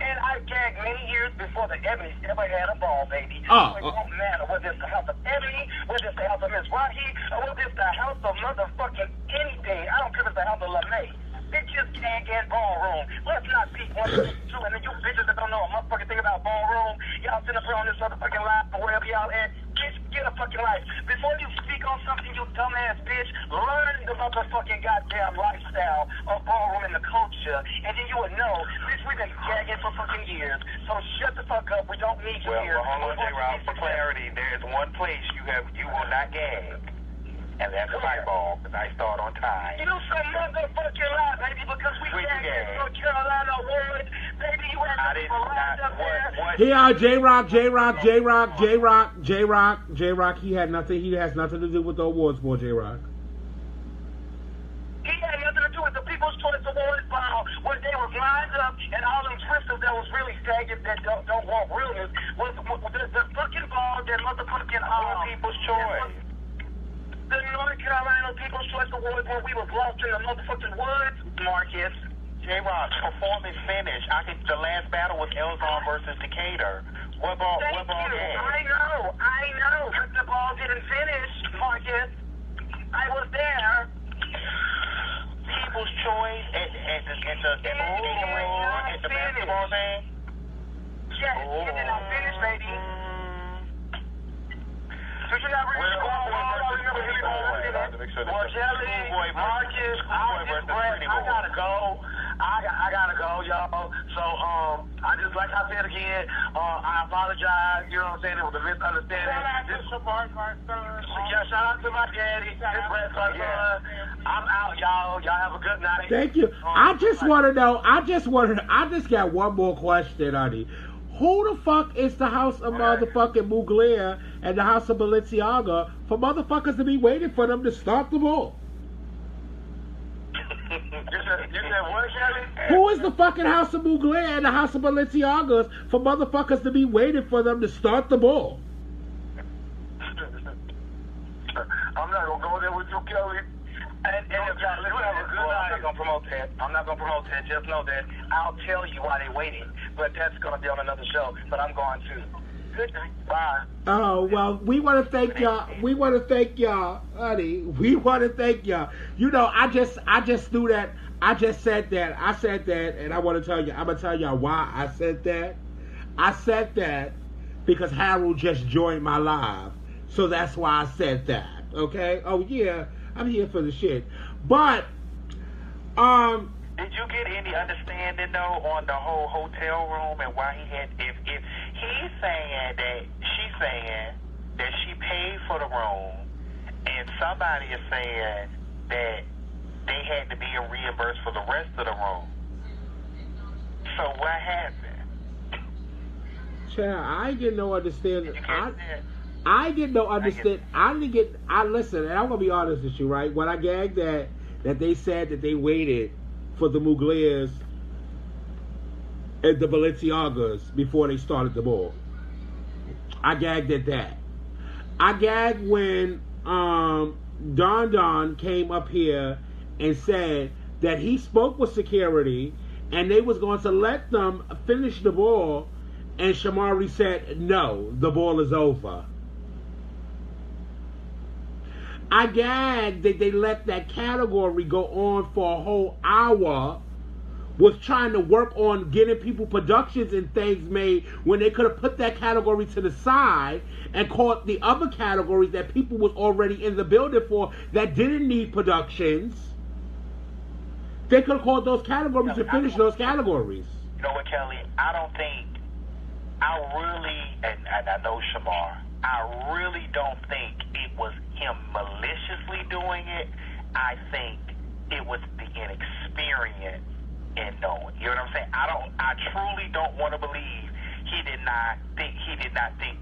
And I gagged many years before the Ebony ever had a ball, baby. Oh, so it won't matter whether it's the house of Ebony, whether it's the house of Miss Rahi, or whether it's the house of motherfucking anything. I don't care if it's the house of LeMay. Bitches gag and ballroom. Let's not beat one of two. And then you bitches that don't know a motherfucking thing about ballroom, y'all sitting up here on this motherfucking live or wherever y'all at. Bitch, get a fucking life. Before you speak on something, you dumbass bitch, learn the motherfucking goddamn lifestyle of ballroom and the culture, and then you would know, bitch, we've been gagging for fucking years. So shut the fuck up. We don't need you here. Well, hold on, J-Rob. For clarity, there's one place you will not gag. And that's fight ball, because I start on time. You some motherfucking lie, baby, because we gagged in North Carolina Awards. Baby, you had to lined up there. J-Rock, he has nothing to do with the awards, boy, J-Rock. He had nothing to do with the People's Choice Awards ball when they were lined up and all them twisters that was really sagging that don't want realness was the fucking ball that motherfucking People's Choice. The North Carolina People's Choice Awards when we was lost in the motherfucking woods, Marcus. J-Rock, performance finish. The last battle was Elzon versus Decatur. What ball Thank you. game? I know. But the ball didn't finish, Marcus. I was there. People's Choice and the basketball thing? Yes, it did not finish, baby. So you not ready to go on all? I remember him Marcelli, Marcus, I gotta go. I gotta go, y'all. So, I just, like I said again, I apologize. You know what I'm saying? It was a misunderstanding. Yeah, shout out to my daddy. His grandson. I'm out, y'all. Y'all have a good night. Thank you. I just want to know. I just got one more question, honey. Who the fuck is the house of motherfucking Mugler and the house of Balenciaga for motherfuckers to be waiting for them to start the ball? You said what, Shelly? Who is the fucking house of Mugler and the house of Balenciagas for motherfuckers to be waiting for them to start the ball? I'm not gonna go there with you, Kelly. And if y'all listen, I'm not gonna promote that. Just know that I'll tell you why they waiting, but that's gonna be on another show. But I'm going to. Good night. Bye. Oh, well, we want to thank y'all. Honey. We want to thank y'all. You know, I just do that. I just said that. I said that, and I'm going to tell y'all why I said that. I said that because Harold just joined my live. So that's why I said that. Okay? Oh, yeah. I'm here for the shit. But, did you get any understanding, though, on the whole hotel room and why he had, if he's saying that, she's saying that she paid for the room, and somebody is saying that they had to be reimbursed for the rest of the room. So what happened? Child, I ain't get no understanding. I get no understand. Listen, and I'm gonna be honest with you, right? When I gagged that they said that they waited for the Muglers and the Balenciagas before they started the ball. I gagged at that. I gagged when Don came up here and said that he spoke with security and they was going to let them finish the ball, and Shamari said, no, the ball is over. I gagged that they let that category go on for a whole hour, was trying to work on getting people productions and things made when they could have put that category to the side and caught the other categories that people was already in the building for that didn't need productions. They could have called those categories and finished those categories. You know what, Kelly? I don't think, I really, and I know Shamar, I really don't think it was him maliciously doing it. I think it was the inexperience in knowing. You know what I'm saying? I truly don't want to believe he did not think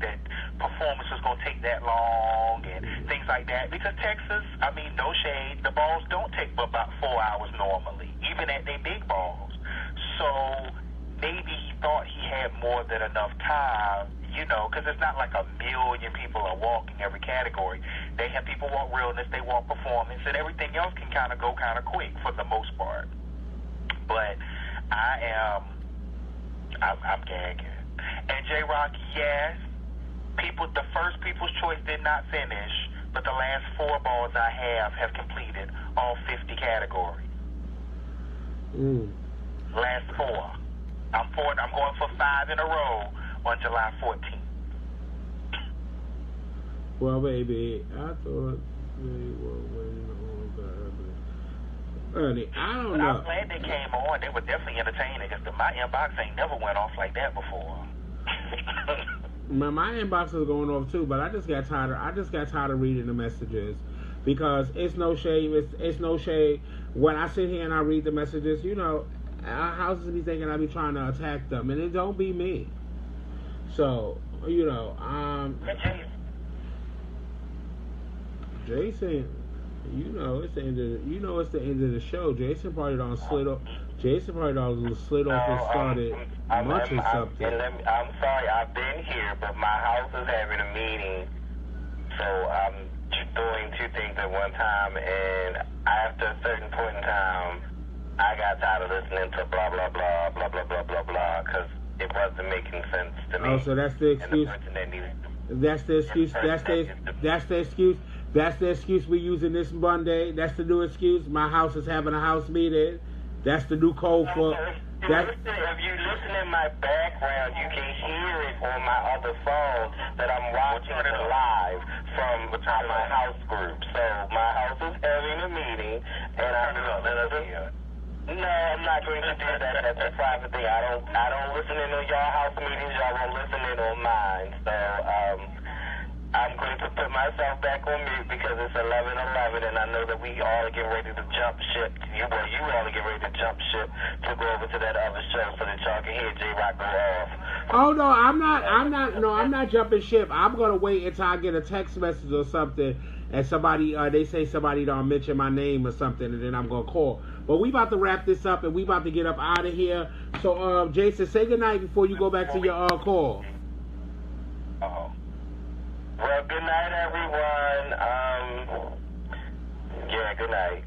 that performance was going to take that long and things like that. Because Texas, I mean, no shade, the balls don't take but about 4 hours normally, even at their big balls. So maybe he thought he had more than enough time, you know, because it's not like a million people are walking every category. They have people walk realness, they walk performance, and everything else can kind of go kind of quick for the most part. But I'm gagging. And J-Rock, yes, the first People's Choice did not finish, but the last 4 balls I have completed all 50 categories. Last 4. I'm going for 5 in a row on July 14th. Well, baby, I thought they were waiting on the Honey, I don't know. I'm glad they came on. They were definitely entertaining because my inbox ain't never went off like that before. My inbox is going off too, but I just got tired of reading the messages because it's no shame. It's no shade when I sit here and I read the messages. You know, our houses be thinking I be trying to attack them, and it don't be me. So you know, Jason. You know it's the end of the show. Jason probably don't slid off. Jason probably don't slid off and started munching something. I'm sorry, I've been here, but my house is having a meeting, so I'm doing 2 things at one time. And after a certain point in time, I got tired of listening to blah blah blah blah blah blah blah blah because it wasn't making sense to me. Oh, so that's the excuse. That's the excuse. That's the excuse. That's the excuse we're using this Monday. That's the new excuse. My house is having a house meeting. That's the new code for that. If you listen in my background, you can hear it on my other phone that I'm watching it live from my house group. So my house is having a meeting, and no, I'm not going to do that. That's a private thing. I don't listen in on y'all house meetings. Y'all won't listen in on mine. So I'm going to put myself back on mute because it's 11:11, and I know that we all are getting ready to jump ship. You all are getting ready to jump ship to go over to that other show so that y'all can hear J-Rock go off. Oh no, I'm not jumping ship. I'm gonna wait until I get a text message or something, and somebody they say somebody don't mention my name or something, and then I'm gonna call. But we about to wrap this up, and we about to get up out of here. So Jason, say goodnight before you go back to your call. Well, good night, everyone. Yeah, good night.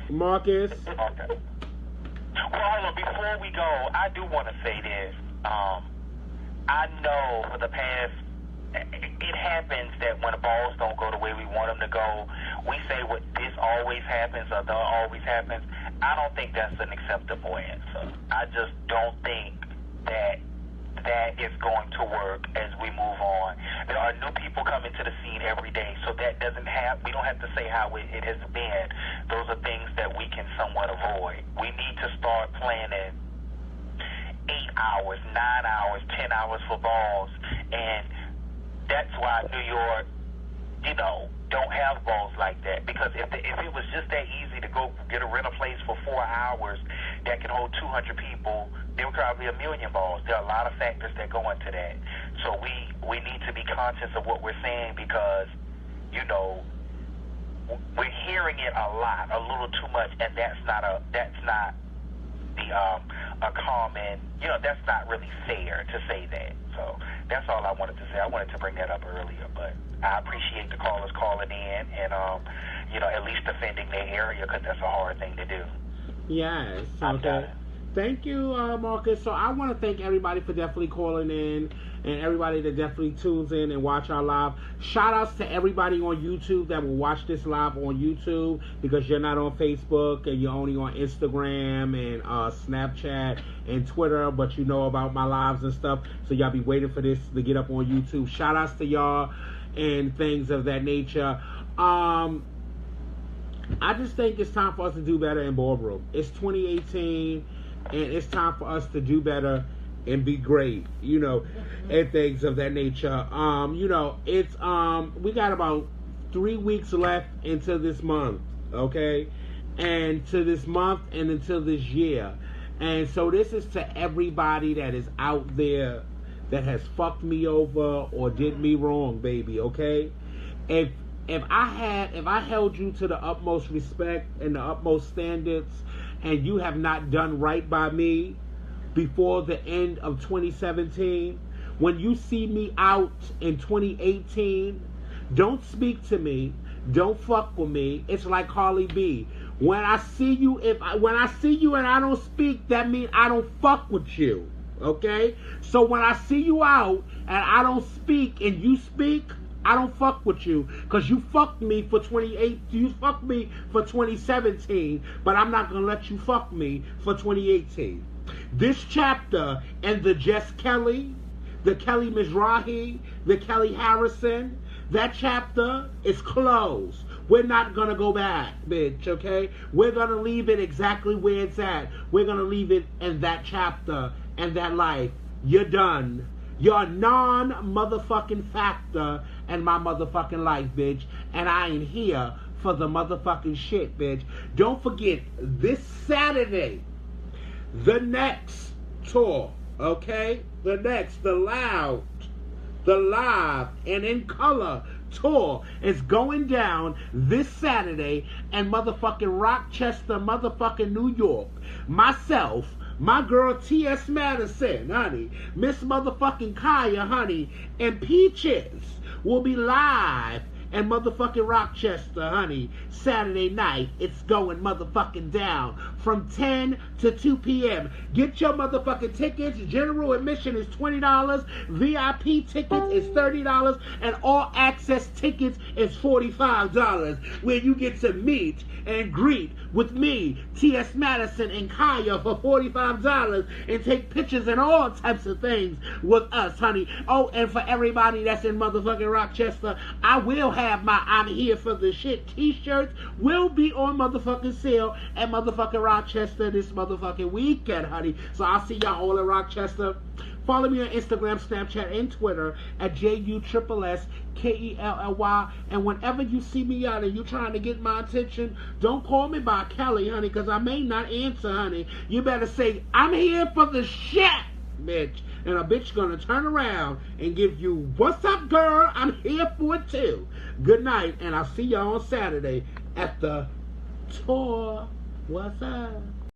Marcus. Okay. Well, hold on. Before we go, I do want to say this. I know for the past, it happens that when the balls don't go the way we want them to go, we say what this always happens or that always happens. I don't think that's an acceptable answer. I just don't think that is going to work as we move on. There are new people coming to the scene every day, so that we don't have to say how it has been. Those are things that we can somewhat avoid. We need to start planning 8 hours, 9 hours, 10 hours for balls, and that's why New York, don't have balls like that. Because if it was just that easy to go get a rental place for 4 hours that can hold 200 people, there would probably be a million balls. There are a lot of factors that go into that. So we need to be conscious of what we're saying because, we're hearing it a lot, a little too much, and that's not be a common, that's not really fair to say that. So that's all I wanted to say. I wanted to bring that up earlier, but I appreciate the callers calling in and, at least defending their area, because that's a hard thing to do. Yes. Okay. Thank you, Marcus. So I want to thank everybody for definitely calling in, and everybody that definitely tunes in and watch our live. Shout outs to everybody on YouTube that will watch this live on YouTube, because you're not on Facebook and you're only on Instagram and Snapchat and Twitter, but you know about my lives and stuff, so y'all be waiting for this to get up on YouTube. Shout outs to y'all and things of that nature. I just think it's time for us to do better in ballroom. It's 2018, and it's time for us to do better and be great, and things of that nature. It's we got about 3 weeks left into this month, okay? And to this month and until this year. And so this is to everybody that is out there that has fucked me over or did me wrong, baby, okay? If I held you to the utmost respect and the utmost standards, and you have not done right by me before the end of 2017, when you see me out in 2018, don't speak to me, don't fuck with me. It's like Carly B. When I see you, when I see you and I don't speak, that means I don't fuck with you. Okay? So when I see you out and I don't speak and you speak, I don't fuck with you, because you fucked me for 2017, but I'm not going to let you fuck me for 2018. This chapter and the Jess Kelly, the Kelly Mizrahi, the Kelly Harrison, that chapter is closed. We're not going to go back, bitch, okay? We're going to leave it exactly where it's at. We're going to leave it in that chapter and that life. You're done. You're a non-motherfucking factor in my motherfucking life, bitch. And I ain't here for the motherfucking shit, bitch. Don't forget, this Saturday, the next tour, okay? The live, and in color tour is going down this Saturday in motherfucking Rochester, motherfucking New York. Myself, my girl T.S. Madison, honey, Miss motherfucking Kaya, honey, and Peaches will be live in motherfucking Rochester, honey, Saturday night. It's going motherfucking down from 10 to 2 p.m. Get your motherfucking tickets. General admission is $20. VIP tickets is $30. And all access tickets is $45, where you get to meet and greet with me, T.S. Madison, and Kaya for $45 and take pictures and all types of things with us, honey. Oh, and for everybody that's in motherfucking Rochester, I will have my I'm Here for the Shit t-shirts will be on motherfucking sale at motherfucking Rochester this motherfucking weekend, honey. So I'll see y'all all in Rochester. Follow me on Instagram, Snapchat, and Twitter at JUSSKELLY. And whenever you see me out and you trying to get my attention, don't call me by Kelly, honey, because I may not answer, honey. You better say, I'm here for the shit, bitch. And a bitch gonna turn around and give you, what's up, girl? I'm here for it, too. Good night, and I'll see y'all on Saturday at the tour. What's up?